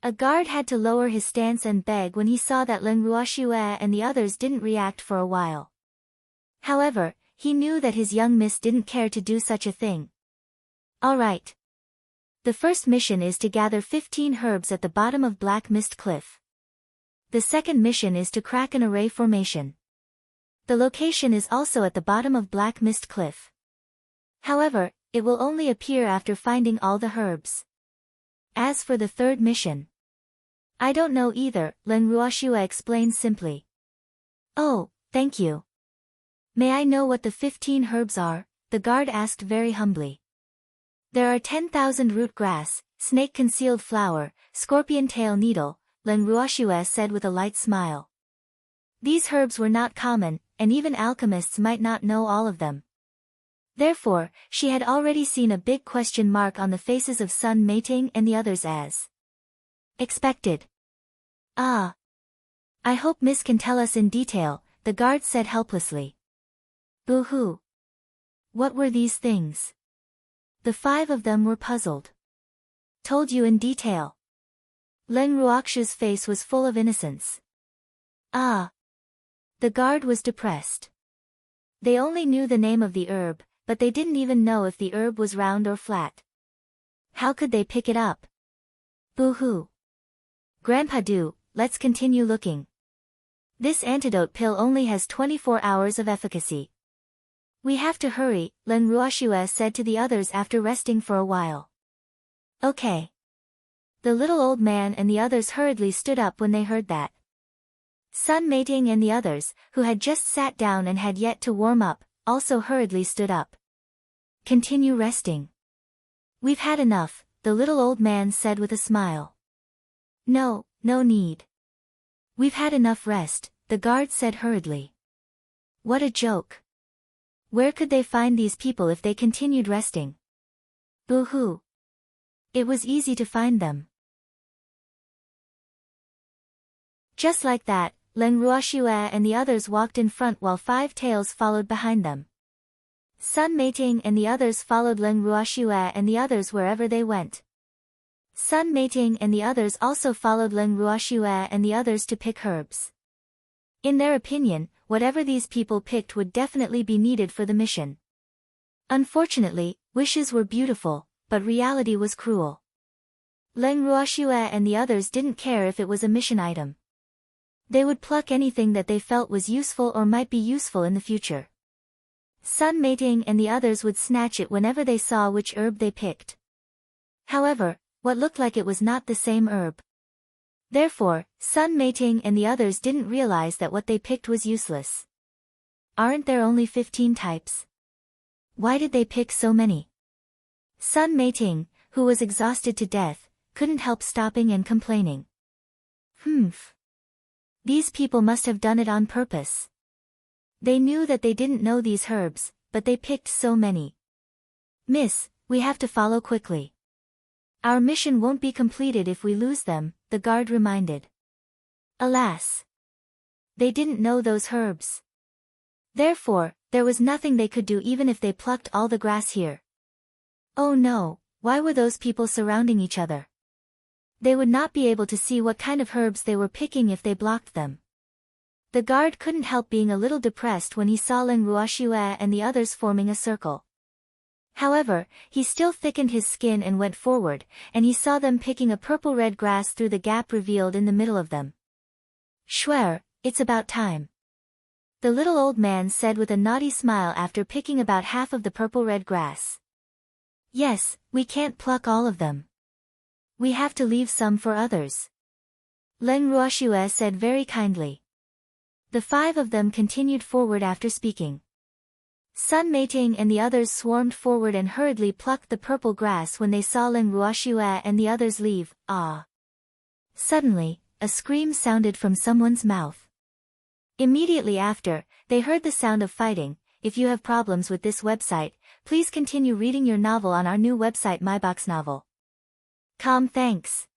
A guard had to lower his stance and beg when he saw that Leng Ruoxue and the others didn't react for a while. However, he knew that his young miss didn't care to do such a thing. All right. The first mission is to gather 15 herbs at the bottom of Black Mist Cliff. The second mission is to crack an array formation. The location is also at the bottom of Black Mist Cliff. However, it will only appear after finding all the herbs. As for the third mission, I don't know either, Leng Ruoxue explained simply. Oh, thank you. May I know what the 15 herbs are? The guard asked very humbly. There are 10,000 root grass, snake-concealed flower, scorpion-tail needle, Leng Ruoxue said with a light smile. These herbs were not common, and even alchemists might not know all of them. Therefore, she had already seen a big question mark on the faces of Sun Meiting and the others as expected. Ah. I hope Miss can tell us in detail, the guard said helplessly. Boo-hoo. What were these things? The 5 of them were puzzled. Told you in detail. Leng Ruoxue's face was full of innocence. Ah. The guard was depressed. They only knew the name of the herb, but they didn't even know if the herb was round or flat. How could they pick it up? Boo-hoo. Grandpa do, let's continue looking. This antidote pill only has 24 hours of efficacy. We have to hurry, Leng Ruoxue said to the others after resting for a while. Okay. The little old man and the others hurriedly stood up when they heard that. Sun Meiting and the others, who had just sat down and had yet to warm up, also hurriedly stood up. Continue resting. We've had enough, the little old man said with a smile. No, no need. We've had enough rest, the guard said hurriedly. What a joke. Where could they find these people if they continued resting? Boo-hoo. It was easy to find them. Just like that, Leng Ruoxue and the others walked in front while 5 tails followed behind them. Sun Meiting and the others followed Leng Ruoxue and the others wherever they went. Sun Meiting and the others also followed Leng Ruoxue and the others to pick herbs. In their opinion, whatever these people picked would definitely be needed for the mission. Unfortunately, wishes were beautiful, but reality was cruel. Leng Ruoxue and the others didn't care if it was a mission item. They would pluck anything that they felt was useful or might be useful in the future. Sun Meiting and the others would snatch it whenever they saw which herb they picked. However, what looked like it was not the same herb. Therefore, Sun Meiting and the others didn't realize that what they picked was useless. Aren't there only 15 types? Why did they pick so many? Sun Meiting, who was exhausted to death, couldn't help stopping and complaining. These people must have done it on purpose. They knew that they didn't know these herbs, but they picked so many. Miss, we have to follow quickly. Our mission won't be completed if we lose them, the guard reminded. Alas! They didn't know those herbs. Therefore, there was nothing they could do even if they plucked all the grass here. Oh no, why were those people surrounding each other? They would not be able to see what kind of herbs they were picking if they blocked them. The guard couldn't help being a little depressed when he saw Len Ruoxue and the others forming a circle. However, he still thickened his skin and went forward, and he saw them picking a purple-red grass through the gap revealed in the middle of them. Schwer, it's about time. The little old man said with a naughty smile after picking about half of the purple-red grass. Yes, we can't pluck all of them. We have to leave some for others. Len Ruoxue said very kindly. The 5 of them continued forward after speaking. Sun Meiting and the others swarmed forward and hurriedly plucked the purple grass when they saw Len Ruoxue and the others leave. Ah! Suddenly, a scream sounded from someone's mouth. Immediately after, they heard the sound of fighting. If you have problems with this website, please continue reading your novel on our new website MyBoxNovel. Thanks.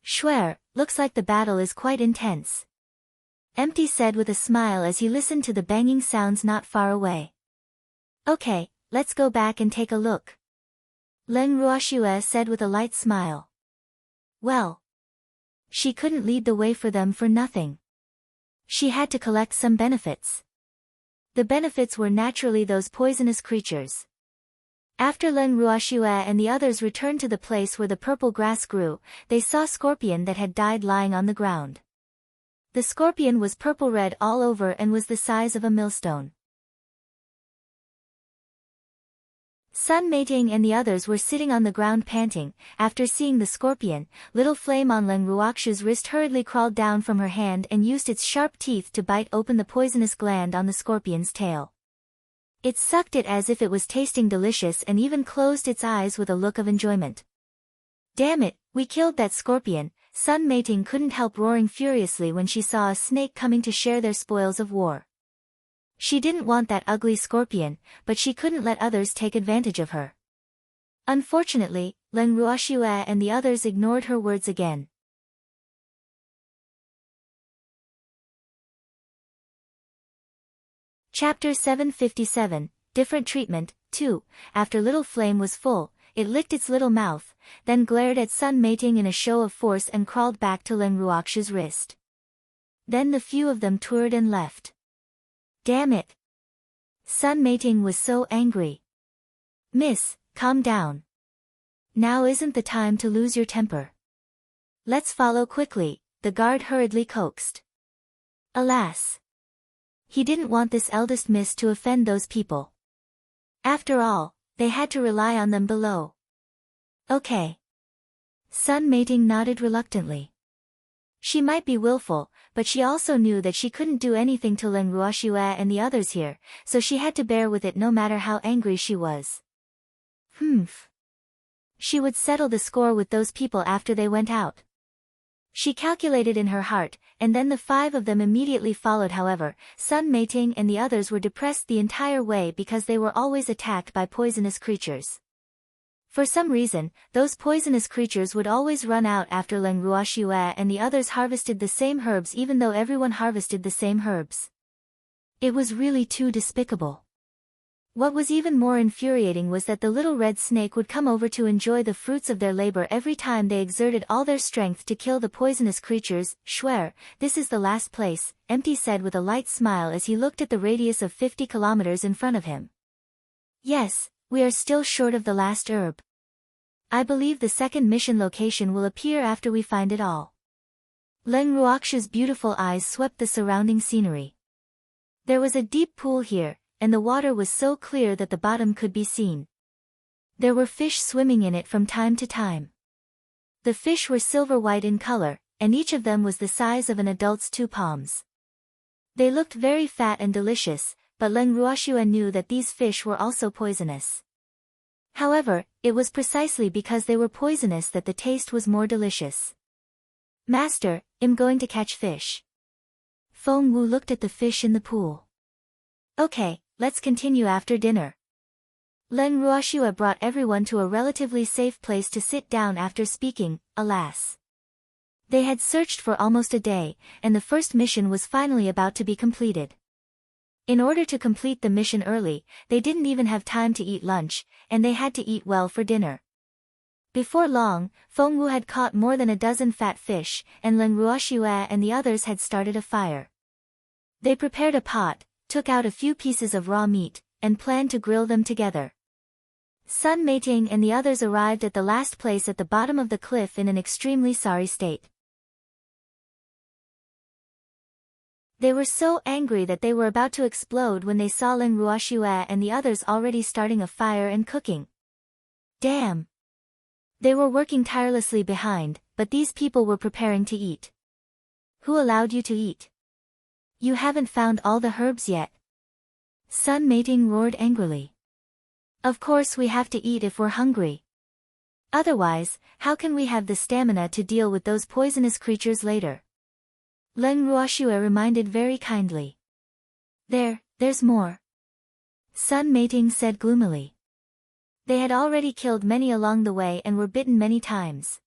Schwer, looks like the battle is quite intense. Empty said with a smile as he listened to the banging sounds not far away. Okay, let's go back and take a look. Len Ruoxue said with a light smile. Well. She couldn't lead the way for them for nothing. She had to collect some benefits. The benefits were naturally those poisonous creatures. After Len Ruoxue and the others returned to the place where the purple grass grew, they saw Scorpion that had died lying on the ground. The scorpion was purple-red all over and was the size of a millstone. Sun Meiting and the others were sitting on the ground panting. After seeing the scorpion, little flame on Len Ruoxue's wrist hurriedly crawled down from her hand and used its sharp teeth to bite open the poisonous gland on the scorpion's tail. It sucked it as if it was tasting delicious and even closed its eyes with a look of enjoyment. Damn it, we killed that scorpion. Sun Meiting couldn't help roaring furiously when she saw a snake coming to share their spoils of war. She didn't want that ugly scorpion, but she couldn't let others take advantage of her. Unfortunately, Len Ruoxue and the others ignored her words again. Chapter 757, Different Treatment, 2. After Little Flame was full, it licked its little mouth, then glared at Sun Meiting in a show of force and crawled back to Len Ruoxue's wrist. Then the few of them toured and left. Damn it! Sun Meiting was so angry. Miss, calm down. Now isn't the time to lose your temper. Let's follow quickly, the guard hurriedly coaxed. Alas! He didn't want this eldest miss to offend those people. After all, they had to rely on them below. Okay. Sun Meiting nodded reluctantly. She might be willful, but she also knew that she couldn't do anything to Len Ruoxue and the others here, so she had to bear with it no matter how angry she was. She would settle the score with those people after they went out. She calculated in her heart, and then the 5 of them immediately followed. However, Sun Meiting and the others were depressed the entire way because they were always attacked by poisonous creatures. For some reason, those poisonous creatures would always run out after Len Ruoxue and the others harvested the same herbs even though everyone harvested the same herbs. It was really too despicable. What was even more infuriating was that the little red snake would come over to enjoy the fruits of their labor every time they exerted all their strength to kill the poisonous creatures. Schwer, this is the last place, Empty said with a light smile as he looked at the radius of 50 kilometers in front of him. Yes, we are still short of the last herb. I believe the second mission location will appear after we find it all. Len Ruoxue's beautiful eyes swept the surrounding scenery. There was a deep pool here, and the water was so clear that the bottom could be seen. There were fish swimming in it from time to time. The fish were silver-white in color, and each of them was the size of an adult's 2 palms. They looked very fat and delicious, but Len Ruoxue knew that these fish were also poisonous. However, it was precisely because they were poisonous that the taste was more delicious. Master, I'm going to catch fish. Feng Wu looked at the fish in the pool. Okay, let's continue after dinner. Len Ruoshua brought everyone to a relatively safe place to sit down after speaking, alas. They had searched for almost a day, and the first mission was finally about to be completed. In order to complete the mission early, they didn't even have time to eat lunch, and they had to eat well for dinner. Before long, Feng Wu had caught more than a dozen fat fish, and Len Ruoshua and the others had started a fire. They prepared a pot, took out a few pieces of raw meat, and planned to grill them together. Sun Meiting and the others arrived at the last place at the bottom of the cliff in an extremely sorry state. They were so angry that they were about to explode when they saw Len Ruoshua and the others already starting a fire and cooking. Damn! They were working tirelessly behind, but these people were preparing to eat. Who allowed you to eat? You haven't found all the herbs yet. Sun Meiting roared angrily. Of course we have to eat if we're hungry. Otherwise, how can we have the stamina to deal with those poisonous creatures later? Len Ruoshua reminded very kindly. There's more. Sun Meiting said gloomily. They had already killed many along the way and were bitten many times.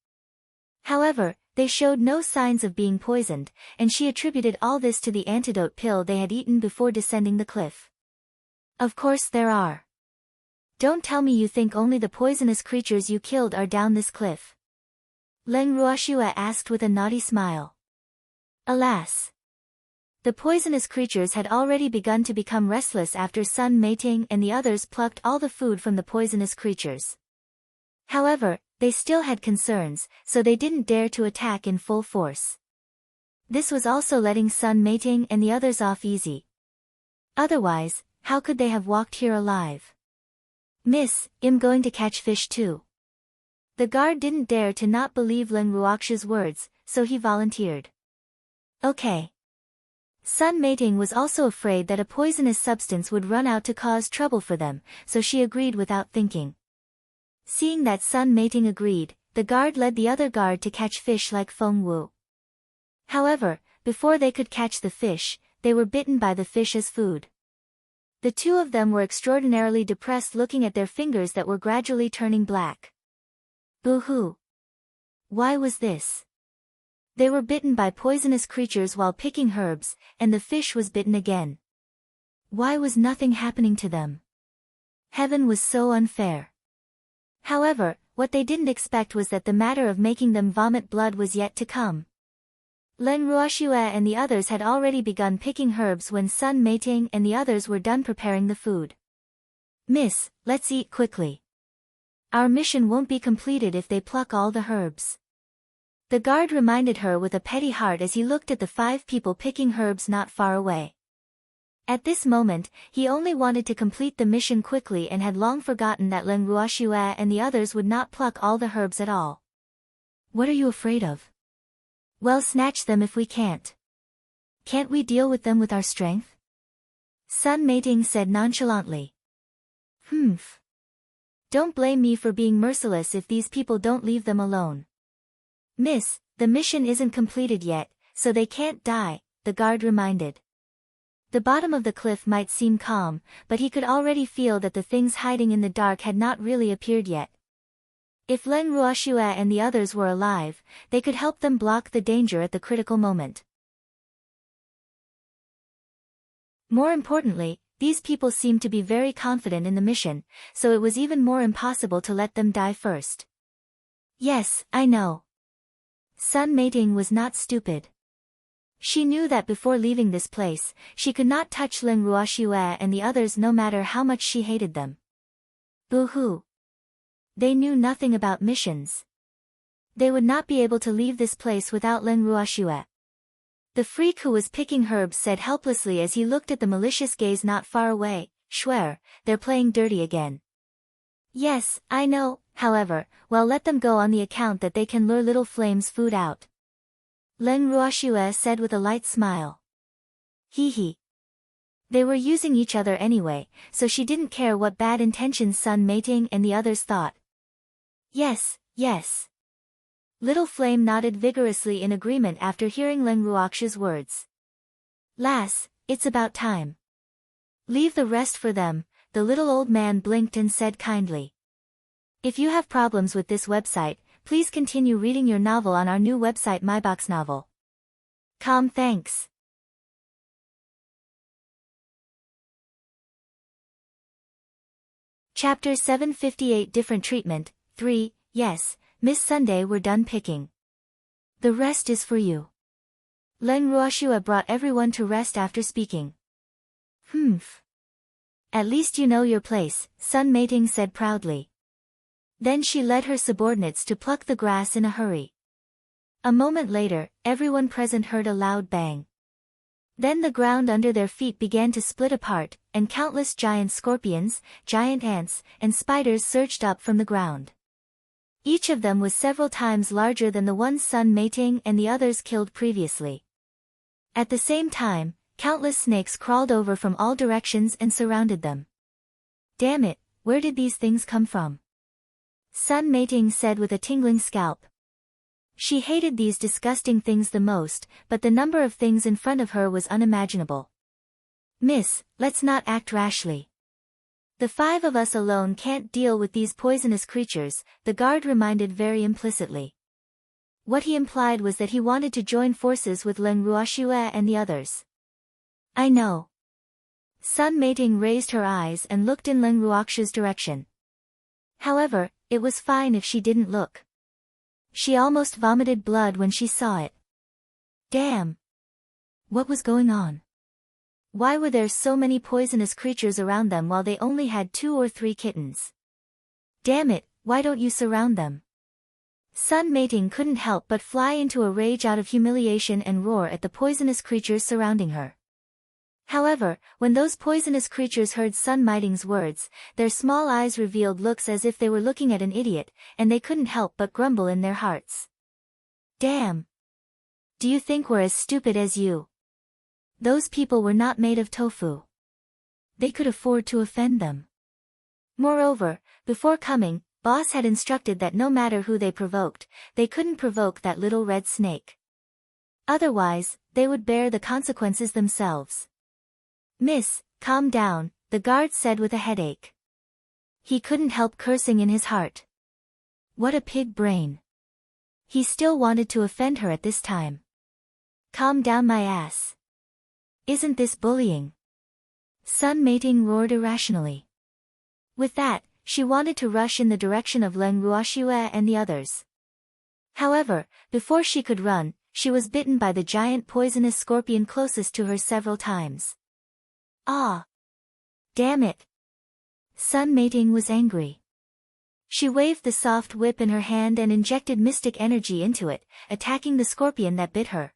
However, they showed no signs of being poisoned, and she attributed all this to the antidote pill they had eaten before descending the cliff. Of course there are. Don't tell me you think only the poisonous creatures you killed are down this cliff. Len Ruoshua asked with a naughty smile. Alas! The poisonous creatures had already begun to become restless after Sun Meiting and the others plucked all the food from the poisonous creatures. However, they still had concerns, so they didn't dare to attack in full force. This was also letting Sun Meiting and the others off easy. Otherwise, how could they have walked here alive? Miss, I'm going to catch fish too. The guard didn't dare to not believe Len Ruoxua's words, so he volunteered. Okay. Sun Meiting was also afraid that a poisonous substance would run out to cause trouble for them, so she agreed without thinking. Seeing that Sun Meiting agreed, the guard led the other guard to catch fish like Feng Wu. However, before they could catch the fish, they were bitten by the fish as food. The two of them were extraordinarily depressed looking at their fingers that were gradually turning black. Boo-hoo! Why was this? They were bitten by poisonous creatures while picking herbs, and the fish was bitten again. Why was nothing happening to them? Heaven was so unfair. However, what they didn't expect was that the matter of making them vomit blood was yet to come. Len Ruoshua and the others had already begun picking herbs when Sun Meiting and the others were done preparing the food. Miss, let's eat quickly. Our mission won't be completed if they pluck all the herbs. The guard reminded her with a petty heart as he looked at the 5 people picking herbs not far away. At this moment, he only wanted to complete the mission quickly and had long forgotten that Len Ruoshua and the others would not pluck all the herbs at all. What are you afraid of? Well, snatch them if we can't. Can't we deal with them with our strength? Sun Meiting said nonchalantly. Humph. Don't blame me for being merciless if these people don't leave them alone. Miss, the mission isn't completed yet, so they can't die, the guard reminded. The bottom of the cliff might seem calm, but he could already feel that the things hiding in the dark had not really appeared yet. If Len Ruoshua and the others were alive, they could help them block the danger at the critical moment. More importantly, these people seemed to be very confident in the mission, so it was even more impossible to let them die first. Yes, I know. Sun Meiting was not stupid. She knew that before leaving this place, she could not touch Len Ruoshua and the others no matter how much she hated them. Boo-hoo. They knew nothing about missions. They would not be able to leave this place without Len Ruoshua. The freak who was picking herbs said helplessly as he looked at the malicious gaze not far away, Schwer, they're playing dirty again. Yes, I know, however, well, let them go on the account that they can lure Little Flame's food out. Len Ruoshua said with a light smile. Hee hee. They were using each other anyway, so she didn't care what bad intentions Sun Meiting and the others thought. Yes, yes. Little Flame nodded vigorously in agreement after hearing Len Ruoxua's words. Lass, it's about time. Leave the rest for them, the little old man blinked and said kindly. If you have problems with this website, please continue reading your novel on our new website myboxnovel.com. Thanks. Chapter 758 Different Treatment, 3, Yes, Miss Sunday, we're done picking. The rest is for you. Len Ruoshua brought everyone to rest after speaking. Humph. At least you know your place, Sun Mating said proudly. Then she led her subordinates to pluck the grass in a hurry. A moment later, everyone present heard a loud bang. Then the ground under their feet began to split apart, and countless giant scorpions, giant ants, and spiders surged up from the ground. Each of them was several times larger than the ones Sun Mating and the others killed previously. At the same time, countless snakes crawled over from all directions and surrounded them. Damn it, where did these things come from? Sun Mating said with a tingling scalp. She hated these disgusting things the most, but the number of things in front of her was unimaginable. Miss, let's not act rashly. The 5 of us alone can't deal with these poisonous creatures, the guard reminded very implicitly. What he implied was that he wanted to join forces with Len Ruoshua and the others. I know. Sun Mating raised her eyes and looked in Len Ruoxua's direction. However, it was fine if she didn't look. She almost vomited blood when she saw it. Damn! What was going on? Why were there so many poisonous creatures around them while they only had 2 or 3 kittens? Damn it, why don't you surround them? Sun Mating couldn't help but fly into a rage out of humiliation and roar at the poisonous creatures surrounding her. However, when those poisonous creatures heard Sun Mating's words, their small eyes revealed looks as if they were looking at an idiot, and they couldn't help but grumble in their hearts. Damn! Do you think we're as stupid as you? Those people were not made of tofu. They could afford to offend them. Moreover, before coming, Boss had instructed that no matter who they provoked, they couldn't provoke that little red snake. Otherwise, they would bear the consequences themselves. Miss, calm down, the guard said with a headache. He couldn't help cursing in his heart. What a pig brain. He still wanted to offend her at this time. Calm down my ass. Isn't this bullying? Sun Mating roared irrationally. With that, she wanted to rush in the direction of Len Ruoshua and the others. However, before she could run, she was bitten by the giant poisonous scorpion closest to her several times. Ah! Damn it! Sun Mating was angry. She waved the soft whip in her hand and injected mystic energy into it, attacking the scorpion that bit her.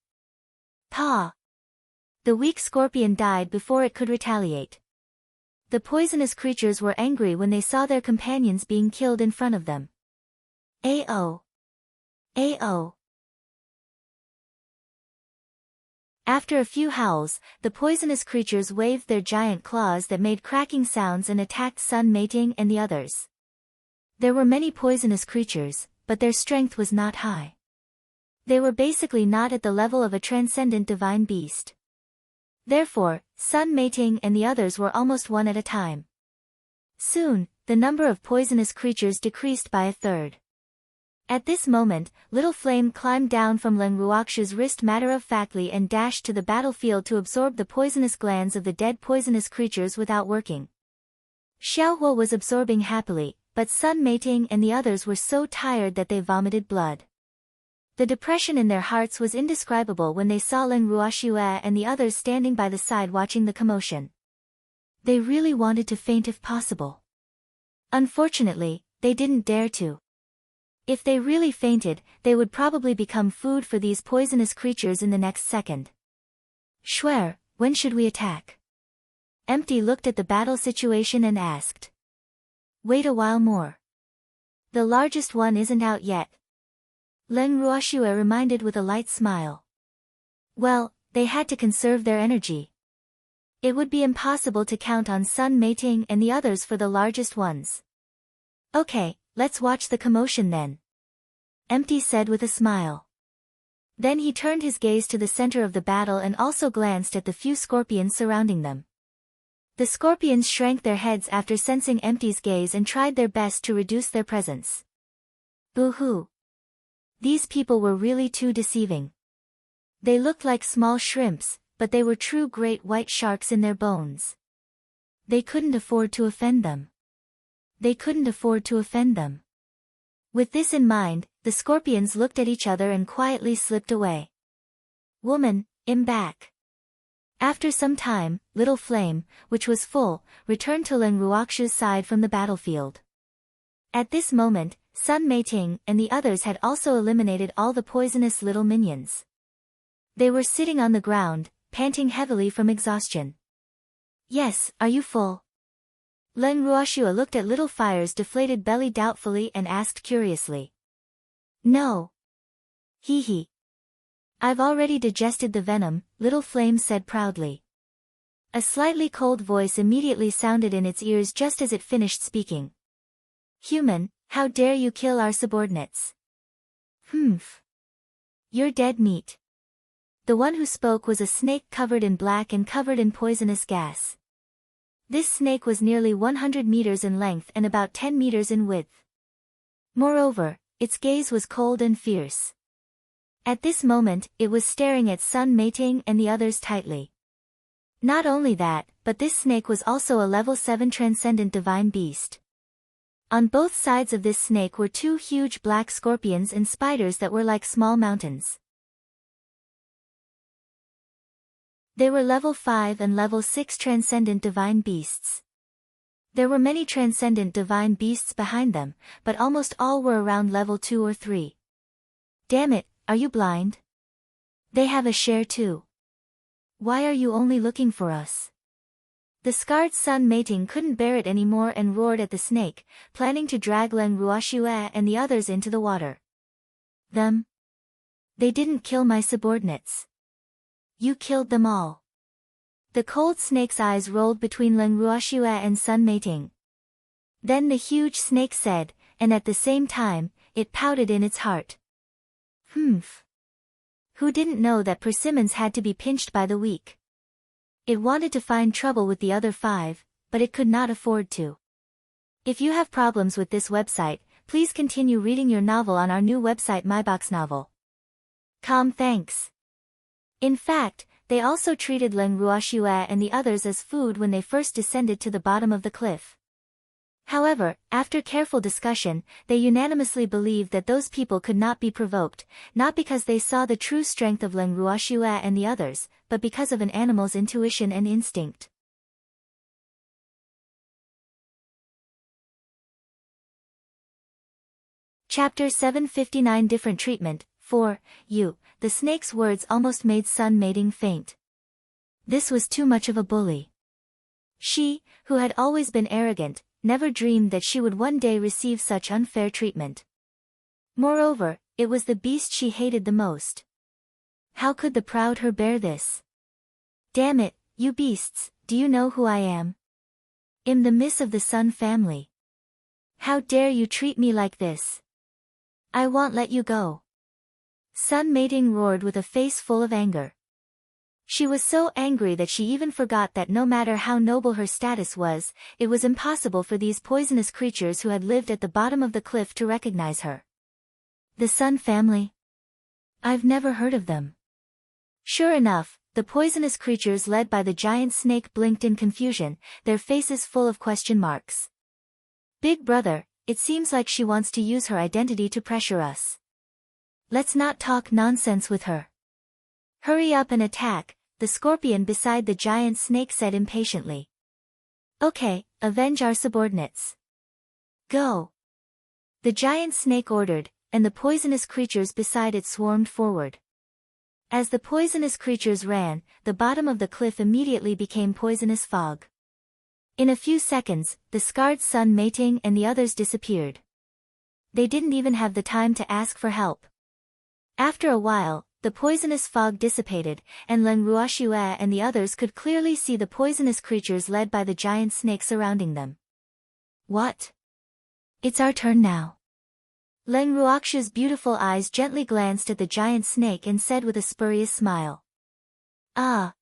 Paw! The weak scorpion died before it could retaliate. The poisonous creatures were angry when they saw their companions being killed in front of them. Ao! Ao! After a few howls, the poisonous creatures waved their giant claws that made cracking sounds and attacked Sun Mating and the others. There were many poisonous creatures, but their strength was not high. They were basically not at the level of a transcendent divine beast. Therefore, Sun Mating and the others were almost one at a time. Soon, the number of poisonous creatures decreased by 1/3. At this moment, Little Flame climbed down from Len Ruoxua's wrist matter-of-factly and dashed to the battlefield to absorb the poisonous glands of the dead poisonous creatures without working. Xiaohuo was absorbing happily, but Sun Mating and the others were so tired that they vomited blood. The depression in their hearts was indescribable when they saw Len Ruoshua and the others standing by the side watching the commotion. They really wanted to faint if possible. Unfortunately, they didn't dare to. If they really fainted, they would probably become food for these poisonous creatures in the next second. Schwer, when should we attack? Empty looked at the battle situation and asked. Wait a while more. The largest one isn't out yet. Len Ruoshua reminded with a light smile. Well, they had to conserve their energy. It would be impossible to count on Sun Mating and the others for the largest ones. Okay, let's watch the commotion then. Empty said with a smile. Then he turned his gaze to the center of the battle and also glanced at the few scorpions surrounding them. The scorpions shrank their heads after sensing Empty's gaze and tried their best to reduce their presence. Boo-hoo. These people were really too deceiving. They looked like small shrimps, but they were true great white sharks in their bones. They couldn't afford to offend them. They couldn't afford to offend them. With this in mind, the scorpions looked at each other and quietly slipped away. Woman, I'm back. After some time, Little Flame, which was full, returned to Len Ruoxu's side from the battlefield. At this moment, Sun Meiting and the others had also eliminated all the poisonous little minions. They were sitting on the ground, panting heavily from exhaustion. Yes, are you full? Len Ruoxua looked at Little Fire's deflated belly doubtfully and asked curiously. No. Hee hee. I've already digested the venom, Little Flame said proudly. A slightly cold voice immediately sounded in its ears just as it finished speaking. Human, how dare you kill our subordinates? Humph. You're dead meat. The one who spoke was a snake covered in black and covered in poisonous gas. This snake was nearly 100 meters in length and about 10 meters in width. Moreover, its gaze was cold and fierce. At this moment, it was staring at Sun Meiting and the others tightly. Not only that, but this snake was also a level 7 transcendent divine beast. On both sides of this snake were two huge black scorpions and spiders that were like small mountains. They were level 5 and level 6 transcendent divine beasts. There were many transcendent divine beasts behind them, but almost all were around level 2 or 3. Damn it, are you blind? They have a share too. Why are you only looking for us? The scarred Sun Meiting couldn't bear it anymore and roared at the snake, planning to drag Len Ruoxue and the others into the water. Them? They didn't kill my subordinates. You killed them all. The cold snake's eyes rolled between Len Ruoxue and Sun Meiting. Then the huge snake said, and at the same time, it pouted in its heart. Humph. Who didn't know that persimmons had to be pinched by the weak? It wanted to find trouble with the other 5, but it could not afford to. If you have problems with this website, please continue reading your novel on our new website myboxnovel.com. Thanks. In fact, they also treated Len Ruoxue and the others as food when they first descended to the bottom of the cliff. However, after careful discussion, they unanimously believed that those people could not be provoked, not because they saw the true strength of Len Ruoxue and the others, but because of an animal's intuition and instinct. Chapter 759 Different Treatment. 4. You. The snake's words almost made Sun Meiting faint. This was too much of a bully. She, who had always been arrogant, never dreamed that she would one day receive such unfair treatment. Moreover, it was the beast she hated the most. How could the proud her bear this? Damn it, you beasts, do you know who I am? I'm the Miss of the Sun family. How dare you treat me like this? I won't let you go. Sun Meiting roared with a face full of anger. She was so angry that she even forgot that no matter how noble her status was, it was impossible for these poisonous creatures who had lived at the bottom of the cliff to recognize her. The Sun family? I've never heard of them. Sure enough, the poisonous creatures led by the giant snake blinked in confusion, their faces full of question marks. Big brother, it seems like she wants to use her identity to pressure us. Let's not talk nonsense with her. Hurry up and attack, the scorpion beside the giant snake said impatiently. Okay, avenge our subordinates. Go. The giant snake ordered, and the poisonous creatures beside it swarmed forward. As the poisonous creatures ran, the bottom of the cliff immediately became poisonous fog. In a few seconds, the scarred Sun Meiting and the others disappeared. They didn't even have the time to ask for help. After a while, the poisonous fog dissipated, and Len Ruoxue and the others could clearly see the poisonous creatures led by the giant snake surrounding them. What? It's our turn now. Len Ruoxue's beautiful eyes gently glanced at the giant snake and said with a spurious smile. Ah.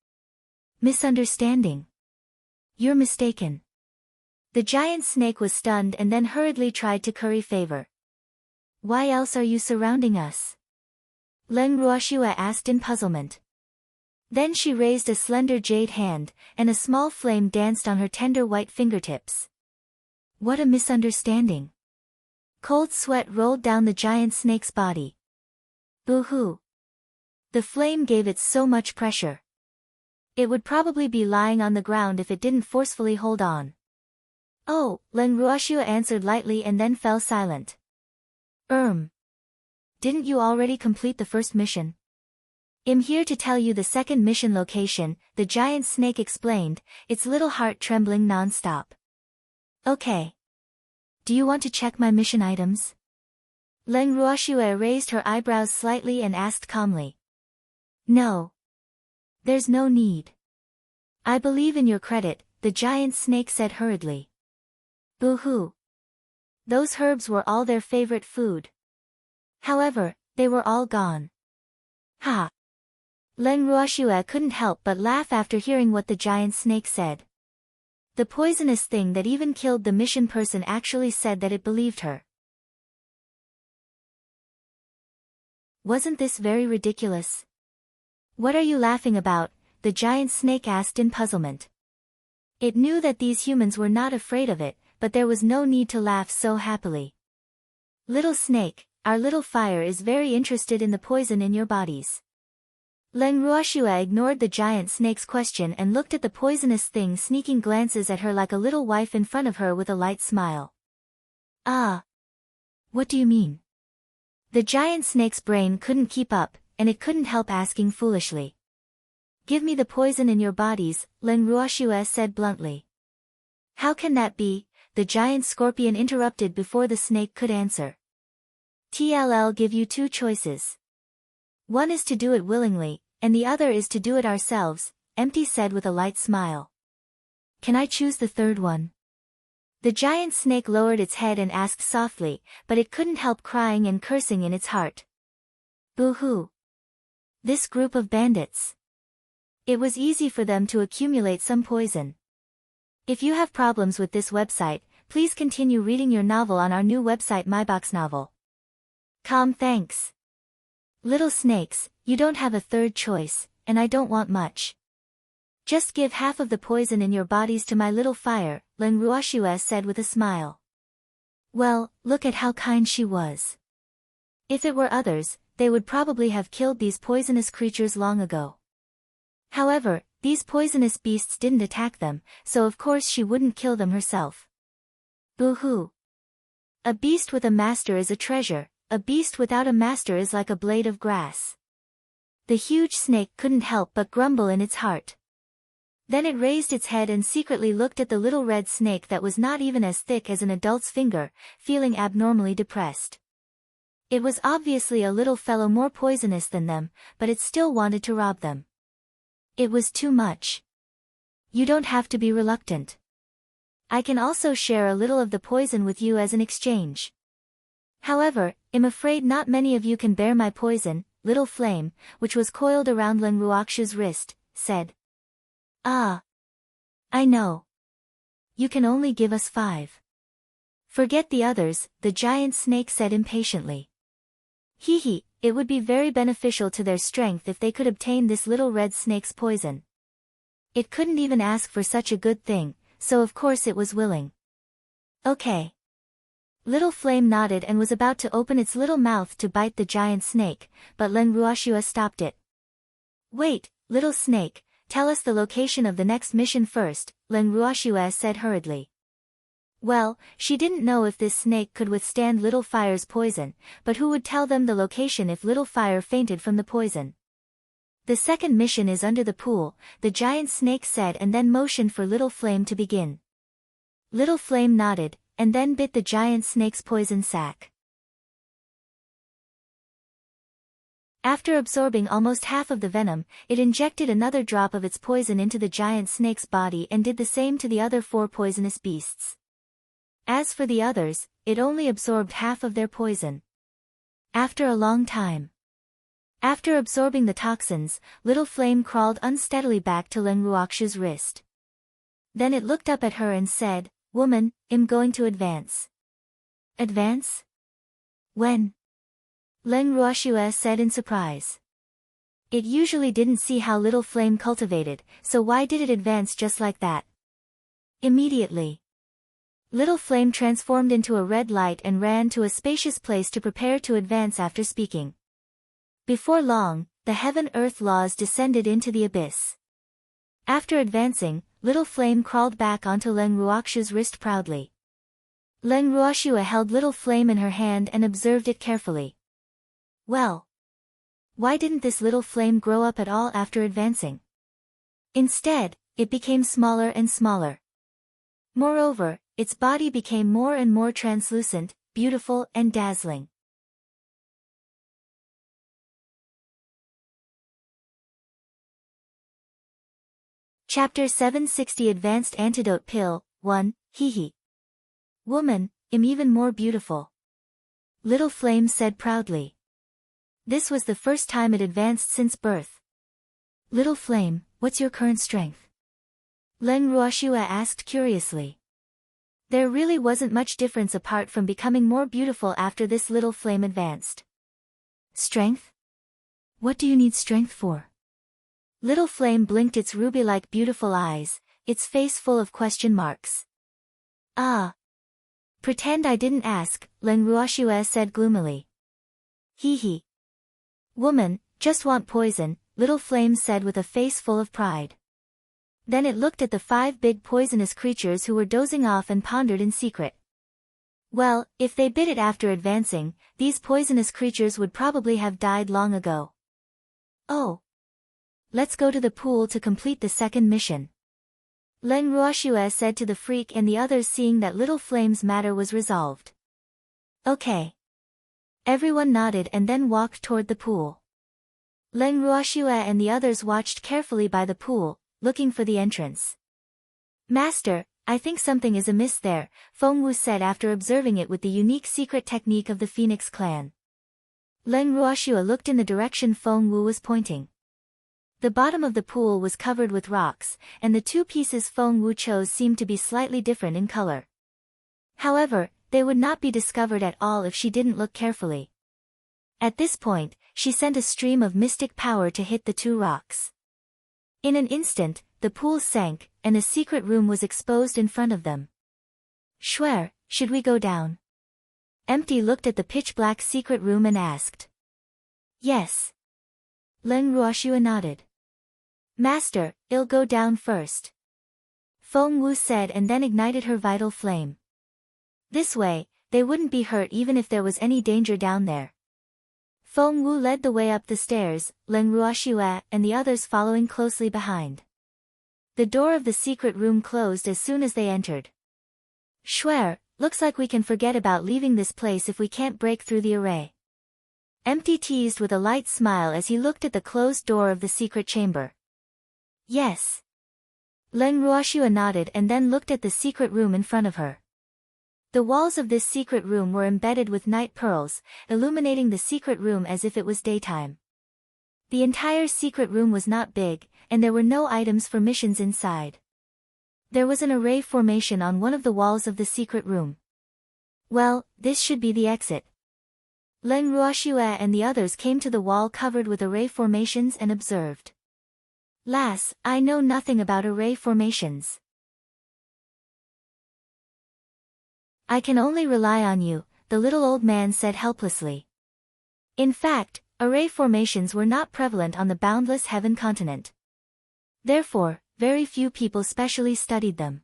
Misunderstanding. You're mistaken. The giant snake was stunned and then hurriedly tried to curry favor. Why else are you surrounding us? Len Ruoshua asked in puzzlement. Then she raised a slender jade hand, and a small flame danced on her tender white fingertips. What a misunderstanding. Cold sweat rolled down the giant snake's body. Boo-hoo. The flame gave it so much pressure. It would probably be lying on the ground if it didn't forcefully hold on. Oh, Len Ruoshua answered lightly and then fell silent. Didn't you already complete the first mission? I'm here to tell you the second mission location, the giant snake explained, its little heart trembling non-stop. Okay. Do you want to check my mission items? Len Ruoshua raised her eyebrows slightly and asked calmly. No. There's no need. I believe in your credit, the giant snake said hurriedly. Boo-hoo. Those herbs were all their favorite food. However, they were all gone. Ha! Len Ruoshua couldn't help but laugh after hearing what the giant snake said. The poisonous thing that even killed the mission person actually said that it believed her. Wasn't this very ridiculous? What are you laughing about? The giant snake asked in puzzlement. It knew that these humans were not afraid of it, but there was no need to laugh so happily. Little snake, our little fire is very interested in the poison in your bodies. Len Ruoshua ignored the giant snake's question and looked at the poisonous thing sneaking glances at her like a little wife in front of her with a light smile. Ah! What do you mean? The giant snake's brain couldn't keep up, and it couldn't help asking foolishly. Give me the poison in your bodies, Len Ruoshua said bluntly. How can that be? The giant scorpion interrupted before the snake could answer. TLL give you two choices. One is to do it willingly, and the other is to do it ourselves, Empty said with a light smile. Can I choose the third one? The giant snake lowered its head and asked softly, but it couldn't help crying and cursing in its heart. Boo-hoo. This group of bandits. It was easy for them to accumulate some poison. If you have problems with this website, please continue reading your novel on our new website MyBox Novel. Thanks. Little snakes, you don't have a third choice, and I don't want much. Just give half of the poison in your bodies to my little fire, Len Ruoshua said with a smile. Well, look at how kind she was. If it were others, they would probably have killed these poisonous creatures long ago. However, these poisonous beasts didn't attack them, so of course she wouldn't kill them herself. Boo-hoo. A beast with a master is a treasure. A beast without a master is like a blade of grass. The huge snake couldn't help but grumble in its heart. Then it raised its head and secretly looked at the little red snake that was not even as thick as an adult's finger, feeling abnormally depressed. It was obviously a little fellow more poisonous than them, but it still wanted to rob them. It was too much. You don't have to be reluctant. I can also share a little of the poison with you as an exchange. However, I'm afraid not many of you can bear my poison, Little Flame, which was coiled around Len Ruokshu's wrist, said. Ah. I know. You can only give us 5. Forget the others, the giant snake said impatiently. Hee, it would be very beneficial to their strength if they could obtain this little red snake's poison. It couldn't even ask for such a good thing, so of course it was willing. Okay. Little Flame nodded and was about to open its little mouth to bite the giant snake, but Len Ruoshua stopped it. Wait, little snake, tell us the location of the next mission first, Len Ruoshua said hurriedly. Well, she didn't know if this snake could withstand Little Fire's poison, but who would tell them the location if Little Fire fainted from the poison? The second mission is under the pool, the giant snake said and then motioned for Little Flame to begin. Little Flame nodded, and then bit the giant snake's poison sac. After absorbing almost half of the venom, it injected another drop of its poison into the giant snake's body and did the same to the other 4 poisonous beasts. As for the others, it only absorbed half of their poison. After a long time. After absorbing the toxins, Little Flame crawled unsteadily back to Len Ruokshu's wrist. Then it looked up at her and said, "Woman, I'm going to advance." Advance? When? Len Ruoxue said in surprise. It usually didn't see how little flame cultivated, so why did it advance just like that? Immediately. Little flame transformed into a red light and ran to a spacious place to prepare to advance after speaking. Before long, the heaven-earth laws descended into the abyss. After advancing, little flame crawled back onto Len Ruoxue's wrist proudly. Len Ruoxue held little flame in her hand and observed it carefully. Well, why didn't this little flame grow up at all after advancing? Instead, it became smaller and smaller. Moreover, its body became more and more translucent, beautiful and dazzling. Chapter 760 Advanced Antidote Pill, 1, Hee. Woman, I'm even more beautiful. Little Flame said proudly. This was the first time it advanced since birth. Little Flame, what's your current strength? Len Ruoxue asked curiously. There really wasn't much difference apart from becoming more beautiful after this little flame advanced. Strength? What do you need strength for? Little Flame blinked its ruby-like beautiful eyes, its face full of question marks. Ah. Pretend I didn't ask, Len Ruoxue said gloomily. Hee. Woman, just want poison, Little Flame said with a face full of pride. Then it looked at the 5 big poisonous creatures who were dozing off and pondered in secret. Well, if they bit it after advancing, these poisonous creatures would probably have died long ago. Oh. Let's go to the pool to complete the second mission. Len Ruoxue said to the freak and the others, seeing that Little Flame's matter was resolved. Okay. Everyone nodded and then walked toward the pool. Len Ruoxue and the others watched carefully by the pool, looking for the entrance. Master, I think something is amiss there, Feng Wu said after observing it with the unique secret technique of the Phoenix clan. Len Ruoxue looked in the direction Feng Wu was pointing. The bottom of the pool was covered with rocks, and the 2 pieces Feng Wu chose seemed to be slightly different in color. However, they would not be discovered at all if she didn't look carefully. At this point, she sent a stream of mystic power to hit the 2 rocks. In an instant, the pool sank, and a secret room was exposed in front of them. Schwer, should we go down? Empty looked at the pitch-black secret room and asked. Yes. Len Ruoxue nodded. Master, I'll go down first. Feng Wu said and then ignited her vital flame. This way, they wouldn't be hurt even if there was any danger down there. Feng Wu led the way up the stairs, Len Ruoxue and the others following closely behind. The door of the secret room closed as soon as they entered. Schwer, looks like we can forget about leaving this place if we can't break through the array. Empty teased with a light smile as he looked at the closed door of the secret chamber. Yes. Len Ruoxue nodded and then looked at the secret room in front of her. The walls of this secret room were embedded with night pearls, illuminating the secret room as if it was daytime. The entire secret room was not big, and there were no items for missions inside. There was an array formation on one of the walls of the secret room. Well, this should be the exit. Len Ruoxue and the others came to the wall covered with array formations and observed. Lass, I know nothing about array formations. I can only rely on you, the little old man said helplessly. In fact, array formations were not prevalent on the boundless heaven continent. Therefore, very few people specially studied them.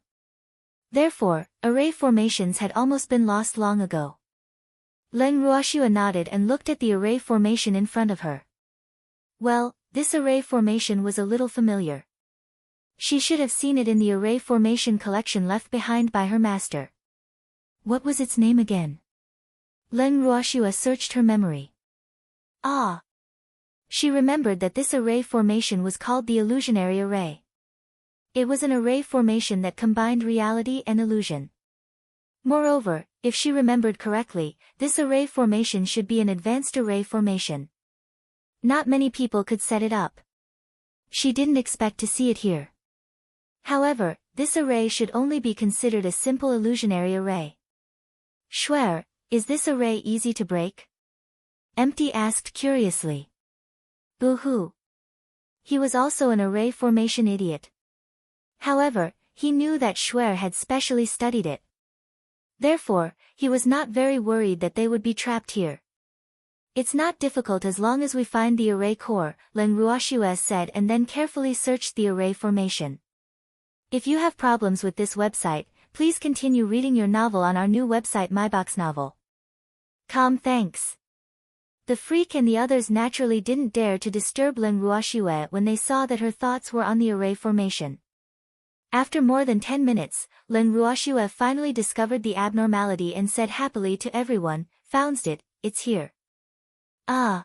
Therefore, array formations had almost been lost long ago. Len Ruoxue nodded and looked at the array formation in front of her. Well, this array formation was a little familiar. She should have seen it in the array formation collection left behind by her master. What was its name again? Len Ruoxue searched her memory. Ah! She remembered that this array formation was called the illusionary array. It was an array formation that combined reality and illusion. Moreover, if she remembered correctly, this array formation should be an advanced array formation. Not many people could set it up. She didn't expect to see it here. However, this array should only be considered a simple illusionary array. Schwer, is this array easy to break? Empty asked curiously. Boo-hoo. He was also an array formation idiot. However, he knew that Schwer had specially studied it. Therefore, he was not very worried that they would be trapped here. It's not difficult as long as we find the array core, Len Ruoxue said, and then carefully searched the array formation. If you have problems with this website, please continue reading your novel on our new website MyBox Novel. Thanks. The freak and the others naturally didn't dare to disturb Len Ruoxue when they saw that her thoughts were on the array formation. After more than 10 minutes, Len Ruoxue finally discovered the abnormality and said happily to everyone, "Found it, it's here." Ah!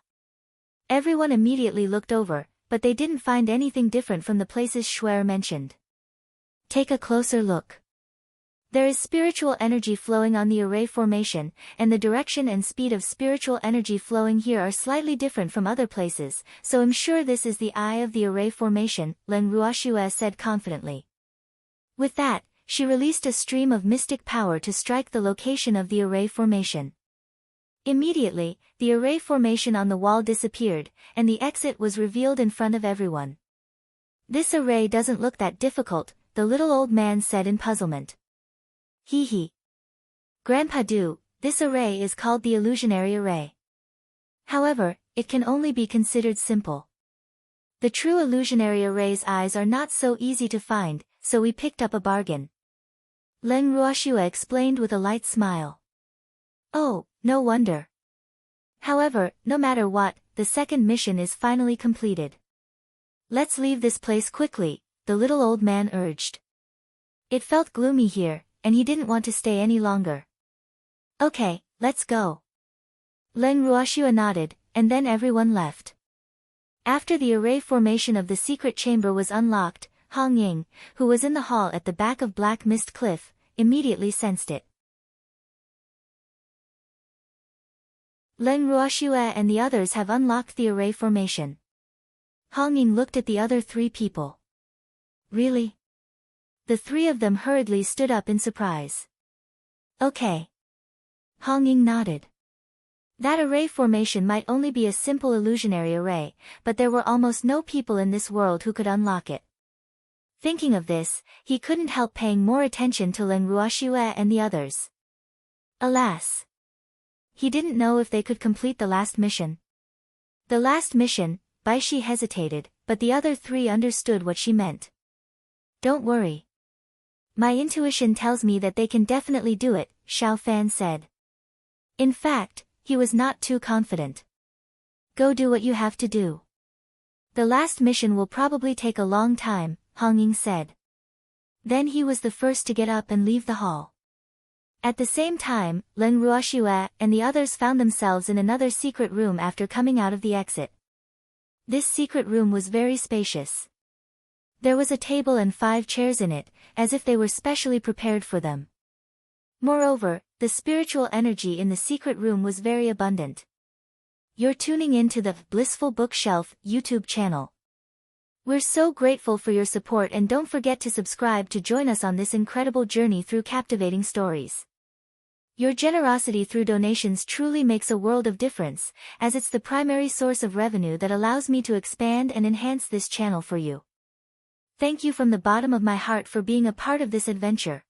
Everyone immediately looked over, but they didn't find anything different from the places Schwer mentioned. Take a closer look. There is spiritual energy flowing on the array formation, and the direction and speed of spiritual energy flowing here are slightly different from other places, so I'm sure this is the eye of the array formation, Len Ruoxue said confidently. With that, she released a stream of mystic power to strike the location of the array formation. Immediately, the array formation on the wall disappeared, and the exit was revealed in front of everyone. This array doesn't look that difficult, the little old man said in puzzlement. Hee hee. Grandpa Do, this array is called the illusionary array. However, it can only be considered simple. The true illusionary array's eyes are not so easy to find, so we picked up a bargain. Len Ruoxue explained with a light smile. Oh, no wonder. However, no matter what, the second mission is finally completed. Let's leave this place quickly, the little old man urged. It felt gloomy here, and he didn't want to stay any longer. Okay, let's go. Len Ruoxue nodded, and then everyone left. After the array formation of the secret chamber was unlocked, Hong Ying, who was in the hall at the back of Black Mist Cliff, immediately sensed it. Len Ruoxue and the others have unlocked the array formation. Hong Ying looked at the other three people. Really? The three of them hurriedly stood up in surprise. Okay. Hong Ying nodded. That array formation might only be a simple illusionary array, but there were almost no people in this world who could unlock it. Thinking of this, he couldn't help paying more attention to Len Ruoxue and the others. Alas! He didn't know if they could complete the last mission. The last mission, Baishi hesitated, but the other three understood what she meant. Don't worry. My intuition tells me that they can definitely do it, Xiao Fan said. In fact, he was not too confident. Go do what you have to do. The last mission will probably take a long time, Hong Ying said. Then he was the first to get up and leave the hall. At the same time, Len Ruoxue and the others found themselves in another secret room after coming out of the exit. This secret room was very spacious. There was a table and 5 chairs in it, as if they were specially prepared for them. Moreover, the spiritual energy in the secret room was very abundant. You're tuning in to the Blissful Bookshelf YouTube channel. We're so grateful for your support, and don't forget to subscribe to join us on this incredible journey through captivating stories. Your generosity through donations truly makes a world of difference, as it's the primary source of revenue that allows me to expand and enhance this channel for you. Thank you from the bottom of my heart for being a part of this adventure.